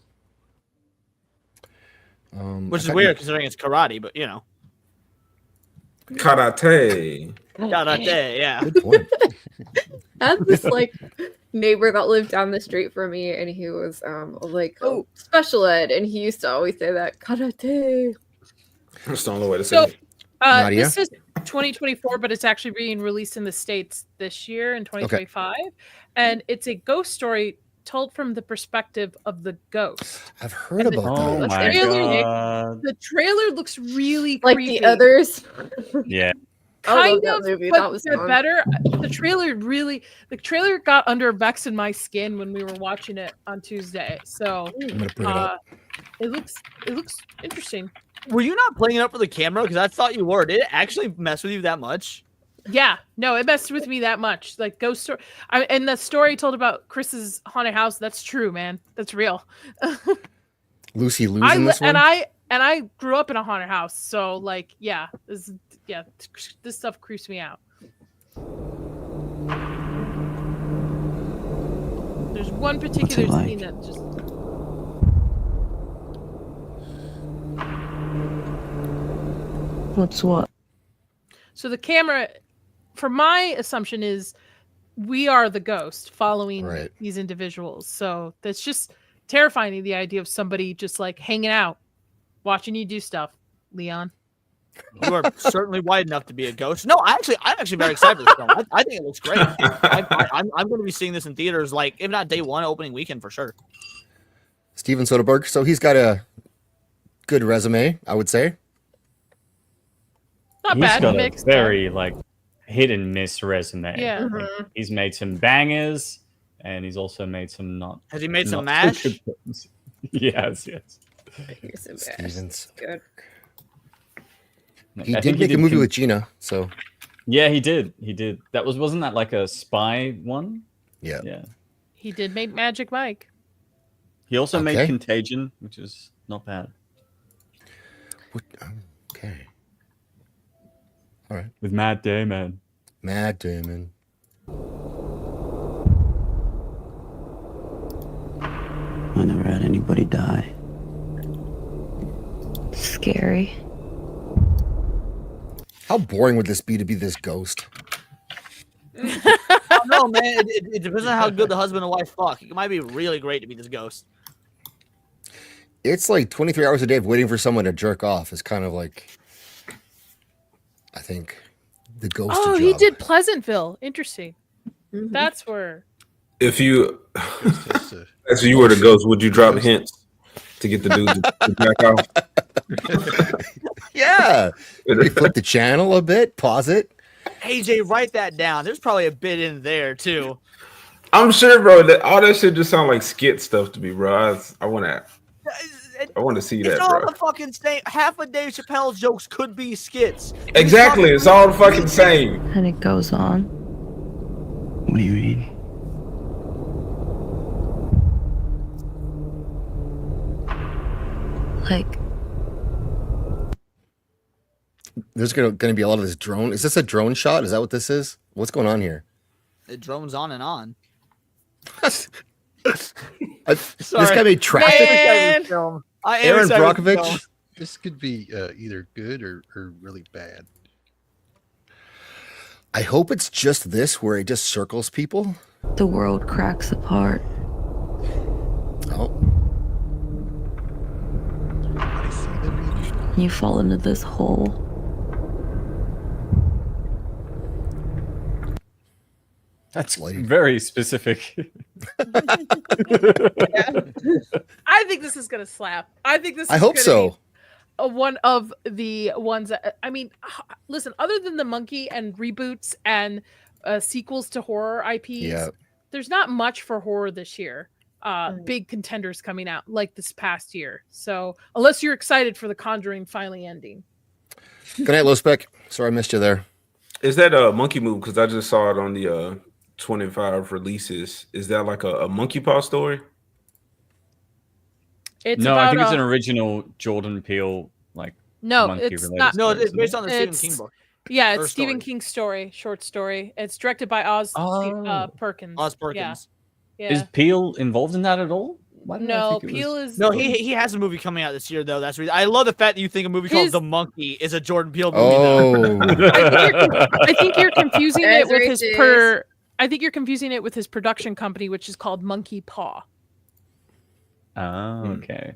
Speaker 3: Which is weird considering it's karate, but you know.
Speaker 6: Karate.
Speaker 3: Karate, yeah.
Speaker 1: Good point.
Speaker 2: I had this like neighbor that lived down the street from me, and he was special ed, and he used to always say that karate.
Speaker 6: That's the only way to say
Speaker 4: So,
Speaker 6: it.
Speaker 1: Nadia?
Speaker 4: this is 2024, but it's actually being released in the States this year in 2025, and it's a ghost story told from the perspective of the ghost.
Speaker 1: I've heard
Speaker 4: And
Speaker 1: about
Speaker 15: Oh
Speaker 1: that.
Speaker 15: my
Speaker 4: trailer-
Speaker 15: god.
Speaker 4: The trailer looks really
Speaker 2: Like
Speaker 4: creepy.
Speaker 2: the others.
Speaker 15: Yeah.
Speaker 2: I love
Speaker 4: Kind
Speaker 2: that
Speaker 4: of,
Speaker 2: movie.
Speaker 4: but
Speaker 2: That was
Speaker 4: they're
Speaker 2: fun.
Speaker 4: better. The trailer got under Vex in my skin when we were watching it on Tuesday. So
Speaker 1: I'm gonna bring it up.
Speaker 4: it looks interesting.
Speaker 3: Were you not playing it up for the camera? Because I thought you were. Did it actually mess with you that much?
Speaker 4: Yeah, no, it messed with me that much. Like ghost story, and the story told about Chris's haunted house. That's true, man. That's real.
Speaker 1: Lucy losing this one.
Speaker 4: And I grew up in a haunted house, so like, yeah, this stuff creeps me out. There's one particular scene that just.
Speaker 14: What's what?
Speaker 4: So the camera, for my assumption, is we are the ghost following
Speaker 1: Right.
Speaker 4: these individuals. So that's just terrifying, the idea of somebody just like hanging out, watching you do stuff, Leon.
Speaker 3: You are certainly wide enough to be a ghost. No, I'm actually very excited for this film. I think it looks great. I'm going to be seeing this in theaters, like if not day one, opening weekend for sure.
Speaker 1: Steven Soderbergh. So he's got a good resume, I would say.
Speaker 4: Not
Speaker 15: He's
Speaker 4: bad.
Speaker 15: got a
Speaker 4: Mixed.
Speaker 15: very like hit and miss resume.
Speaker 4: Yeah.
Speaker 15: Like, he's made some bangers, and he's also made some not.
Speaker 3: Has he made some
Speaker 15: not
Speaker 3: MASH?
Speaker 15: so good films. Yes.
Speaker 2: Here's some
Speaker 1: Stevens.
Speaker 2: Good.
Speaker 1: He
Speaker 15: I
Speaker 1: did
Speaker 15: think
Speaker 1: make a movie
Speaker 15: con-
Speaker 1: with Gina. So
Speaker 15: Yeah, he did. He did. Wasn't that like a spy one?
Speaker 1: yeah.
Speaker 15: Yeah.
Speaker 4: He did make Magic Mike.
Speaker 15: He also
Speaker 1: Okay.
Speaker 15: made Contagion, which is not bad.
Speaker 1: Okay. All right.
Speaker 15: With Matt Damon.
Speaker 1: Matt Damon.
Speaker 10: I never had anybody die.
Speaker 14: Scary.
Speaker 1: How boring would this be to be this ghost?
Speaker 3: Oh, no, man. It depends on how good the husband and wife fuck. It might be really great to be this ghost.
Speaker 1: It's like 23 hours a day of waiting for someone to jerk off is kind of like, I think, the ghost.
Speaker 4: Oh,
Speaker 1: job.
Speaker 4: he did Pleasantville. Interesting.
Speaker 2: Mm-hmm.
Speaker 4: That's where.
Speaker 6: If you, as you were the ghost, would you drop hints to get the dude to back off?
Speaker 1: Yeah. You flip the channel a bit, pause it.
Speaker 3: AJ, write that down. There's probably a bit in there too.
Speaker 6: I'm sure, bro. That all that shit just sound like skit stuff to me, bro. I want to see
Speaker 3: It's
Speaker 6: that,
Speaker 3: all
Speaker 6: bro.
Speaker 3: the fucking same. Half of Dave Chappelle's jokes could be skits.
Speaker 6: Exactly. It's all the fucking same.
Speaker 14: And it goes on.
Speaker 10: What do you mean?
Speaker 14: Like,
Speaker 1: There's gonna be a lot of this drone. Is this a drone shot? Is that what this is? What's going on here?
Speaker 3: It drones on and on.
Speaker 1: This guy made traffic.
Speaker 3: Aaron
Speaker 1: Aaron Brockovich.
Speaker 5: This could be either good or really bad.
Speaker 1: I hope it's just this where it just circles people.
Speaker 14: the world cracks apart.
Speaker 1: Oh.
Speaker 14: You fall into this hole.
Speaker 15: That's very specific.
Speaker 4: I think this is gonna slap. I think this.
Speaker 1: I
Speaker 4: is
Speaker 1: hope
Speaker 4: gonna
Speaker 1: so.
Speaker 4: be- one of the ones that, I mean, listen, other than the monkey and reboots and sequels to horror IPs, there's not much for horror this year. Big contenders coming out like this past year. So unless you're excited for The Conjuring finally ending.
Speaker 1: Good night, Low Spec. Sorry I missed you there.
Speaker 6: Is that a monkey move? Because I just saw it on the 25 releases. Is that like a monkey paw story?
Speaker 15: No, I think it's an original Jordan Peele monkey
Speaker 4: it's
Speaker 15: related
Speaker 4: not.
Speaker 15: story,
Speaker 3: No, it's
Speaker 15: isn't
Speaker 3: based
Speaker 15: it?
Speaker 3: on the Stephen King book.
Speaker 4: Yeah, it's
Speaker 3: Or
Speaker 4: Stephen
Speaker 3: story.
Speaker 4: King's story, short story. It's directed by Oz Perkins.
Speaker 3: Oz Perkins.
Speaker 4: Yeah.
Speaker 15: Is Peele involved in that at all? Why did I
Speaker 4: No,
Speaker 15: think it
Speaker 4: Peele
Speaker 15: was-
Speaker 4: is.
Speaker 3: No, he has a movie coming out this year though. That's reason. I love the fact that you think a movie called
Speaker 4: His-
Speaker 3: The Monkey is a Jordan Peele movie.
Speaker 1: Oh.
Speaker 4: I think you're confusing it
Speaker 2: That's
Speaker 4: with his
Speaker 2: racist.
Speaker 4: I think you're confusing it with his production company, which is called Monkey Paw.
Speaker 15: Oh, okay.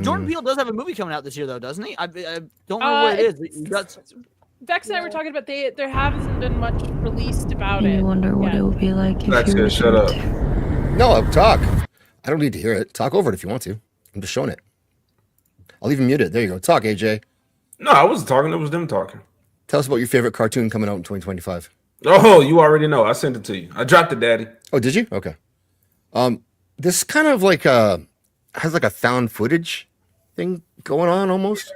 Speaker 3: Jordan Peele does have a movie coming out this year though, doesn't he? I don't remember what it is. He does-
Speaker 4: Vex and I were talking about there hasn't been much released about
Speaker 14: You
Speaker 4: it.
Speaker 14: wonder what
Speaker 4: yet.
Speaker 14: it would be like if
Speaker 6: That's
Speaker 14: you were
Speaker 6: it. Shut up.
Speaker 1: No, talk. I don't need to hear it. Talk over it if you want to. I'm just showing it. I'll even mute it. There you go. Talk, AJ.
Speaker 6: No, I wasn't talking. It was them talking.
Speaker 1: Tell us about your favorite cartoon coming out in 2025.
Speaker 6: Oh, you already know. I sent it to you. I dropped it, Daddy.
Speaker 1: Oh, did you? Okay. This kind of like has like a found footage thing going on almost.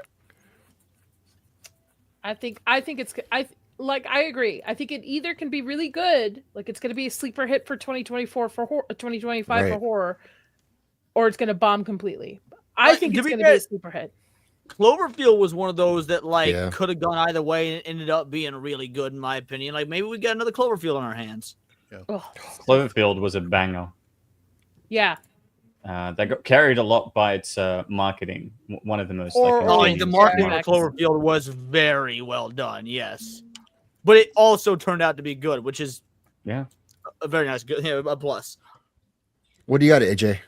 Speaker 4: I think it's I agree. I think it either can be really good, like it's going to be a sleeper hit for 2024 for 2025 for
Speaker 1: Right.
Speaker 4: horror, or it's going to bomb completely. I think
Speaker 3: to
Speaker 4: it's
Speaker 3: be
Speaker 4: going to
Speaker 3: fair-
Speaker 4: be a sleeper hit.
Speaker 3: Cloverfield was one of those that
Speaker 1: Yeah.
Speaker 3: could have gone either way and ended up being really good in my opinion. Like maybe we got another Cloverfield on our hands.
Speaker 4: Oh,
Speaker 15: Cloverfield was a banger.
Speaker 4: yeah.
Speaker 15: That got carried a lot by its marketing. One of the most.
Speaker 4: Or-
Speaker 3: Oh,
Speaker 15: ingenious
Speaker 3: the marketing of
Speaker 15: marketing.
Speaker 3: Cloverfield was very well done. Yes, but it also turned out to be good, which is
Speaker 15: Yeah.
Speaker 3: a very nice, good, a plus.
Speaker 1: What do you got, AJ?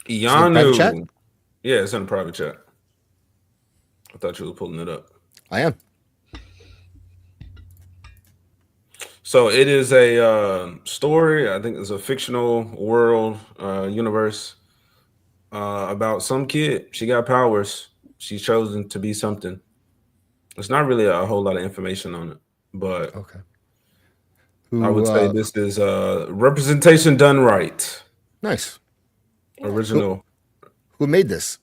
Speaker 1: private chat?
Speaker 6: Yanu. Yeah, it's in a private chat. I thought you were pulling it up.
Speaker 1: I am.
Speaker 6: So it is a story. I think it's a fictional world universe about some kid. She got powers. She's chosen to be something. It's not really a whole lot of information on it, but
Speaker 1: okay.
Speaker 6: I would say this is representation done right.
Speaker 1: Nice.
Speaker 6: Original.
Speaker 1: Who made this?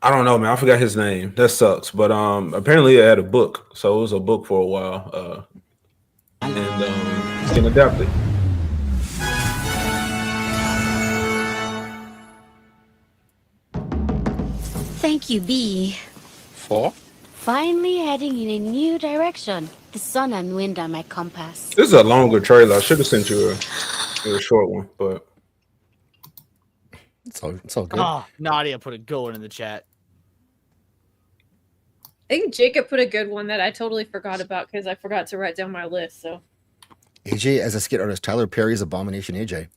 Speaker 6: I don't know, man. I forgot his name. That sucks. But apparently it had a book, so it was a book for a while. And it's getting adapted.
Speaker 19: Thank you, B.
Speaker 6: For?
Speaker 19: Finally heading in a new direction. The sun and wind are my compass.
Speaker 6: This is a longer trailer. I should have sent you a short one, but
Speaker 1: it's all good.
Speaker 3: Oh, Nadia put a good one in the chat.
Speaker 2: I think Jacob put a good one that I totally forgot about because I forgot to write down my list. So
Speaker 1: AJ as a skit artist, Tyler Perry's Abomination AJ.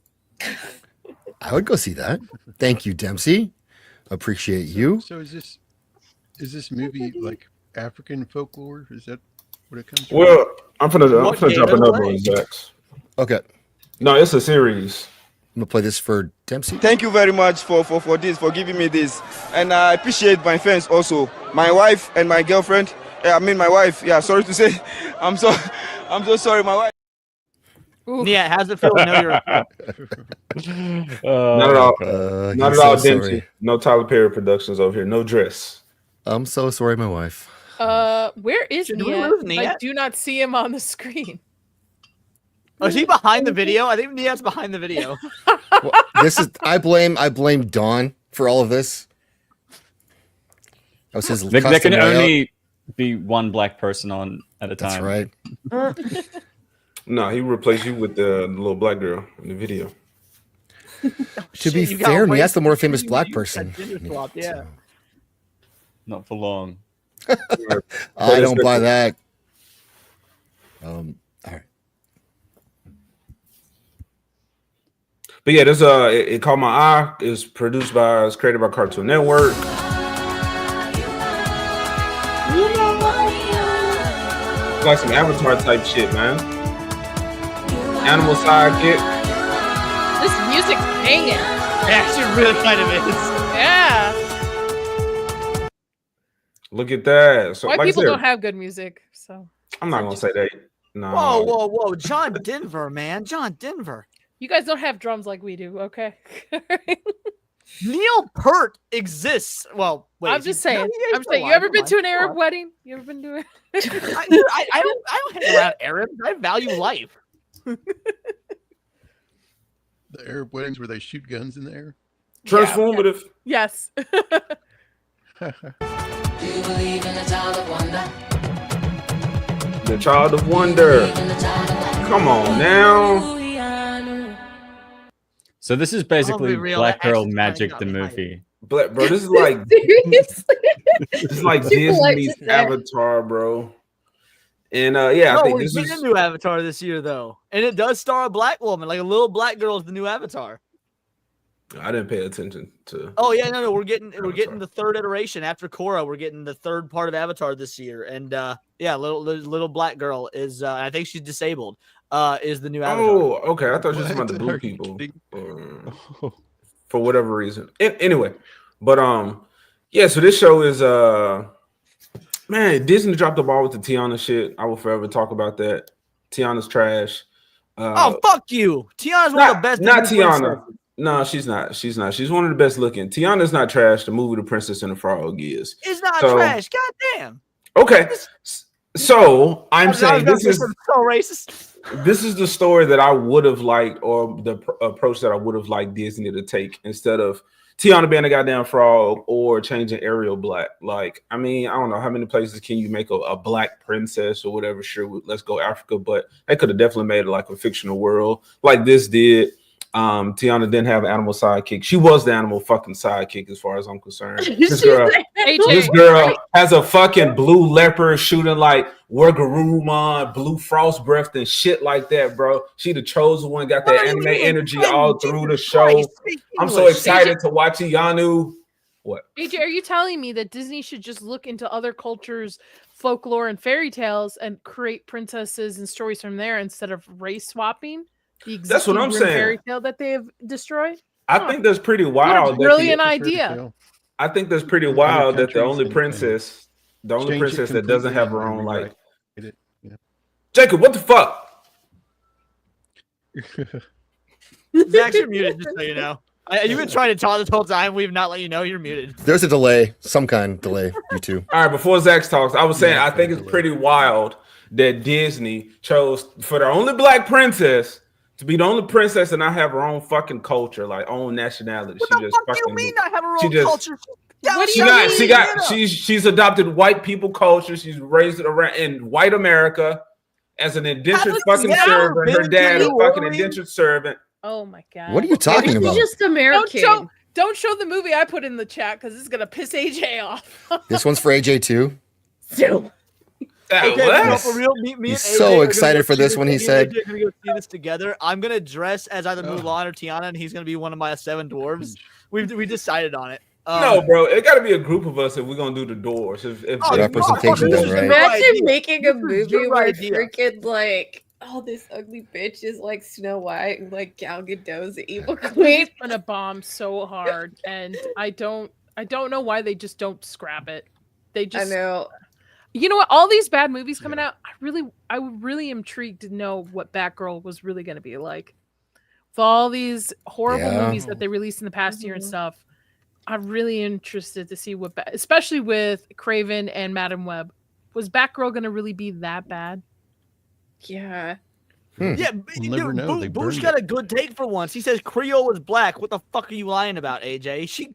Speaker 1: I would go see that. Thank you, Dempsey. Appreciate you.
Speaker 5: So is this movie like African folklore? Is that what it comes
Speaker 6: well, I'm gonna
Speaker 5: What
Speaker 6: drop
Speaker 5: game
Speaker 6: another
Speaker 5: is
Speaker 6: one,
Speaker 5: it?
Speaker 6: Zax.
Speaker 1: Okay.
Speaker 6: No, it's a series.
Speaker 1: I'm gonna play this for Dempsey.
Speaker 20: Thank you very much for giving me this, and I appreciate my fans also, my wife and my girlfriend. I mean my wife. Yeah, sorry to say, I'm so sorry, my wife.
Speaker 3: Yeah, how's it feel to know you're a
Speaker 6: Not at all. Not
Speaker 1: he's
Speaker 6: at all,
Speaker 1: so
Speaker 6: Dempsey.
Speaker 1: sorry.
Speaker 6: No Tyler Perry Productions over here. No dress.
Speaker 1: I'm so sorry, my wife.
Speaker 4: Where is
Speaker 3: Should we
Speaker 4: Nia?
Speaker 3: lose
Speaker 4: I
Speaker 3: Nia?
Speaker 4: do not see him on the screen.
Speaker 3: Oh, is he behind the video? I think Nia's behind the video.
Speaker 1: Well, this is I blame Dawn for all of this. That was his
Speaker 15: There
Speaker 1: custom
Speaker 15: can
Speaker 1: layout.
Speaker 15: only be one black person on at a time.
Speaker 1: That's right.
Speaker 6: No, he replaced you with the little black girl in the video.
Speaker 1: To be
Speaker 3: you got
Speaker 1: fair,
Speaker 3: way
Speaker 1: Nia's the more
Speaker 3: too
Speaker 1: famous
Speaker 3: many
Speaker 1: black
Speaker 3: views
Speaker 1: person.
Speaker 3: that ginger swap, yeah.
Speaker 15: Not for long.
Speaker 1: I don't buy that. All right.
Speaker 6: But yeah, this it caught my eye. It's created by Cartoon Network. Like some Avatar type shit, man. Animal sidekick.
Speaker 2: this music banging.
Speaker 3: It actually really kind of is.
Speaker 4: Yeah.
Speaker 6: Look at that. So
Speaker 4: White
Speaker 6: like I
Speaker 4: people
Speaker 6: said,
Speaker 4: don't have good music, so
Speaker 6: I'm not gonna say that. No.
Speaker 3: Whoa. John Denver, man. John Denver.
Speaker 4: you guys don't have drums like we do, okay?
Speaker 3: Neil Peart exists. Well, wait.
Speaker 4: I'm just saying.
Speaker 3: he's
Speaker 4: I'm
Speaker 3: still
Speaker 4: saying. You
Speaker 3: alive.
Speaker 4: ever been
Speaker 3: Come
Speaker 4: to
Speaker 3: on.
Speaker 4: an Arab wedding? You ever been to it?
Speaker 3: I don't hang around Arabs. I value life.
Speaker 5: The Arab weddings where they shoot guns in the air.
Speaker 6: Transformative.
Speaker 4: Yes.
Speaker 21: Do you believe in the child of wonder?
Speaker 6: The Child of Wonder. Come on now.
Speaker 15: So this is basically
Speaker 3: real,
Speaker 15: Black
Speaker 3: that
Speaker 15: Girl
Speaker 3: actually
Speaker 15: Magic
Speaker 3: got
Speaker 15: the
Speaker 3: me hyped.
Speaker 15: movie.
Speaker 6: But bro, this is like
Speaker 2: Seriously?
Speaker 6: this is like
Speaker 2: People like
Speaker 6: Disney's
Speaker 2: to say-
Speaker 6: Avatar, bro. And yeah, I
Speaker 3: No,
Speaker 6: think
Speaker 3: we're
Speaker 6: this
Speaker 3: getting
Speaker 6: is
Speaker 3: a new Avatar this year, though, and it does star a black woman, like a little black girl is the new Avatar.
Speaker 6: I didn't pay attention to.
Speaker 3: Oh yeah, no, we're getting the third iteration after Korra. We're getting the third part of Avatar this year, and yeah, little black girl is I think she's disabled. Is the new Avatar.
Speaker 6: Oh, okay. I thought you were talking about the blue people for whatever reason. Anyway, but yeah. So this show is man, Disney dropped the ball with the Tiana shit. I will forever talk about that. Tiana's trash.
Speaker 3: Oh fuck you! Tiana's one of the best.
Speaker 6: Not
Speaker 3: Disney
Speaker 6: Tiana.
Speaker 3: princesses.
Speaker 6: No, she's not. She's not. She's one of the best looking. Tiana's not trash. The movie The Princess and the Frog is.
Speaker 3: It's not
Speaker 6: So-
Speaker 3: trash. God damn.
Speaker 6: Okay. So I'm saying this is
Speaker 3: so racist.
Speaker 6: this is the story that I would have liked, or the approach that I would have liked Disney to take instead of Tiana being a goddamn frog or changing Ariel black. Like, I mean, I don't know how many places can you make a black princess or whatever. Sure, let's go Africa, but they could have definitely made it like a fictional world like this did. Tiana didn't have an animal sidekick. She was the animal fucking sidekick as far as I'm concerned. This girl, this girl has a fucking blue leopard shooting like Wargarurumon, blue frost breath and shit like that, bro. She the chosen one, got that anime energy all through the show. I'm so excited to watch Ianu. What?
Speaker 4: AJ, are you telling me that Disney should just look into other cultures, folklore, and fairy tales and create princesses and stories from there instead of race swapping the
Speaker 6: That's what
Speaker 4: existing
Speaker 6: I'm
Speaker 4: Grimm
Speaker 6: saying.
Speaker 4: fairy tale that they have destroyed?
Speaker 6: I think that's pretty
Speaker 4: What
Speaker 6: wild.
Speaker 4: a
Speaker 6: that
Speaker 4: brilliant
Speaker 6: the-
Speaker 4: idea.
Speaker 6: I think that's pretty wild that the
Speaker 5: countries
Speaker 6: only
Speaker 5: and
Speaker 6: princess, the only
Speaker 5: change it
Speaker 6: princess that doesn't have her
Speaker 5: completely
Speaker 6: own
Speaker 5: and
Speaker 6: like
Speaker 5: rewrite it. Yeah.
Speaker 6: Jacob. What the fuck?
Speaker 3: Zach, you're muted, just so you know. You've been trying to talk this whole time. We've not let you know you're muted.
Speaker 1: There's a delay, some kind of delay. You two.
Speaker 6: All right, before Zach talks, I was saying I think it's pretty wild that Disney chose for the only black princess to be the only princess and not have her own fucking culture, like own nationality.
Speaker 3: What
Speaker 6: She
Speaker 3: the
Speaker 6: just
Speaker 3: fuck you mean not have her
Speaker 6: she
Speaker 3: own
Speaker 6: just-
Speaker 3: culture?
Speaker 6: She's adopted white people culture. She's raised it around in white America as an indentured fucking servant. Her dad is fucking indentured servant.
Speaker 4: Oh my god!
Speaker 1: What are you talking
Speaker 2: This
Speaker 1: about?
Speaker 2: is just American.
Speaker 4: Don't show the movie I put in the chat because it's gonna piss AJ off.
Speaker 1: This one's for AJ too.
Speaker 2: So,
Speaker 3: Okay, no, for real, me
Speaker 1: He's
Speaker 3: and AJ
Speaker 1: so
Speaker 3: are gonna
Speaker 1: excited
Speaker 3: go
Speaker 1: for
Speaker 3: see
Speaker 1: this one, he
Speaker 3: me and
Speaker 1: said.
Speaker 3: AJ are gonna go see this together. I'm gonna dress as either Mulan or Tiana, and he's gonna be one of my 7 dwarves. We decided on it.
Speaker 6: No, bro, it got to be a group of us if we're gonna do the doors. If
Speaker 1: representation done right.
Speaker 2: imagine making a movie
Speaker 3: your
Speaker 2: where
Speaker 3: idea.
Speaker 2: freaking like, oh, this ugly bitch is like Snow White and like Gal Gadot's the evil queen.
Speaker 4: It's gonna bomb so hard, and I don't know why they just don't scrap it. They just
Speaker 2: I know.
Speaker 4: You know what? All these bad movies coming out, I really am intrigued to know what Batgirl was really going to be like. With all these horrible movies that they released in the past year and stuff, I'm really interested to see what, especially with Craven and Madam Web, was Batgirl going to really be that bad?
Speaker 2: Yeah.
Speaker 3: Yeah,
Speaker 5: We'll never know. They
Speaker 3: Boosh
Speaker 5: burned
Speaker 3: got a good take for once. He says Creole is black. What the fuck are you lying about, AJ?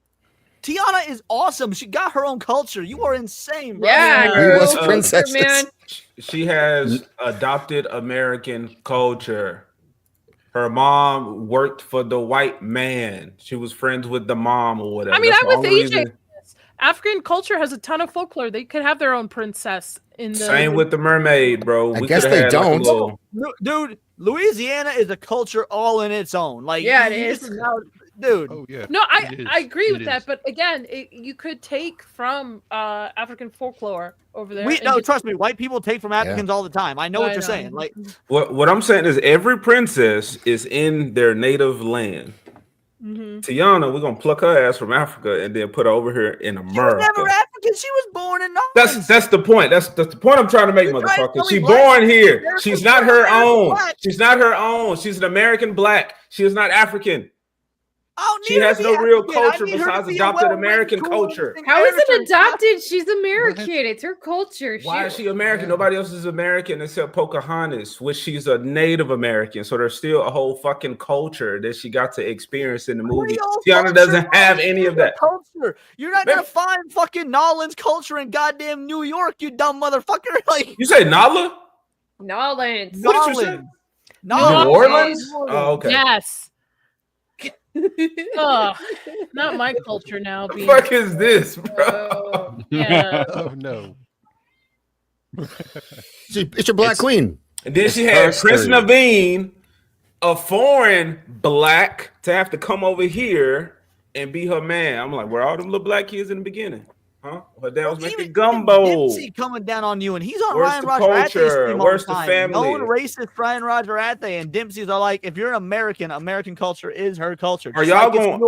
Speaker 3: Tiana is awesome. She got her own culture. You are insane, bro.
Speaker 2: Yeah,
Speaker 1: Who was princess?
Speaker 2: man.
Speaker 6: She has adopted American culture. Her mom worked for the white man. She was friends with the mom or whatever.
Speaker 4: I mean,
Speaker 6: That's
Speaker 4: I'm
Speaker 6: the
Speaker 4: with
Speaker 6: only
Speaker 4: AJ.
Speaker 6: reason.
Speaker 4: African culture has a ton of folklore. They could have their own princess in the
Speaker 6: Same with the mermaid, bro.
Speaker 1: I
Speaker 6: We
Speaker 1: guess
Speaker 6: coulda
Speaker 1: they
Speaker 6: had, like, a
Speaker 1: don't.
Speaker 6: little-
Speaker 3: No, dude, Louisiana is a culture all in its own. Like,
Speaker 2: Yeah, it
Speaker 3: you
Speaker 2: is.
Speaker 3: just now- dude.
Speaker 5: Oh yeah.
Speaker 4: No,
Speaker 5: It is.
Speaker 4: I agree
Speaker 5: It
Speaker 4: with
Speaker 5: is.
Speaker 4: that, but again, you could take from African folklore over there. and
Speaker 3: No,
Speaker 4: just-
Speaker 3: trust me, white people take from Africans all the time. I know what
Speaker 4: I
Speaker 3: you're
Speaker 4: know.
Speaker 3: saying. Like,
Speaker 6: What I'm saying is every princess is in their native land. Tiana, we're gonna pluck her ass from Africa and then put her over here in America.
Speaker 3: She was never African. She was born in Norway.
Speaker 6: That's the point. That's the point I'm trying to make, motherfucker. She's born here. She's not her own. She's not her own. She's an American black. She is not African. She has no real culture besides adopted American culture.
Speaker 2: How is it adopted? She's American. It's her culture.
Speaker 6: Why is she American? Nobody else is American except Pocahontas, which she's a Native American. So there's still a whole fucking culture that she got to experience in the movie. Tiana doesn't have any of that
Speaker 3: culture. You're not gonna find fucking Nolan's culture in goddamn New York, you dumb motherfucker. Like
Speaker 6: you say Nala?
Speaker 2: Nolans.
Speaker 6: What did you say? New
Speaker 3: Nolan.
Speaker 6: Orleans? Oh, okay.
Speaker 4: Yes. Not my culture now.
Speaker 6: What the fuck is this, bro?
Speaker 4: Yeah.
Speaker 5: Oh no.
Speaker 1: It's your black queen.
Speaker 6: And then she had Prince Naveen, a foreign black, to have to come over here and be her man. I'm like, where are all them little black kids in the beginning? Huh? Her dad was making gumbo.
Speaker 3: Dempsey coming down on you, and he's on
Speaker 6: Where's
Speaker 3: Ryan
Speaker 6: the
Speaker 3: Roger
Speaker 6: culture?
Speaker 3: Athe's team all
Speaker 6: Where's
Speaker 3: the
Speaker 6: the
Speaker 3: time.
Speaker 6: family?
Speaker 3: No one racist Ryan Roger Athe, and Dempsey's are like, if you're an American, American culture is her culture.
Speaker 6: Are y'all gonna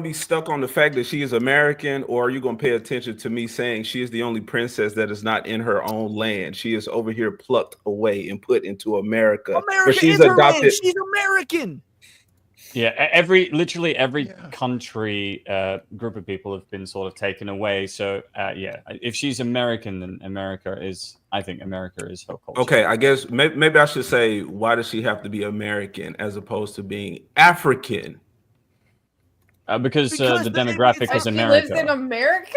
Speaker 6: be stuck on the fact that she is American, or are you gonna pay attention to me saying she is the only princess that is not in her own land? She is over here plucked away and put into America.
Speaker 3: America
Speaker 6: she's
Speaker 3: is her land.
Speaker 6: adopted.
Speaker 3: She's American.
Speaker 15: Yeah, literally every country group of people have been sort of taken away. So if she's American, then I think America is her culture.
Speaker 6: Okay, I guess maybe I should say, why does she have to be American as opposed to being African?
Speaker 15: Because the demographic is America.
Speaker 2: She lives in America?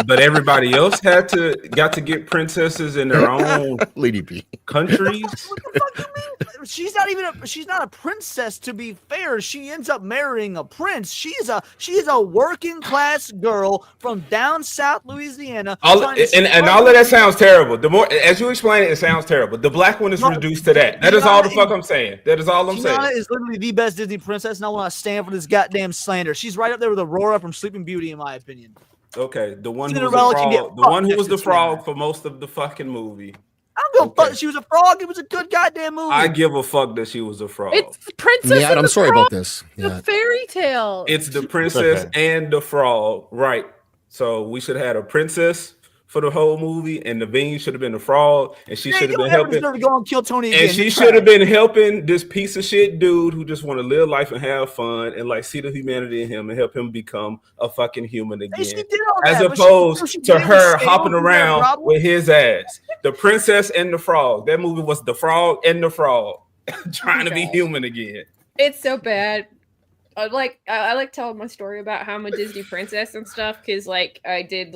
Speaker 6: But everybody else got to get princesses in their own countries.
Speaker 3: She's not a princess, to be fair. She ends up marrying a prince. She is a working class girl from down south Louisiana.
Speaker 6: All of that sounds terrible. The more as you explain it, it sounds terrible. The black one is reduced to that. That is all the fuck I'm saying. That is all I'm saying.
Speaker 3: Tiana is literally the best Disney princess, and I want to stand for this goddamn slander. She's right up there with Aurora from Sleeping Beauty, in my opinion.
Speaker 6: Okay, the one who was the frog for most of the fucking movie.
Speaker 3: I don't give a fuck. She was a frog. It was a good goddamn movie.
Speaker 6: I give a fuck that she was a frog.
Speaker 4: It's the princess.
Speaker 1: Yeah, I'm sorry about this.
Speaker 4: The fairy tale.
Speaker 6: It's the princess and the frog, right? So we should have had a princess for the whole movie, and Naveen should have been the frog, and she should have been helping.
Speaker 3: To go and kill Tony again.
Speaker 6: And she should have been helping this piece of shit dude who just want to live life and have fun and like see the humanity in him and help him become a fucking human again, as opposed to her hopping around with his ass. The princess and the frog. That movie was the frog and the frog trying to be human again.
Speaker 2: It's so bad. I like telling my story about how I'm a Disney princess and stuff, because I did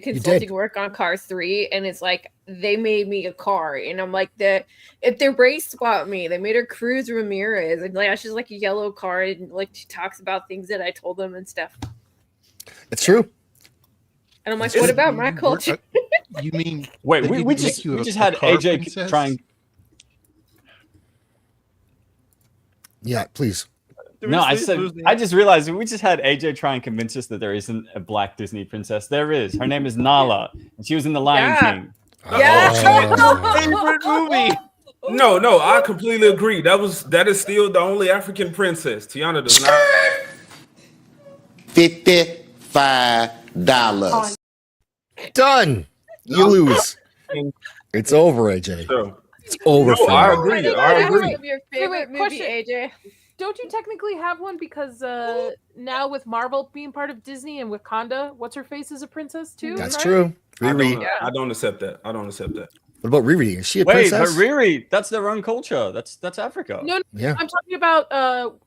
Speaker 2: consulting work on Cars 3, and it's like they made me a car, and I'm like if they race swap me, they made her Cruz Ramirez, and she's like a yellow car, and she talks about things that I told them and stuff.
Speaker 1: It's true.
Speaker 2: And I'm like, what about my culture?
Speaker 5: You mean
Speaker 15: wait? We just had AJ
Speaker 5: princess?
Speaker 15: trying.
Speaker 1: Yeah, please.
Speaker 15: No, I just realized we just had AJ try and convince us that there isn't a black Disney princess. There is. Her name is Nala, and she was in The Lion King.
Speaker 3: Yeah, favorite movie.
Speaker 6: No, I completely agree. That is still the only African princess. Tiana does not.
Speaker 1: $55. Done. You lose. It's over, AJ. It's over. For
Speaker 6: I
Speaker 1: you.
Speaker 6: agree. I agree.
Speaker 2: Your favorite movie, AJ?
Speaker 4: Don't you technically have one, because now with Marvel being part of Disney and Wakanda, what's her face is a princess too?
Speaker 1: That's
Speaker 4: right?
Speaker 1: true.
Speaker 6: I don't accept that.
Speaker 1: What about Riri? Is she a
Speaker 15: Wait,
Speaker 1: princess?
Speaker 15: but Riri, that's their own culture. That's Africa.
Speaker 4: No,
Speaker 1: Yeah.
Speaker 4: I'm talking about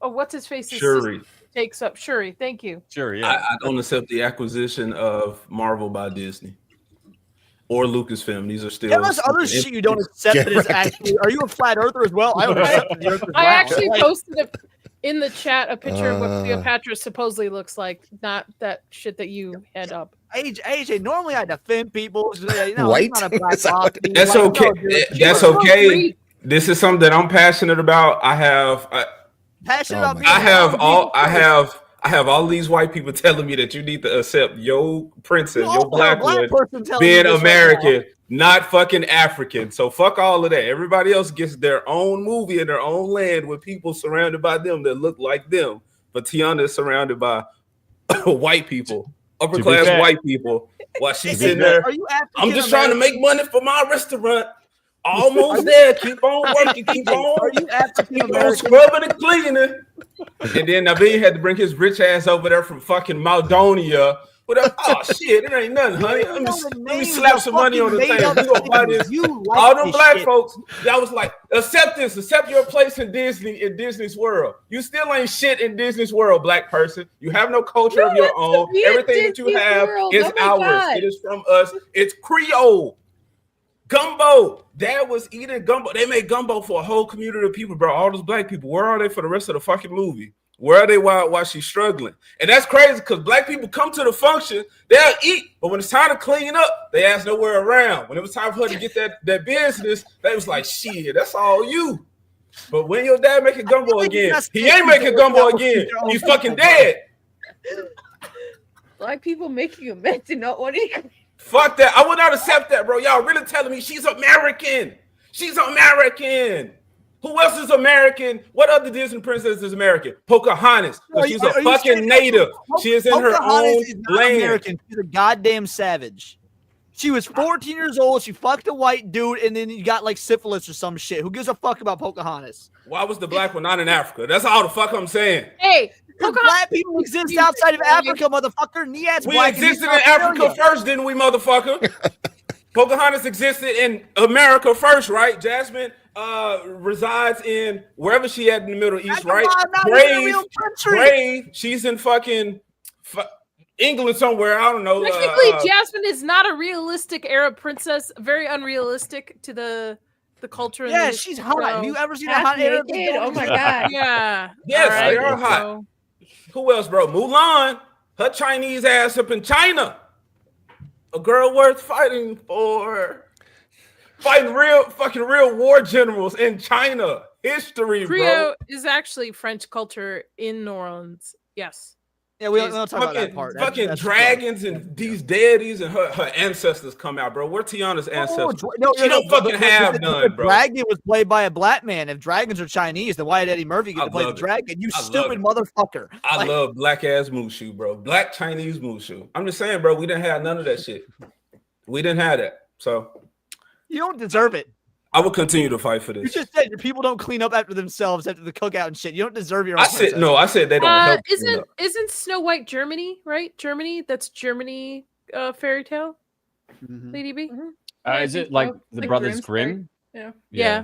Speaker 4: what's his face?
Speaker 6: Shuri.
Speaker 4: Takes up Shuri. Thank you.
Speaker 15: Shuri, yeah.
Speaker 6: I don't accept the acquisition of Marvel by Disney or Lucasfilm. These are still.
Speaker 3: Tell us other shit you don't accept that is actually. Are you a flat earther as well? I don't accept the earth as well.
Speaker 4: I actually posted in the chat a picture of what Cleopatra supposedly looks like, not that shit that you had up.
Speaker 3: AJ, normally I defend people.
Speaker 1: White?
Speaker 3: Not a black box.
Speaker 6: That's okay. That's okay. This is something that I'm passionate about. I have all these white people telling me that you need to accept your princess, your black one, being American not fucking African. So fuck all of that. Everybody else gets their own movie in their own land with people surrounded by them that look like them. But Tiana is surrounded by white people, upper class white people, while she's sitting there. I'm just trying to make money for my restaurant. Almost there. Keep on working. Keep on. Keep on scrubbing and cleaning. And then Naveen had to bring his rich ass over there from fucking Maldonia. Oh shit, it ain't nothing, honey. Let me slap some money on the table. You gonna buy this? All them black folks, y'all was like, accept this, accept your place in Disney's world. You still ain't shit in Disney's world, black person. You have no culture of your own. Everything that you have is ours. God. It is from us. It's Creole. Gumbo. Dad was eating gumbo. They made gumbo for a whole community of people, bro. All those black people. Where are they for the rest of the fucking movie? Where are they while she's struggling? And that's crazy because black people come to the function, they'll eat, but when it's time to clean up, they ask nowhere around. When it was time for her to get that business, they was like, shit, that's all you. But when your dad making gumbo again, he ain't making gumbo again. He's fucking dead.
Speaker 2: Black people making amends and not wanting to.
Speaker 6: Fuck that. I would not accept that, bro. Y'all really telling me she's American. She's American. Who else is American? What other Disney princess is American? Pocahontas. She's a fucking native. She is in her own land.
Speaker 3: American. She's a goddamn savage. She was 14 years old. She fucked a white dude, and then you got like syphilis or some shit. Who gives a fuck about Pocahontas?
Speaker 6: Why was the black one not in Africa? That's all the fuck I'm saying.
Speaker 2: Hey,
Speaker 3: black people exist outside of Africa, motherfucker.
Speaker 6: We existed in Africa first, didn't we, motherfucker? Pocahontas existed in America first, right? Jasmine resides in wherever she at in the Middle East, right? Brave, she's in fucking England somewhere. I don't know.
Speaker 4: Technically, Jasmine is not a realistic Arab princess. Very unrealistic to the culture.
Speaker 3: Yeah, she's hot. Have you ever seen a hot Arab?
Speaker 2: Oh my god.
Speaker 4: Yeah.
Speaker 6: Yes, they are hot. So. Who else, bro? Mulan, her Chinese ass up in China. A girl worth fighting for. Fighting real war generals in China. History, bro.
Speaker 4: Creole is actually French culture in New Orleans. Yes.
Speaker 3: Yeah, we don't talk about that part.
Speaker 6: Fucking dragons and these deities and her ancestors come out, bro. Where Tiana's ancestors? She don't fucking have none, bro.
Speaker 3: Dragon was played by a black man. If dragons are Chinese, then why did Eddie Murphy get to play the dragon? You stupid motherfucker.
Speaker 6: I love black ass Mushu, bro. Black Chinese Mushu. I'm just saying, bro, we didn't have none of that shit. We didn't have that. So
Speaker 3: you don't deserve it.
Speaker 6: I will continue to fight for this.
Speaker 3: You just said people don't clean up after themselves after the cookout and shit. You don't deserve your own
Speaker 6: I said they don't help.
Speaker 2: Isn't Snow White Germany, right? Germany, that's Germany fairy tale. Lady B.
Speaker 15: Is it like the Brothers Grimm?
Speaker 2: Yeah.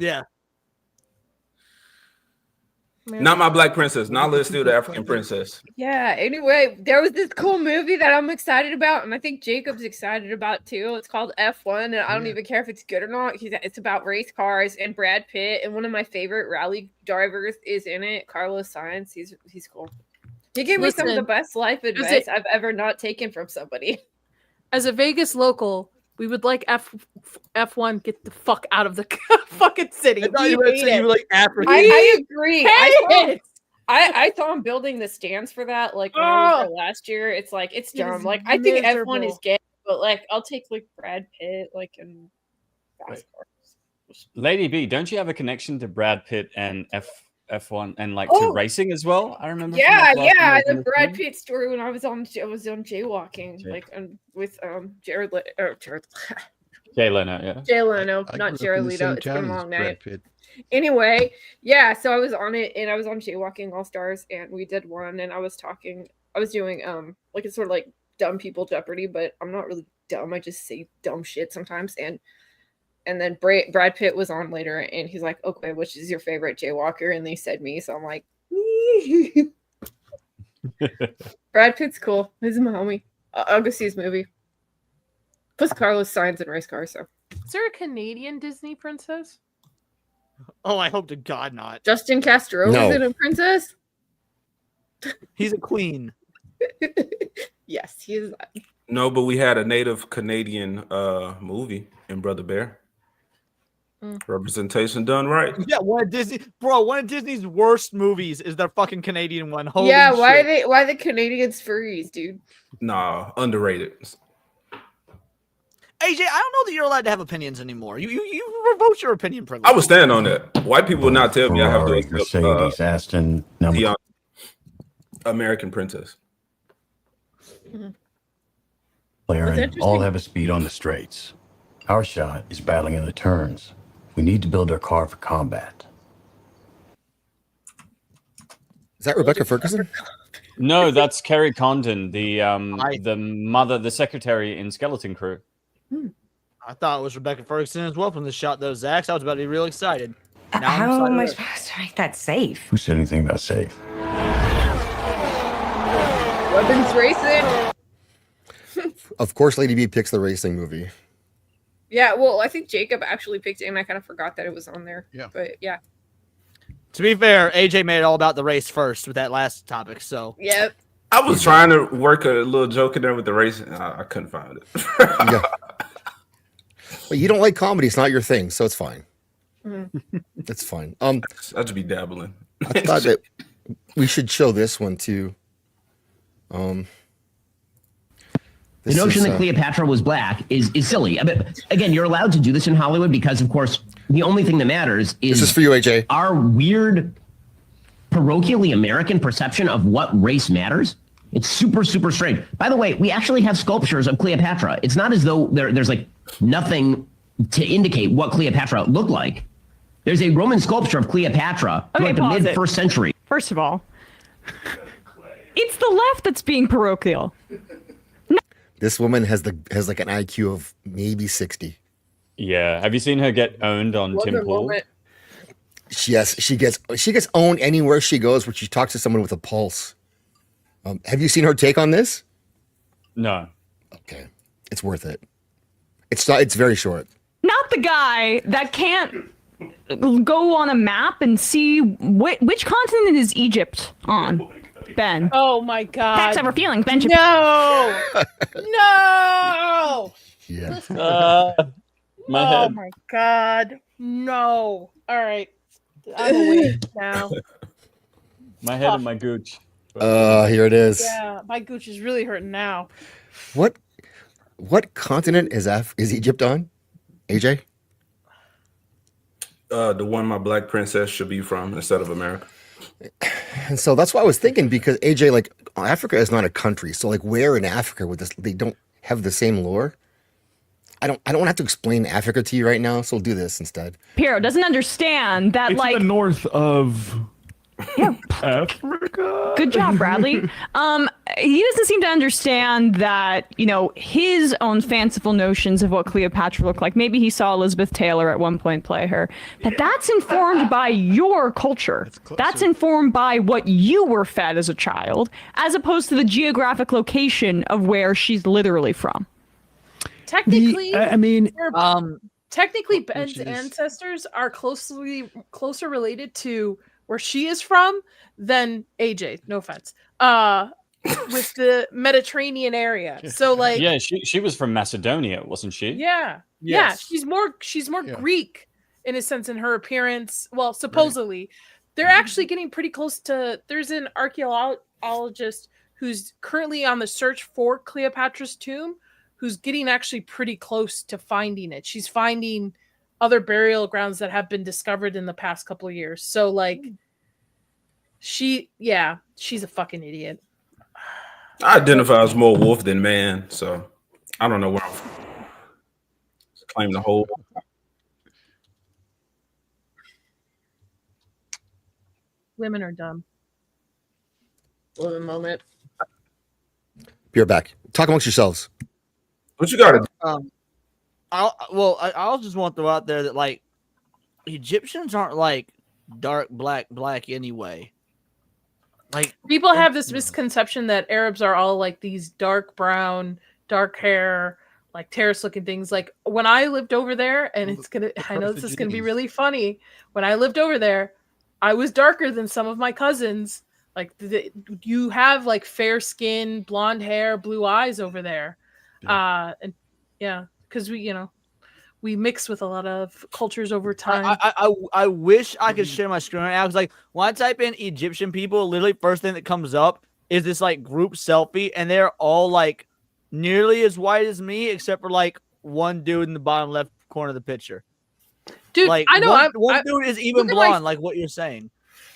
Speaker 6: Not my black princess. Nala still the African princess.
Speaker 2: Yeah. Anyway, there was this cool movie that I'm excited about, and I think Jacob's excited about too. It's called F1, and I don't even care if it's good or not. It's about race cars and Brad Pitt, and one of my favorite rally drivers is in it. Carlos Sainz. He's cool. He gave me some of the best life advice I've ever not taken from somebody.
Speaker 4: As a Vegas local, we would like F1 get the fuck out of the fucking city.
Speaker 2: I agree. I saw him building the stands for that like when I was there last year. It's like it's dumb. Like I think F1 is gay, but like I'll take like Brad Pitt like in fast cars.
Speaker 15: Lady B, don't you have a connection to Brad Pitt and F1 and like to racing as well? I remember.
Speaker 2: Yeah, the Brad Pitt story when I was on jaywalking, like with Jared
Speaker 15: Jay Leno, yeah.
Speaker 2: Jay Leno, not Jared Leto. It's been a long night. Anyway, yeah, so I was on it and I was on Jaywalking All Stars and we did one and I was doing like it's sort of like dumb people Jeopardy, but I'm not really dumb. I just say dumb shit sometimes and then Brad Pitt was on later and he's like, okay, which is your favorite jaywalker? And they said me, so I'm like, Brad Pitt's cool. He's my homie. I'll go see his movie. Plus Carlos Sainz and race cars. So,
Speaker 4: is there a Canadian Disney princess?
Speaker 3: Oh, I hope to God not.
Speaker 2: Justin Castro is it a princess?
Speaker 3: He's a queen.
Speaker 2: Yes, he is.
Speaker 6: No, but we had a native Canadian movie in Brother Bear. Representation done right.
Speaker 3: Yeah, one of Disney's worst movies is their fucking Canadian one. Holy
Speaker 2: shit. Why the Canadians furries, dude?
Speaker 6: Nah, underrated.
Speaker 3: AJ, I don't know that you're allowed to have opinions anymore. You revoked your opinion privilege.
Speaker 6: I would stand on that. White people would not tell me I have to accept
Speaker 8: Mercedes, Aston, number.
Speaker 6: the American Princess.
Speaker 8: Clearing, all have a speed on the straights. Our shot is battling in the turns. We need to build our car for combat.
Speaker 1: Is that Rebecca Ferguson?
Speaker 15: No, that's Kerry Condon, the mother, the secretary in Skeleton Crew.
Speaker 3: I thought it was Rebecca Ferguson as well from the shot those Zachs. I was about to be real excited. Now
Speaker 22: How am I
Speaker 3: excited.
Speaker 22: supposed to make that safe?
Speaker 8: Who said anything about safe?
Speaker 2: Weapons racing.
Speaker 1: Of course, Lady B picks the racing movie.
Speaker 2: Yeah, well, I think Jacob actually picked it, and I kind of forgot that it was on there.
Speaker 5: Yeah.
Speaker 2: But yeah.
Speaker 3: To be fair, AJ made it all about the race first with that last topic. So
Speaker 2: Yep.
Speaker 6: I was trying to work a little joke in there with the racing. I couldn't find it.
Speaker 1: Yeah. But you don't like comedy; it's not your thing, so it's fine. It's fine.
Speaker 6: I'll just be dabbling.
Speaker 1: I thought that we should show this one too.
Speaker 23: The notion that Cleopatra was black is silly. But again, you're allowed to do this in Hollywood because, of course, the only thing that matters is
Speaker 1: this is for you, AJ.
Speaker 23: Our weird, parochially American perception of what race matters. It's super, super strange. By the way, we actually have sculptures of Cleopatra. It's not as though there's like nothing to indicate what Cleopatra looked like. There's a Roman sculpture of Cleopatra from like the mid-1st century.
Speaker 24: First of all, it's the left that's being parochial.
Speaker 1: This woman has like an IQ of maybe 60.
Speaker 15: Yeah. Have you seen her get owned on Tim Pool?
Speaker 1: Yes, she gets owned anywhere she goes where she talks to someone with a pulse. Have you seen her take on this?
Speaker 15: No.
Speaker 1: Okay, it's worth it. It's very short.
Speaker 24: Not the guy that can't go on a map and see which continent is Egypt on. Ben.
Speaker 4: Oh my God.
Speaker 24: Facts over feelings. Ben.
Speaker 4: No. No.
Speaker 1: Yeah.
Speaker 15: My
Speaker 4: Oh
Speaker 15: head.
Speaker 4: my God. No. All right. I'm awake now.
Speaker 15: My head and my gooch.
Speaker 1: Here it is.
Speaker 4: Yeah, my gooch is really hurting now.
Speaker 1: What continent is Egypt on? AJ?
Speaker 6: The one my black princess should be from instead of America.
Speaker 1: And so that's what I was thinking, because AJ, like, Africa is not a country. So like, where in Africa would they don't have the same lore? I don't want to have to explain Africa to you right now, so we'll do this instead.
Speaker 24: Piero doesn't understand that,
Speaker 11: It's
Speaker 24: like,
Speaker 11: the north of
Speaker 24: yeah.
Speaker 11: Africa.
Speaker 24: Good job, Bradley. He doesn't seem to understand that, his own fanciful notions of what Cleopatra looked like. Maybe he saw Elizabeth Taylor at one point play her. But that's informed by your culture. That's informed by what you were fed as a child, as opposed to the geographic location of where she's literally from.
Speaker 4: Technically, technically,
Speaker 3: Oh,
Speaker 4: Ben's ancestors are closer related to where she is from than AJ. No offense. With the Mediterranean area. So like,
Speaker 15: Yeah, she was from Macedonia, wasn't she?
Speaker 4: yeah,
Speaker 15: Yes.
Speaker 4: yeah, she's more Greek in a sense in her appearance. Well, supposedly, they're actually getting pretty close to. There's an archaeologist who's currently on the search for Cleopatra's tomb, who's getting actually pretty close to finding it. She's finding other burial grounds that have been discovered in the past couple of years. So like, she's a fucking idiot.
Speaker 6: I identify as more wolf than man, so I don't know where I'm from. Claim the whole.
Speaker 4: Women are dumb.
Speaker 2: One moment.
Speaker 1: You're back. Talk amongst yourselves.
Speaker 6: What you got to
Speaker 3: I'll just want to throw out there that like Egyptians aren't like dark black anyway. Like
Speaker 4: People have this misconception that Arabs are all like these dark brown, dark hair, like terrorist looking things. Like when I lived over there, and I know this is gonna be really funny. When I lived over there, I was darker than some of my cousins. Like you have like fair skin, blonde hair, blue eyes over there. And yeah, because we mix with a lot of cultures over time.
Speaker 3: I wish I could share my screen right now. Because like when I type in Egyptian people, literally first thing that comes up is this like group selfie, and they're all like nearly as white as me, except for like one dude in the bottom left corner of the picture.
Speaker 4: Dude,
Speaker 3: Like
Speaker 4: I know.
Speaker 3: one dude is even
Speaker 4: look at
Speaker 3: blonde, like what you're saying.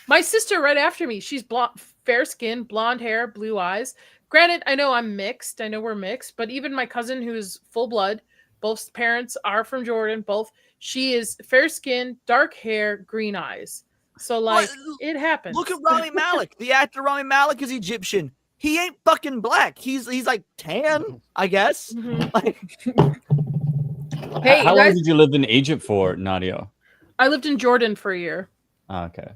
Speaker 4: My sister right after me. She's blonde, fair skin, blonde hair, blue eyes. Granted, I know I'm mixed. I know we're mixed, but even my cousin, who's full blood, both parents are from Jordan. Both she is fair skin, dark hair, green eyes. So like it happens.
Speaker 3: Look at Rami Malek. The actor Rami Malek is Egyptian. He ain't fucking black. He's like tan, I guess. Like,
Speaker 2: Hey,
Speaker 15: how
Speaker 2: you
Speaker 15: long
Speaker 2: guys-
Speaker 15: did you live in Egypt for, Nadia?
Speaker 4: I lived in Jordan for a year.
Speaker 15: Oh, okay.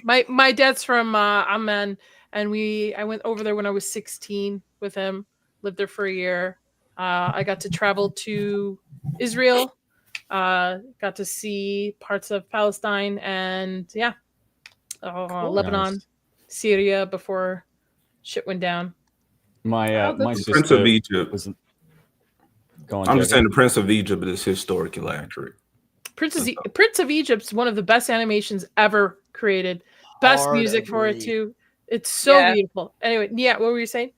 Speaker 4: My dad's from Amman, and I went over there when I was 16 with him. Lived there for a year. I got to travel to Israel. Got to see parts of Palestine and Lebanon,
Speaker 15: Nice.
Speaker 4: Syria before shit went down.
Speaker 15: My my
Speaker 6: The
Speaker 15: sister
Speaker 6: Prince of Egypt.
Speaker 15: was. Go on,
Speaker 6: I'm just
Speaker 15: Jacob.
Speaker 6: saying the Prince of Egypt is historically accurate.
Speaker 4: Prince of Egypt's one of the best animations ever created. Best
Speaker 3: Hard
Speaker 4: music for it
Speaker 3: agree.
Speaker 4: too. It's so
Speaker 2: Yeah.
Speaker 4: beautiful. Anyway, yeah, what were you saying?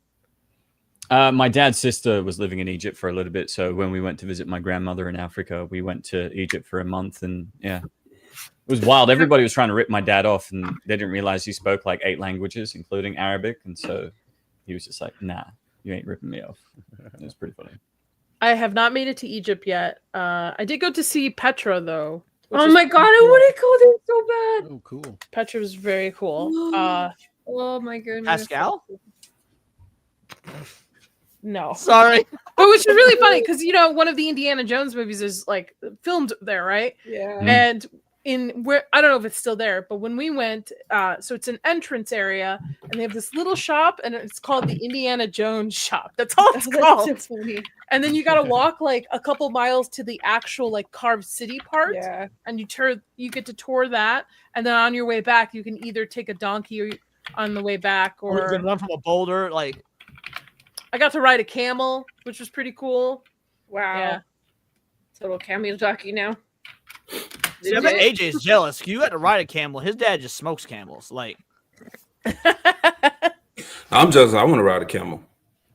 Speaker 15: My dad's sister was living in Egypt for a little bit, so when we went to visit my grandmother in Africa, we went to Egypt for a month, and yeah, it was wild. Everybody was trying to rip my dad off, and they didn't realize he spoke like 8 languages, including Arabic, and so he was just like, "Nah, you ain't ripping me off." It was pretty funny.
Speaker 4: I have not made it to Egypt yet. I did go to see Petra though.
Speaker 2: Oh my god, I want to go there so bad.
Speaker 5: Oh, cool.
Speaker 4: Petra was very cool.
Speaker 2: Oh my goodness.
Speaker 3: Pascal?
Speaker 4: No.
Speaker 3: Sorry.
Speaker 4: But which is really funny because one of the Indiana Jones movies is like filmed there, right?
Speaker 2: Yeah.
Speaker 4: And I don't know if it's still there, but when we went, so it's an entrance area, and they have this little shop, and it's called the Indiana Jones shop. That's all it's called.
Speaker 2: That's so funny.
Speaker 4: And then you got to walk like a couple miles to the actual like carved city part,
Speaker 2: Yeah.
Speaker 4: and you get to tour that, and then on your way back, you can either take a donkey or on the way back,
Speaker 3: Or you
Speaker 4: or
Speaker 3: can run from a boulder, like.
Speaker 4: I got to ride a camel, which was pretty cool.
Speaker 2: Wow.
Speaker 4: Yeah.
Speaker 2: Total cameo jockey now.
Speaker 3: See, I bet AJ's jealous. You had to ride a camel. His dad just smokes camels. Like,
Speaker 6: I'm just, I want to ride a camel.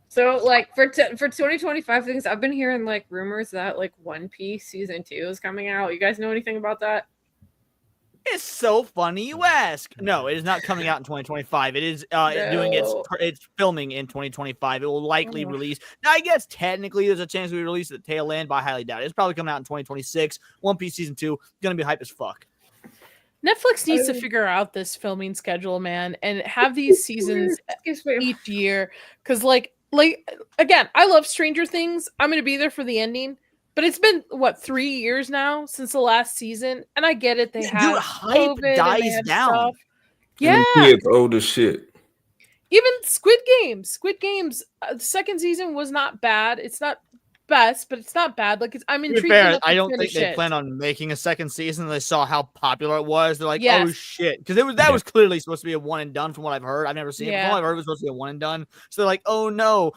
Speaker 2: So like for 2025 things, I've been hearing like rumors that like One Piece season 2 is coming out. You guys know anything about that?
Speaker 3: it's so funny you ask. No, it is not coming out in 2025. It is doing its filming in 2025. It will likely release. Now, I guess technically there's a chance we release at the tail end, but I highly doubt it. It's probably coming out in 2026. One Piece season 2 gonna be hype as fuck.
Speaker 4: Netflix needs to figure out this filming schedule, man, and have these seasons each year. Because, like again, I love Stranger Things. I'm gonna be there for the ending, but it's been 3 years now since the last season, and I get it. They have
Speaker 3: hype
Speaker 4: COVID and
Speaker 3: dies
Speaker 4: they have
Speaker 3: down.
Speaker 4: stuff.
Speaker 6: And
Speaker 4: Yeah,
Speaker 6: the kids old as shit.
Speaker 4: even Squid Games. The second season was not bad. It's not best, but it's not bad. Like I'm
Speaker 3: To be
Speaker 4: intrigued.
Speaker 3: fair,
Speaker 4: enough to
Speaker 3: I don't think
Speaker 4: finish
Speaker 3: they
Speaker 4: it.
Speaker 3: plan on making a second season. They saw how popular it was. They're like, oh
Speaker 4: Yes.
Speaker 3: shit, because that was clearly supposed to be a one and done. From what I've heard, I've never seen it. From
Speaker 4: Yeah.
Speaker 3: what I've heard, it was supposed to be a one and done. So they're like, oh no,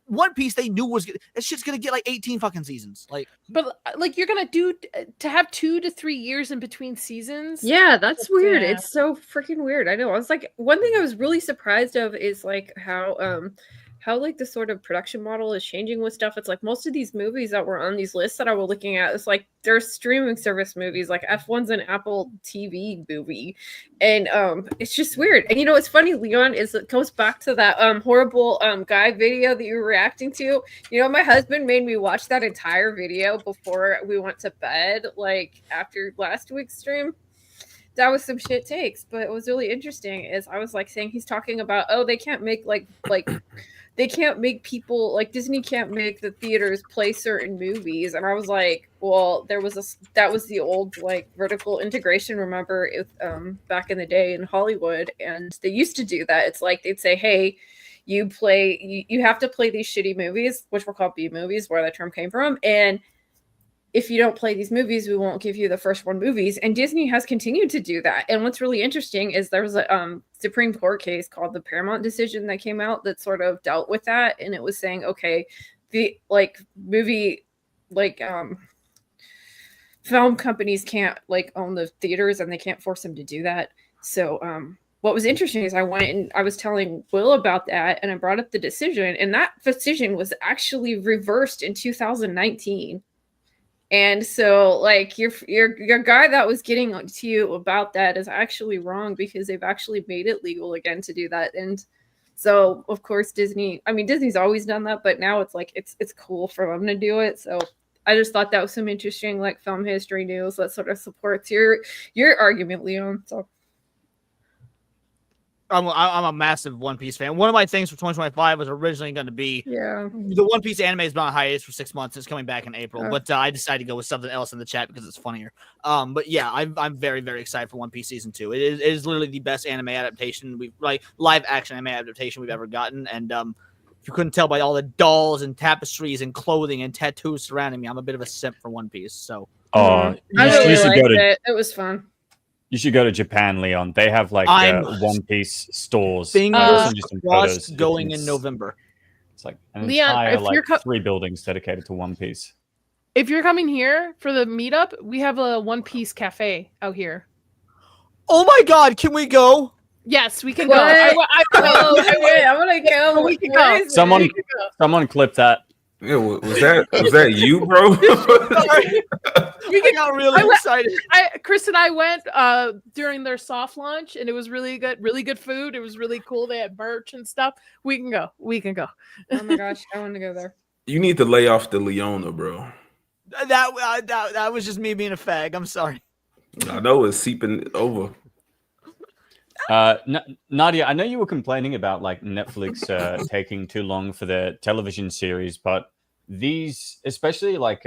Speaker 3: One Piece they knew that shit's gonna get like 18 fucking seasons. Like,
Speaker 4: But like you're gonna do to have 2 to 3 years in between seasons.
Speaker 2: Yeah, that's weird.
Speaker 4: Yeah.
Speaker 2: It's so freaking weird. I know. I was like, one thing I was really surprised of is like how like the sort of production model is changing with stuff. It's like most of these movies that were on these lists that I was looking at, it's like they're streaming service movies. Like F1's an Apple TV movie, and it's just weird. And it's funny, Leon, it goes back to that horrible guy video that you were reacting to. My husband made me watch that entire video before we went to bed, like after last week's stream. That was some shit takes, but it was really interesting. Is I was like saying he's talking about they can't make like they can't make people like Disney can't make the theaters play certain movies, and I was like, well, that was the old like vertical integration. Remember, back in the day in Hollywood, and they used to do that. It's like they'd say, hey, you have to play these shitty movies, which were called B movies, where that term came from, and if you don't play these movies, we won't give you the first one movies. And Disney has continued to do that. And what's really interesting is there was a Supreme Court case called the Paramount decision that came out that sort of dealt with that. And it was saying, okay, the film companies can't like own the theaters and they can't force them to do that. So what was interesting is I went and I was telling Will about that, and I brought up the decision, and that decision was actually reversed in 2019. And so, like, your guy that was getting to you about that is actually wrong, because they've actually made it legal again to do that. And so, of course, Disney's always done that, but now it's like it's cool for them to do it. So I just thought that was some interesting, like, film history news that sort of supports your argument, Leon. So
Speaker 3: I'm a massive One Piece fan. One of my things for 2025 was originally going to be the One Piece anime has been on hiatus for 6 months. It's coming back in April, but I decided to go with something else in the chat because it's funnier. But yeah, I'm very, very excited for One Piece season 2. It is literally the best anime adaptation live action anime adaptation we've ever gotten. And if you couldn't tell by all the dolls and tapestries and clothing and tattoos surrounding me, I'm a bit of a simp for One Piece. So
Speaker 2: I really liked it. It was fun.
Speaker 15: You should go to Japan, Leon. They have like One Piece stores.
Speaker 3: Fingers crossed going in November.
Speaker 15: It's like an
Speaker 4: Leon,
Speaker 15: entire 3 buildings dedicated to One Piece.
Speaker 4: If you're coming here for the meetup, we have a One Piece cafe out here.
Speaker 3: Oh my God, can we go?
Speaker 4: Yes, we can
Speaker 2: go.
Speaker 4: I
Speaker 2: want to go.
Speaker 4: We can go.
Speaker 15: Someone clip that.
Speaker 6: Yeah, was that you, bro?
Speaker 3: We got really excited.
Speaker 4: Chris and I went during their soft launch, and it was really good food. It was really cool. They had merch and stuff. We can go.
Speaker 2: Oh my gosh, I want to go there.
Speaker 6: You need to lay off the Leona, bro.
Speaker 3: That was just me being a fag. I'm sorry.
Speaker 6: I know it's seeping over.
Speaker 15: Nadia, I know you were complaining about like Netflix taking too long for their television series, but these, especially like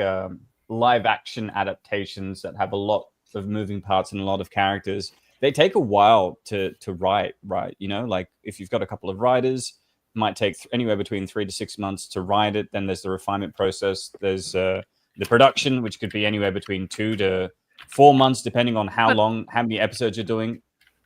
Speaker 15: live action adaptations that have a lot of moving parts and a lot of characters, they take a while to write, right? You know, like if you've got a couple of writers, it might take anywhere between 3 to 6 months to write it. Then there's the refinement process. There's the production, which could be anywhere between 2 to 4 months, depending on how many episodes you're doing.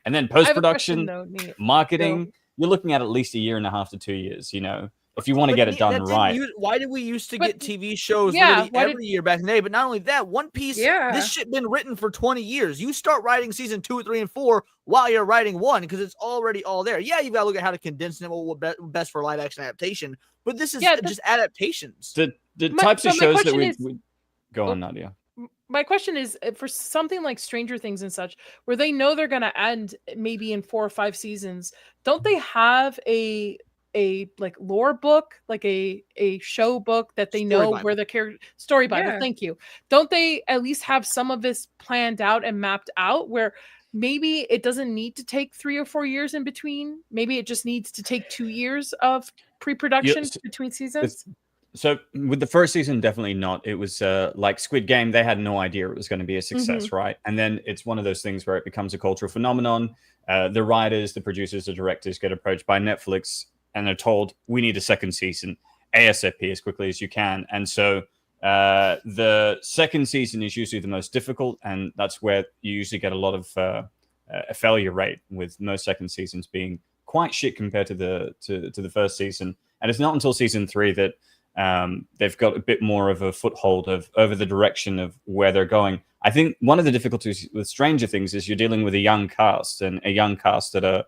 Speaker 15: And then post-production, marketing, you're looking at least 1.5 to 2 years, you know, if you want to get it done right.
Speaker 3: Why did we used to get TV shows every year back in the day? But not only that, One Piece, this shit been written for 20 years. You start writing season 2, 3, and 4 while you're writing 1 because it's already all there. Yeah, you've got to look at how to condense them, what best for live action adaptation. But this is just adaptations.
Speaker 15: The types of shows that we go on, Nadia.
Speaker 4: My question is, for something like Stranger Things and such, where they know they're going to end maybe in 4 or 5 seasons, don't they have a like lore book, like a show book that they know where the character story Bible? Thank you. Don't they at least have some of this planned out and mapped out where maybe it doesn't need to take 3 or 4 years in between? Maybe it just needs to take 2 years of pre-production between seasons?
Speaker 15: So with the first season, definitely not. It was like Squid Game. They had no idea it was going to be a success, right? And then it's one of those things where it becomes a cultural phenomenon. The writers, the producers, the directors get approached by Netflix and they're told, we need a second season ASAP as quickly as you can. And so the second season is usually the most difficult. And that's where you usually get a lot of a failure rate, with most second seasons being quite shit compared to the first season. And it's not until season 3 that they've got a bit more of a foothold over the direction of where they're going. I think one of the difficulties with Stranger Things is you're dealing with a young cast, and a young cast that are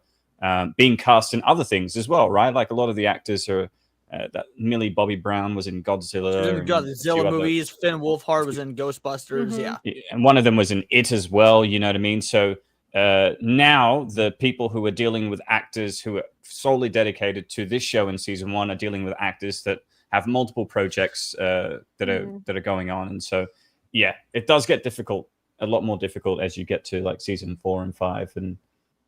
Speaker 15: being cast in other things as well, right? Like a lot of the actors are that Millie Bobby Brown was in Godzilla.
Speaker 3: Godzilla movies. Finn Wolfhard was in Ghostbusters. Yeah,
Speaker 15: and one of them was in It as well. You know what I mean? So now the people who are dealing with actors who are solely dedicated to this show in season 1 are dealing with actors that have multiple projects that are going on. And so yeah, it does get difficult, a lot more difficult as you get to like season 4 and 5. And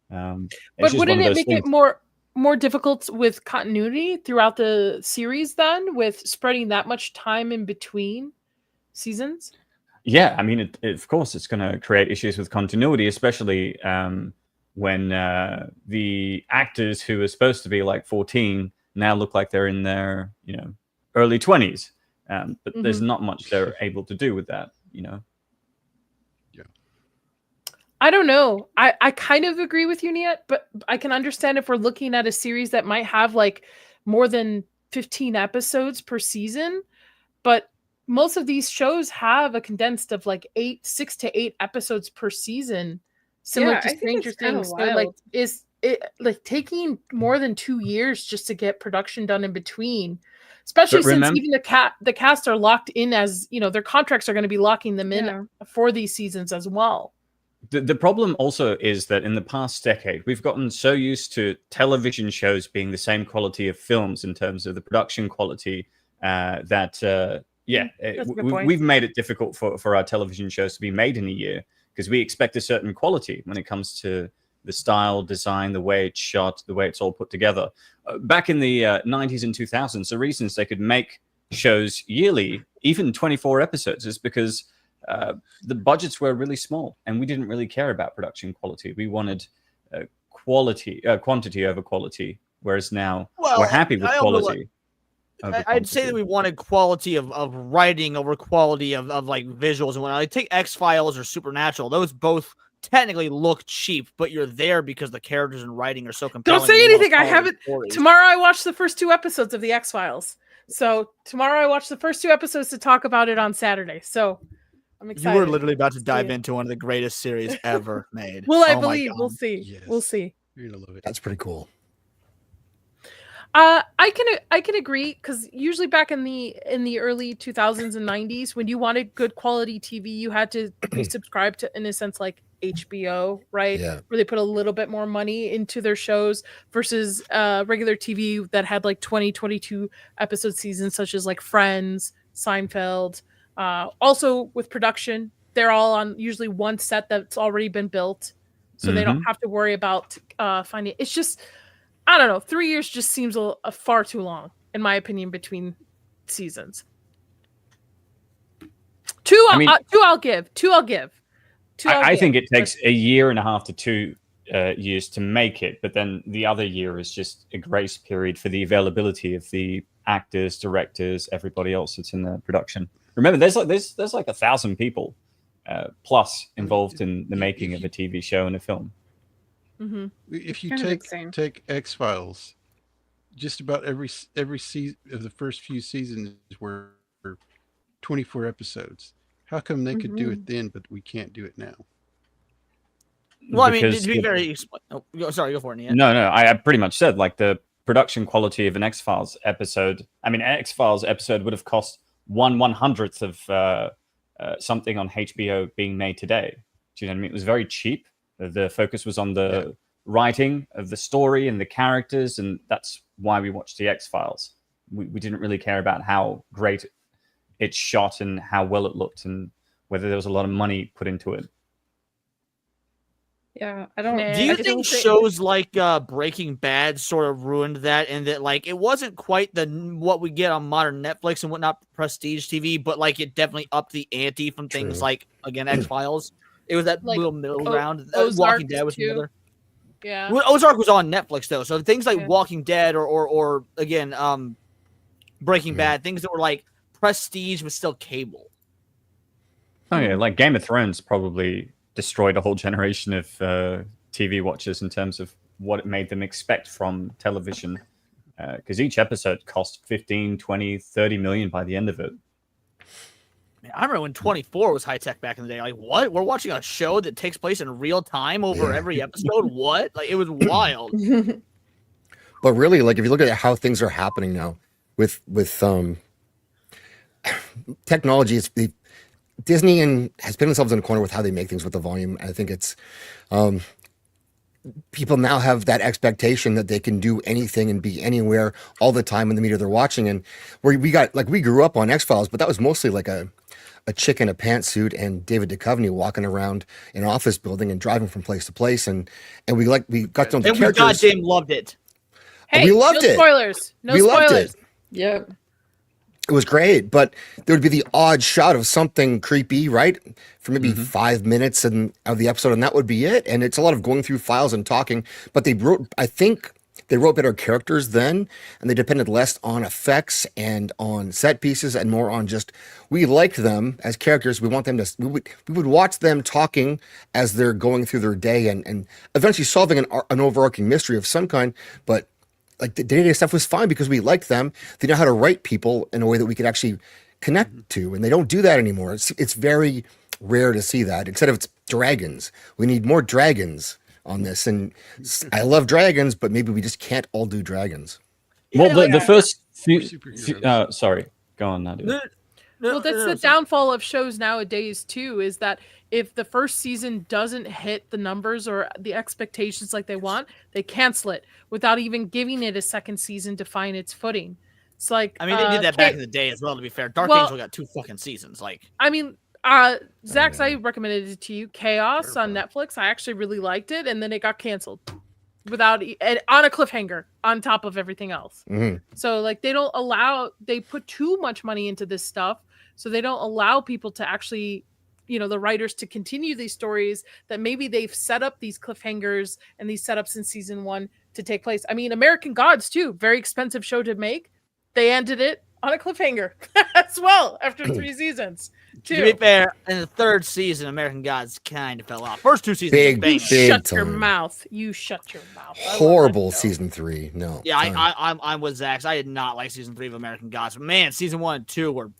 Speaker 4: but wouldn't it make it more difficult with continuity throughout the series then, with spreading that much time in between seasons?
Speaker 15: Yeah, I mean, of course it's going to create issues with continuity, especially when the actors who are supposed to be like 14 now look like they're in their, you know, early 20s. But there's not much they're able to do with that, you know?
Speaker 5: Yeah.
Speaker 4: I don't know. I kind of agree with you, Niet, but I can understand if we're looking at a series that might have like more than 15 episodes per season, but most of these shows have a condensed of like 6 to 8 episodes per season, similar to Stranger Things. So like, it like taking more than 2 years just to get production done in between, especially since even the cast are locked in, as their contracts are going to be locking them in for these seasons as well.
Speaker 15: The problem also is that in the past decade, we've gotten so used to television shows being the same quality of films in terms of the production quality we've made it difficult for our television shows to be made in a year, because we expect a certain quality when it comes to the style, design, the way it's shot, the way it's all put together. Back in the 90s and 2000s, the reasons they could make shows yearly, even 24 episodes, is because the budgets were really small and we didn't really care about production quality. We wanted quantity over quality, whereas now we're happy with quality.
Speaker 3: I'd say that we wanted quality of writing over quality of like visuals and whatnot. Like take X-Files or Supernatural. Those both technically look cheap, but you're there because the characters and writing are so compelling.
Speaker 4: Don't say anything. I haven't. Tomorrow I watch the first 2 episodes of the X-Files. So tomorrow I watch the first 2 episodes to talk about it on Saturday. So I'm excited.
Speaker 3: You were literally about to dive into one of the greatest series ever made.
Speaker 4: Will I believe? We'll see. Yes. We'll see.
Speaker 5: You're gonna love it.
Speaker 1: That's pretty cool.
Speaker 4: I can agree, because usually back in the early 2000s and 90s, when you wanted good quality TV, you had to be subscribed to, in a sense, like HBO, right?
Speaker 1: Yeah.
Speaker 4: Where they put a little bit more money into their shows versus regular TV that had like 22 episode seasons, such as like Friends, Seinfeld. Also with production, they're all on usually one set that's already been built, so they don't have to worry about finding. It's just, I don't know. 3 years just seems a far too long, in my opinion, between seasons. Two I'll give.
Speaker 15: I think it takes a year and a half to 2 years to make it, but then the other year is just a grace period for the availability of the actors, directors, everybody else that's in the production. Remember, there's like 1,000 people plus involved in the making of a TV show and a film.
Speaker 4: Mm-hmm.
Speaker 5: If you take X-Files, just about every season of the first few seasons were 24 episodes. How come they could do it then, but we can't do it now?
Speaker 3: Well, I mean, to be very... sorry, go for it, Nia.
Speaker 15: No, I pretty much said, like, the production quality of an X-Files episode... I mean, an X-Files episode would have cost 1/100th of something on HBO being made today. Do you know what I mean? It was very cheap. The focus was on the writing of the story and the characters, and that's why we watched the X-Files. We didn't really care about how great it's shot and how well it looked and whether there was a lot of money put into it.
Speaker 2: Yeah, I don't.
Speaker 3: Do you think shows like Breaking Bad sort of ruined that, and that like it wasn't quite what we get on modern Netflix and whatnot, prestige TV, but like it definitely upped the ante from things like, again, X-Files. It was that little middle ground. Walking Dead was another.
Speaker 4: Yeah.
Speaker 3: Well, Ozark was on Netflix though, so things like Walking Dead or again Breaking Bad, things that were like prestige but still cable.
Speaker 15: Oh yeah, like Game of Thrones probably destroyed a whole generation of TV watchers in terms of what it made them expect from television, because each episode cost 15, 20, 30 million by the end of it.
Speaker 3: Man, I remember when 24 was high tech back in the day. Like, what? We're watching a show that takes place in real time over every episode? What? Like, it was wild.
Speaker 1: But really, like, if you look at how things are happening now with technology, Disney has put themselves in a corner with how they make things with the volume. I think it's people now have that expectation that they can do anything and be anywhere all the time in the media they're watching. And where we grew up on X-Files, but that was mostly like a chick in a pantsuit and David Duchovny walking around an office building and driving from place to place. And we got to know the characters.
Speaker 3: We goddamn loved it.
Speaker 4: Hey,
Speaker 1: we loved it.
Speaker 4: Spoilers. No
Speaker 1: we
Speaker 4: spoilers.
Speaker 1: Loved it.
Speaker 2: Yep.
Speaker 1: It was great, but there would be the odd shot of something creepy, right? For maybe 5 minutes of the episode, and that would be it. And it's a lot of going through files and talking. But I think they wrote better characters then, and they depended less on effects and on set pieces and more on just, we liked them as characters. We want them to, we would watch them talking as they're going through their day and eventually solving an overarching mystery of some kind. But like the day-to-day stuff was fine because we liked them. They know how to write people in a way that we could actually connect to, and they don't do that anymore. It's very rare to see that. Instead of it's dragons, we need more dragons on this. And I love dragons, but maybe we just can't all do dragons.
Speaker 15: Well, the first few sorry, go on, Nadia.
Speaker 4: Well, that's the downfall of shows nowadays too, is that if the first season doesn't hit the numbers or the expectations like they want, they cancel it without even giving it a second season to find its footing. It's like,
Speaker 3: I mean, they did that back in the day as well, to be fair. Dark Angel got 2 fucking seasons. Like,
Speaker 4: I mean, Zax, I recommended it to you. Chaos on Netflix. I actually really liked it, and then it got canceled without on a cliffhanger on top of everything else. So like they put too much money into this stuff, so they don't allow people to actually, the writers to continue these stories that maybe they've set up these cliffhangers and these setups in season 1 to take place. I mean, American Gods too, very expensive show to make. They ended it on a cliffhanger as well after 3 seasons. Too.
Speaker 3: To be fair, in the 3rd season, American Gods kind of fell off. First 2 seasons,
Speaker 1: big
Speaker 4: shut your
Speaker 1: time.
Speaker 4: mouth. You shut your mouth.
Speaker 1: Horrible season 3. No.
Speaker 3: Yeah, I'm with Zax. I did not like season 3 of American Gods. But man, season 1 and 2 were.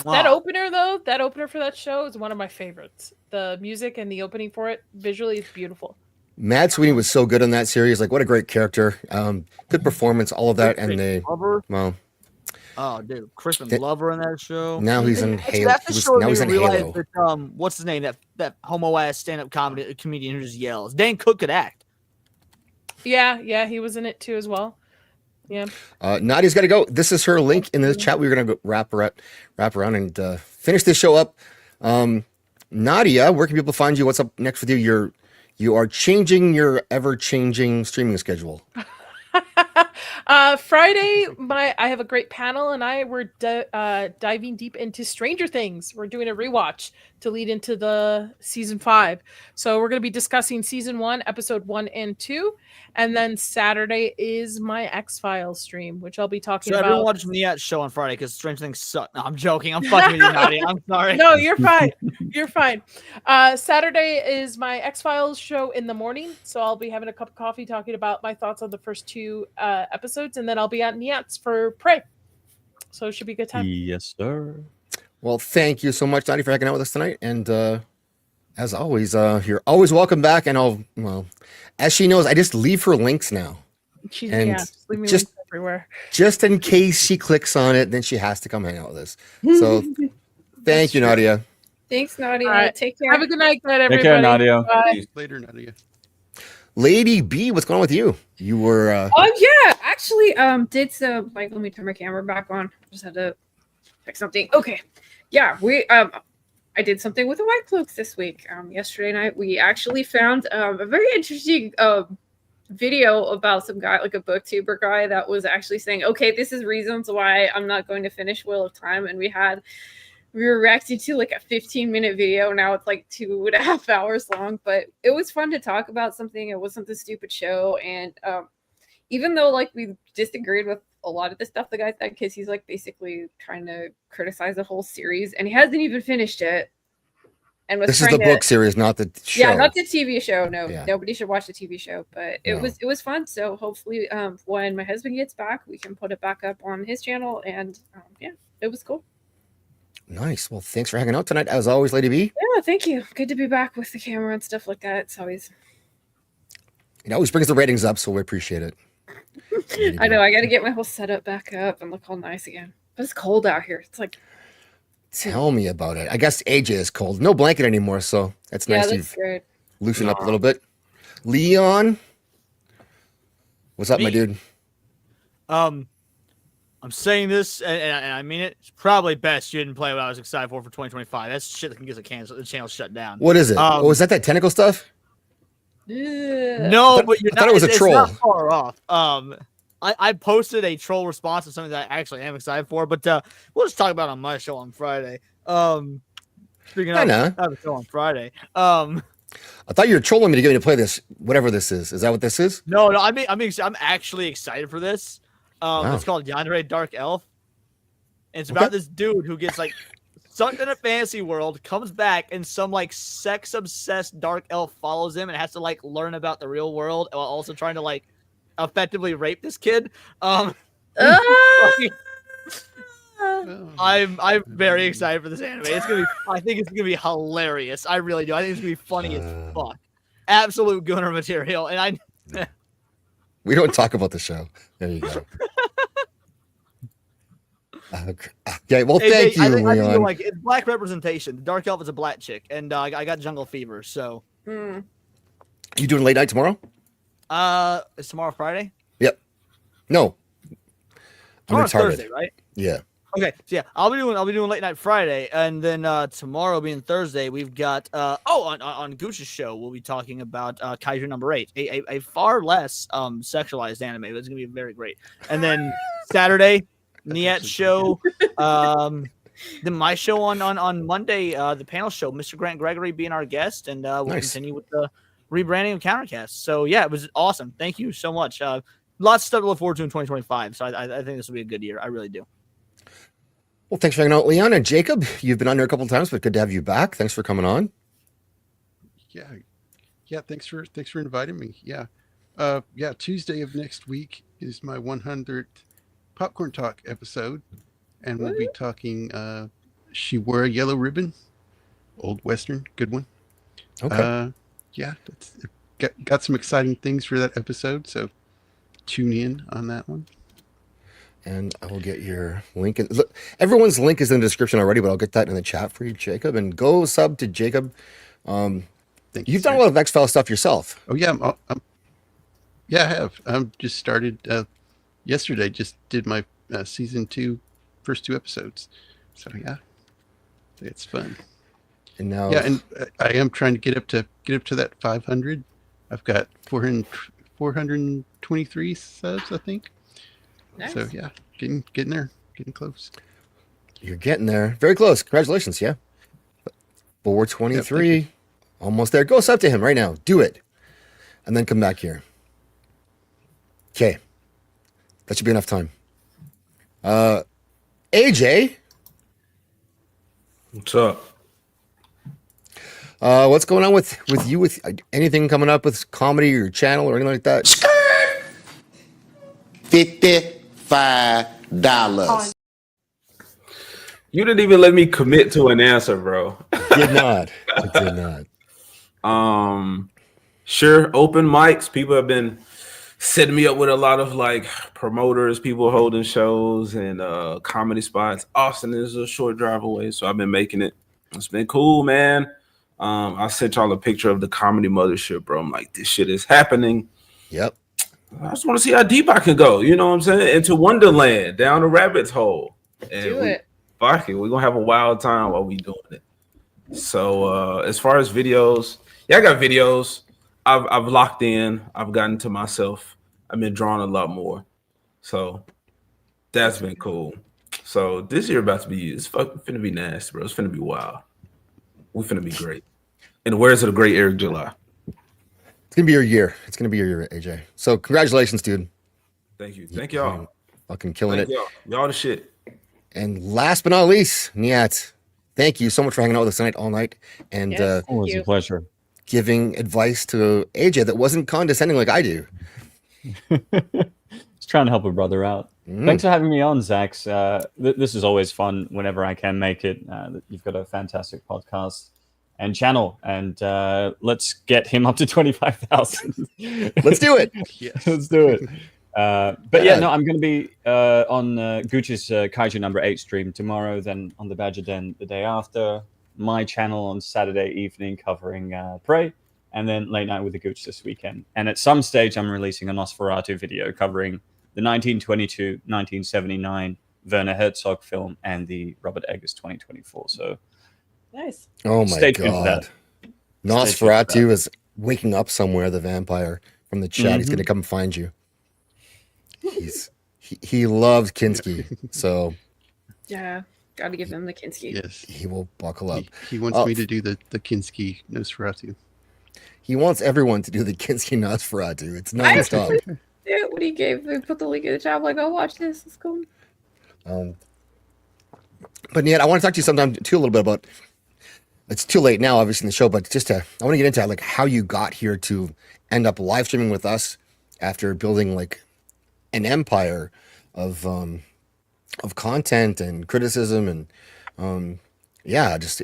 Speaker 4: That opener for that show is one of my favorites. The music and the opening for it visually is beautiful.
Speaker 1: Mad Sweeney was so good in that series. Like, what a great character. Good performance, all of that. And well.
Speaker 3: Oh, dude, Crispin Glover in that show.
Speaker 1: Now he's in Halo.
Speaker 3: That's the show
Speaker 1: now he's in Halo.
Speaker 3: That, what's his name? That homo ass stand-up comedian who just yells. Dan Cook could act.
Speaker 4: Yeah, he was in it too as well. Yeah.
Speaker 1: Nadia's got to go. This is her link in the chat. We're gonna go wrap around and finish this show up. Nadia, where can people find you? What's up next with you? You are changing your ever-changing streaming schedule.
Speaker 4: Friday, I have a great panel, and we're diving deep into Stranger Things. We're doing a rewatch to lead into the season 5. So we're going to be discussing season 1, episode 1 and 2, and then Saturday is my X-Files stream, which I'll be talking about.
Speaker 3: So everyone watched the show on Friday because Stranger Things suck. No, I'm joking. I'm fucking with you, Nadia. I'm sorry.
Speaker 4: No, you're fine. You're fine. Saturday is my X-Files show in the morning, so I'll be having a cup of coffee talking about my thoughts on the first 2 episodes, and then I'll be at Niat's for Prey. So it should be a good time.
Speaker 15: Yes, sir.
Speaker 1: Well, thank you so much, Nadia, for hanging out with us tonight. And as always, you're always welcome back. And as she knows, I just leave her links now.
Speaker 4: Just leave me links everywhere.
Speaker 1: Just in case she clicks on it, then she has to come hang out with us. So thank you, Nadia.
Speaker 2: Thanks, Nadia.
Speaker 4: Right.
Speaker 2: Take care.
Speaker 4: Have a good night, everybody.
Speaker 15: Take care, Nadia.
Speaker 4: Bye.
Speaker 5: Later, Nadia.
Speaker 1: Lady B, what's going on with you? You were
Speaker 2: Actually did some let me turn my camera back on. Just had to fix something. Okay. Yeah, we I did something with the White Cloaks this week. Yesterday night we actually found a very interesting video about some guy, like a booktuber guy, that was actually saying, okay, this is reasons why I'm not going to finish Wheel of Time. And we were reacting to like a 15-minute video. Now it's like 2.5 hours long, but it was fun to talk about something. It wasn't the stupid show. And even though like we disagreed with a lot of the stuff the guy said, because he's like basically trying to criticize the whole series, and he hasn't even finished it. And
Speaker 1: this is the book series, not the show.
Speaker 2: Yeah, not the TV show. No,
Speaker 1: Yeah.
Speaker 2: Nobody should watch the TV show. But it was fun. So hopefully, when my husband gets back, we can put it back up on his channel. And it was cool.
Speaker 1: Nice. Well, thanks for hanging out tonight, as always, Lady B.
Speaker 2: Yeah, thank you. Good to be back with the camera and stuff like that. It's always.
Speaker 1: It always brings the ratings up, so we appreciate it.
Speaker 2: I know. I got to get my whole setup back up and look all nice again. But it's cold out here. It's like.
Speaker 1: Tell me about it. I guess AJ is cold. No blanket anymore, so that's nice.
Speaker 2: Yeah, that's great.
Speaker 1: Loosen up a little bit. Leon, what's up, my dude?
Speaker 3: I'm saying this, and I mean it. It's probably best you didn't play what I was excited for 2025. That's shit that can get the channel shut down.
Speaker 1: What is it? Was that tentacle stuff?
Speaker 3: No, but
Speaker 1: I thought it was a troll.
Speaker 3: It's not far off. I posted a troll response to something that I actually am excited for, but we'll just talk about it on my show on Friday. Speaking of the show on Friday, I
Speaker 1: thought you were trolling me to get me to play this, whatever this is. Is that what this is?
Speaker 3: No, I'm actually excited for this. It's called Yandere Dark Elf. And it's about this dude who gets like sucked in a fantasy world, comes back, and some like sex obsessed dark elf follows him and has to like learn about the real world while also trying to like effectively rape this kid. I'm very excited for this anime. I think it's gonna be hilarious. I really do. I think it's gonna be funny as fuck. absolute gooner material. And
Speaker 1: We don't talk about the show. There you go. Okay, well, thank you,
Speaker 3: I think
Speaker 1: Leon.
Speaker 3: like it's black representation. The dark elf is a black chick, and I got jungle fever. So,
Speaker 1: You doing late night tomorrow?
Speaker 3: is tomorrow Friday?
Speaker 1: Yep. No.
Speaker 3: Tomorrow's
Speaker 1: retarded.
Speaker 3: Thursday, right?
Speaker 1: Yeah.
Speaker 3: Okay, so yeah, I'll be doing late night Friday, and then tomorrow being Thursday, we've got on Gooch's show we'll be talking about Kaiju number 8, a far less sexualized anime, but it's gonna be very great. And then Saturday, Niet's show, then my show on Monday, the panel show, Mr. Grant Gregory being our guest, and we'll continue with the rebranding of Countercast. So yeah, it was awesome. Thank you so much. Lots of stuff to look forward to in 2025. So I think this will be a good year. I really do.
Speaker 1: Well, thanks for hanging out, Leon. And Jacob, you've been on here a couple of times, but good to have you back. Thanks for coming on.
Speaker 5: Yeah. Thanks for inviting me. Yeah. Tuesday of next week is my 100th Popcorn Talk episode, and we'll be talking She Wore a Yellow Ribbon, old Western, good one.
Speaker 1: Okay.
Speaker 5: Got some exciting things for that episode, so tune in on that one.
Speaker 1: And I will get your link. Look, everyone's link is in the description already, but I'll get that in the chat for you, Jacob. And go sub to Jacob. You've done a lot of X-Files stuff yourself.
Speaker 5: Oh, yeah. I have. Just started yesterday. Just did my season 2, first 2 episodes. So, yeah. It's fun.
Speaker 1: And now...
Speaker 5: Yeah, and I am trying to get up to that 500. I've got 423 subs, I think.
Speaker 2: Nice.
Speaker 5: So yeah, getting there, getting close.
Speaker 1: You're getting there. Very close. Congratulations, yeah. 423. Almost there. Go sub to him right now. Do it. And then come back here. Okay. That should be enough time. AJ.
Speaker 6: What's up?
Speaker 1: What's going on with you? With anything coming up with comedy or your channel or anything like that?
Speaker 7: $55.
Speaker 6: You didn't even let me commit to an answer, bro.
Speaker 1: Did not. I did not.
Speaker 6: Sure, open mics. People have been setting me up with a lot of like promoters, people holding shows and comedy spots. Austin is a short drive away, so I've been making it. It's been cool, man. I sent y'all a picture of the comedy mothership, bro. I'm like, this shit is happening.
Speaker 1: Yep.
Speaker 6: I just want to see how deep I can go. You know what I'm saying? Into Wonderland, down a rabbit's hole. And
Speaker 2: Do it.
Speaker 6: Fuck it. We're going to have a wild time while we doing it. So as far as videos, yeah, I got videos. I've locked in. I've gotten to myself. I've been drawing a lot more. So that's been cool. So this year about to be, it's finna be nasty, bro. It's finna be wild. We're finna be great. And where's it a great Eric July?
Speaker 1: It's gonna be your year. It's gonna be your year, AJ. So congratulations, dude.
Speaker 6: Thank you. Thank y'all.
Speaker 1: Fucking killing
Speaker 6: Thank
Speaker 1: it.
Speaker 6: Y'all the shit.
Speaker 1: And last but not least, Niet, thank you so much for hanging out with us tonight all night and
Speaker 15: Always a pleasure.
Speaker 1: Giving advice to AJ that wasn't condescending like I do.
Speaker 15: Just trying to help a brother out. Thanks for having me on, Zach. This is always fun whenever I can make it. You've got a fantastic podcast and channel, and let's get him up to 25,000.
Speaker 1: Let's do it.
Speaker 5: Yes.
Speaker 15: Let's do it. But yeah, no, I'm going to be on Gucci's Kaiju number 8 stream tomorrow, then on the Badger Den the day after, my channel on Saturday evening covering Prey, and then late night with the Gooch this weekend. And at some stage, I'm releasing a Nosferatu video covering the 1922-1979 Werner Herzog film and the Robert Eggers 2024. So
Speaker 2: nice.
Speaker 1: Oh my
Speaker 15: stay tuned for
Speaker 1: god.
Speaker 15: that.
Speaker 1: Nosferatu is waking up somewhere, the vampire from the chat. He's gonna come find you. He loves Kinski, so
Speaker 2: yeah, gotta give him the Kinski.
Speaker 5: Yes,
Speaker 1: he will buckle up.
Speaker 5: He wants me to do the Kinski Nosferatu.
Speaker 1: He wants everyone to do the Kinski Nosferatu. It's non-stop.
Speaker 2: Yeah, when he put the link in the chat, I'm like, oh, watch this. It's cool.
Speaker 1: But yet, I want to talk to you sometime too a little bit about. It's too late now, obviously, in the show, but I want to get into like how you got here to end up live streaming with us after building like an empire of content and criticism and yeah, just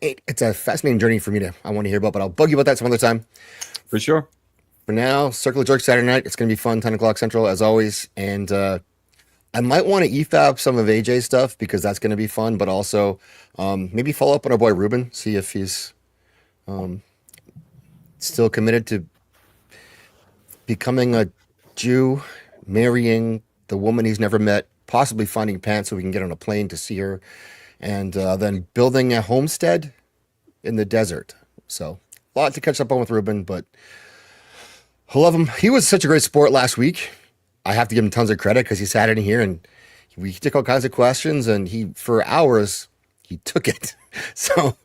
Speaker 1: it's a fascinating journey for me I want to hear about, but I'll bug you about that some other time.
Speaker 15: For sure.
Speaker 1: For now, Circle of Jerks Saturday night. It's going to be fun, 10 o'clock Central, as always. And I might want to EFAB some of AJ's stuff because that's going to be fun, but also maybe follow up on our boy Ruben, see if he's still committed to becoming a Jew, marrying the woman he's never met, possibly finding pants so we can get on a plane to see her, and then building a homestead in the desert. So a lot to catch up on with Ruben, but I love him. He was such a great sport last week. I have to give him tons of credit because he sat in here and we took all kinds of questions, and for hours he took it. So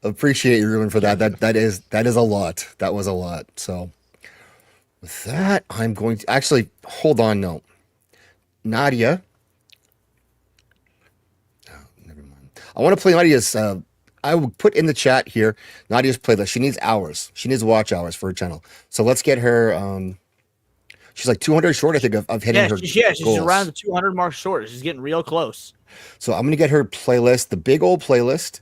Speaker 1: appreciate you, Ruben, for that. That is a lot. That was a lot. So with that, I'm going to actually hold on. No, Nadia. Oh, never mind. I want to play Nadia's. I will put in the chat here Nadia's playlist. She needs hours. She needs watch hours for her channel. So let's get her. She's like 200 short, I think, of hitting her.
Speaker 3: She's
Speaker 1: goals.
Speaker 3: around the 200 mark short. She's getting real close.
Speaker 1: So I'm gonna get her playlist, the big old playlist,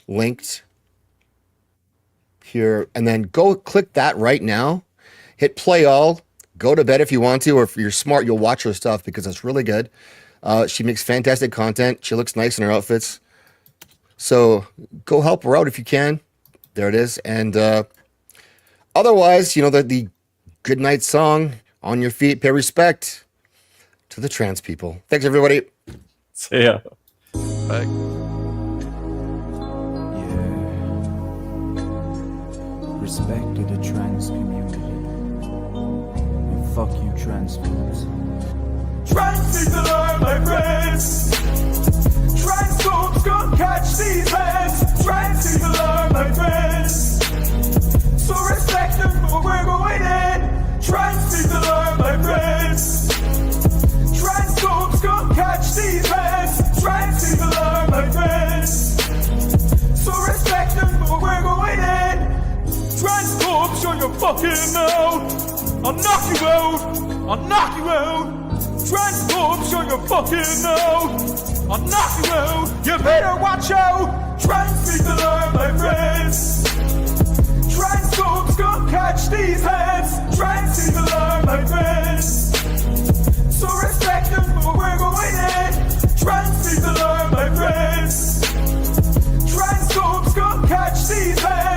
Speaker 1: linked here, and then go click that right now. Hit play all. Go to bed if you want to, or if you're smart, you'll watch her stuff because it's really good. She makes fantastic content. She looks nice in her outfits. So go help her out if you can. There it is. And otherwise, the good night song, On Your Feet, pay respect to the trans people. Thanks, everybody.
Speaker 15: See ya.
Speaker 5: Bye.
Speaker 9: Respect to the trans community. And fuck you, transphobes.
Speaker 10: Trans people are my friends. Transphobes gon' catch these hands. Trans people are my friends. So respect them for we're going in. Trans people are my friends. Transphobes gon' catch these hands. Trans people are my friends. So respect them for we're going in. Transphobes, show your fucking mouth. I'll knock you out. I'll knock you out. Transphobes, show your fucking mouth. I'll knock you out. You better watch out. Trans people are my friends. Transphobes gon' catch these hands. Trans people are my friends. So respect them for we're going in. Trans people are my friends. Transphobes gon' catch these hands.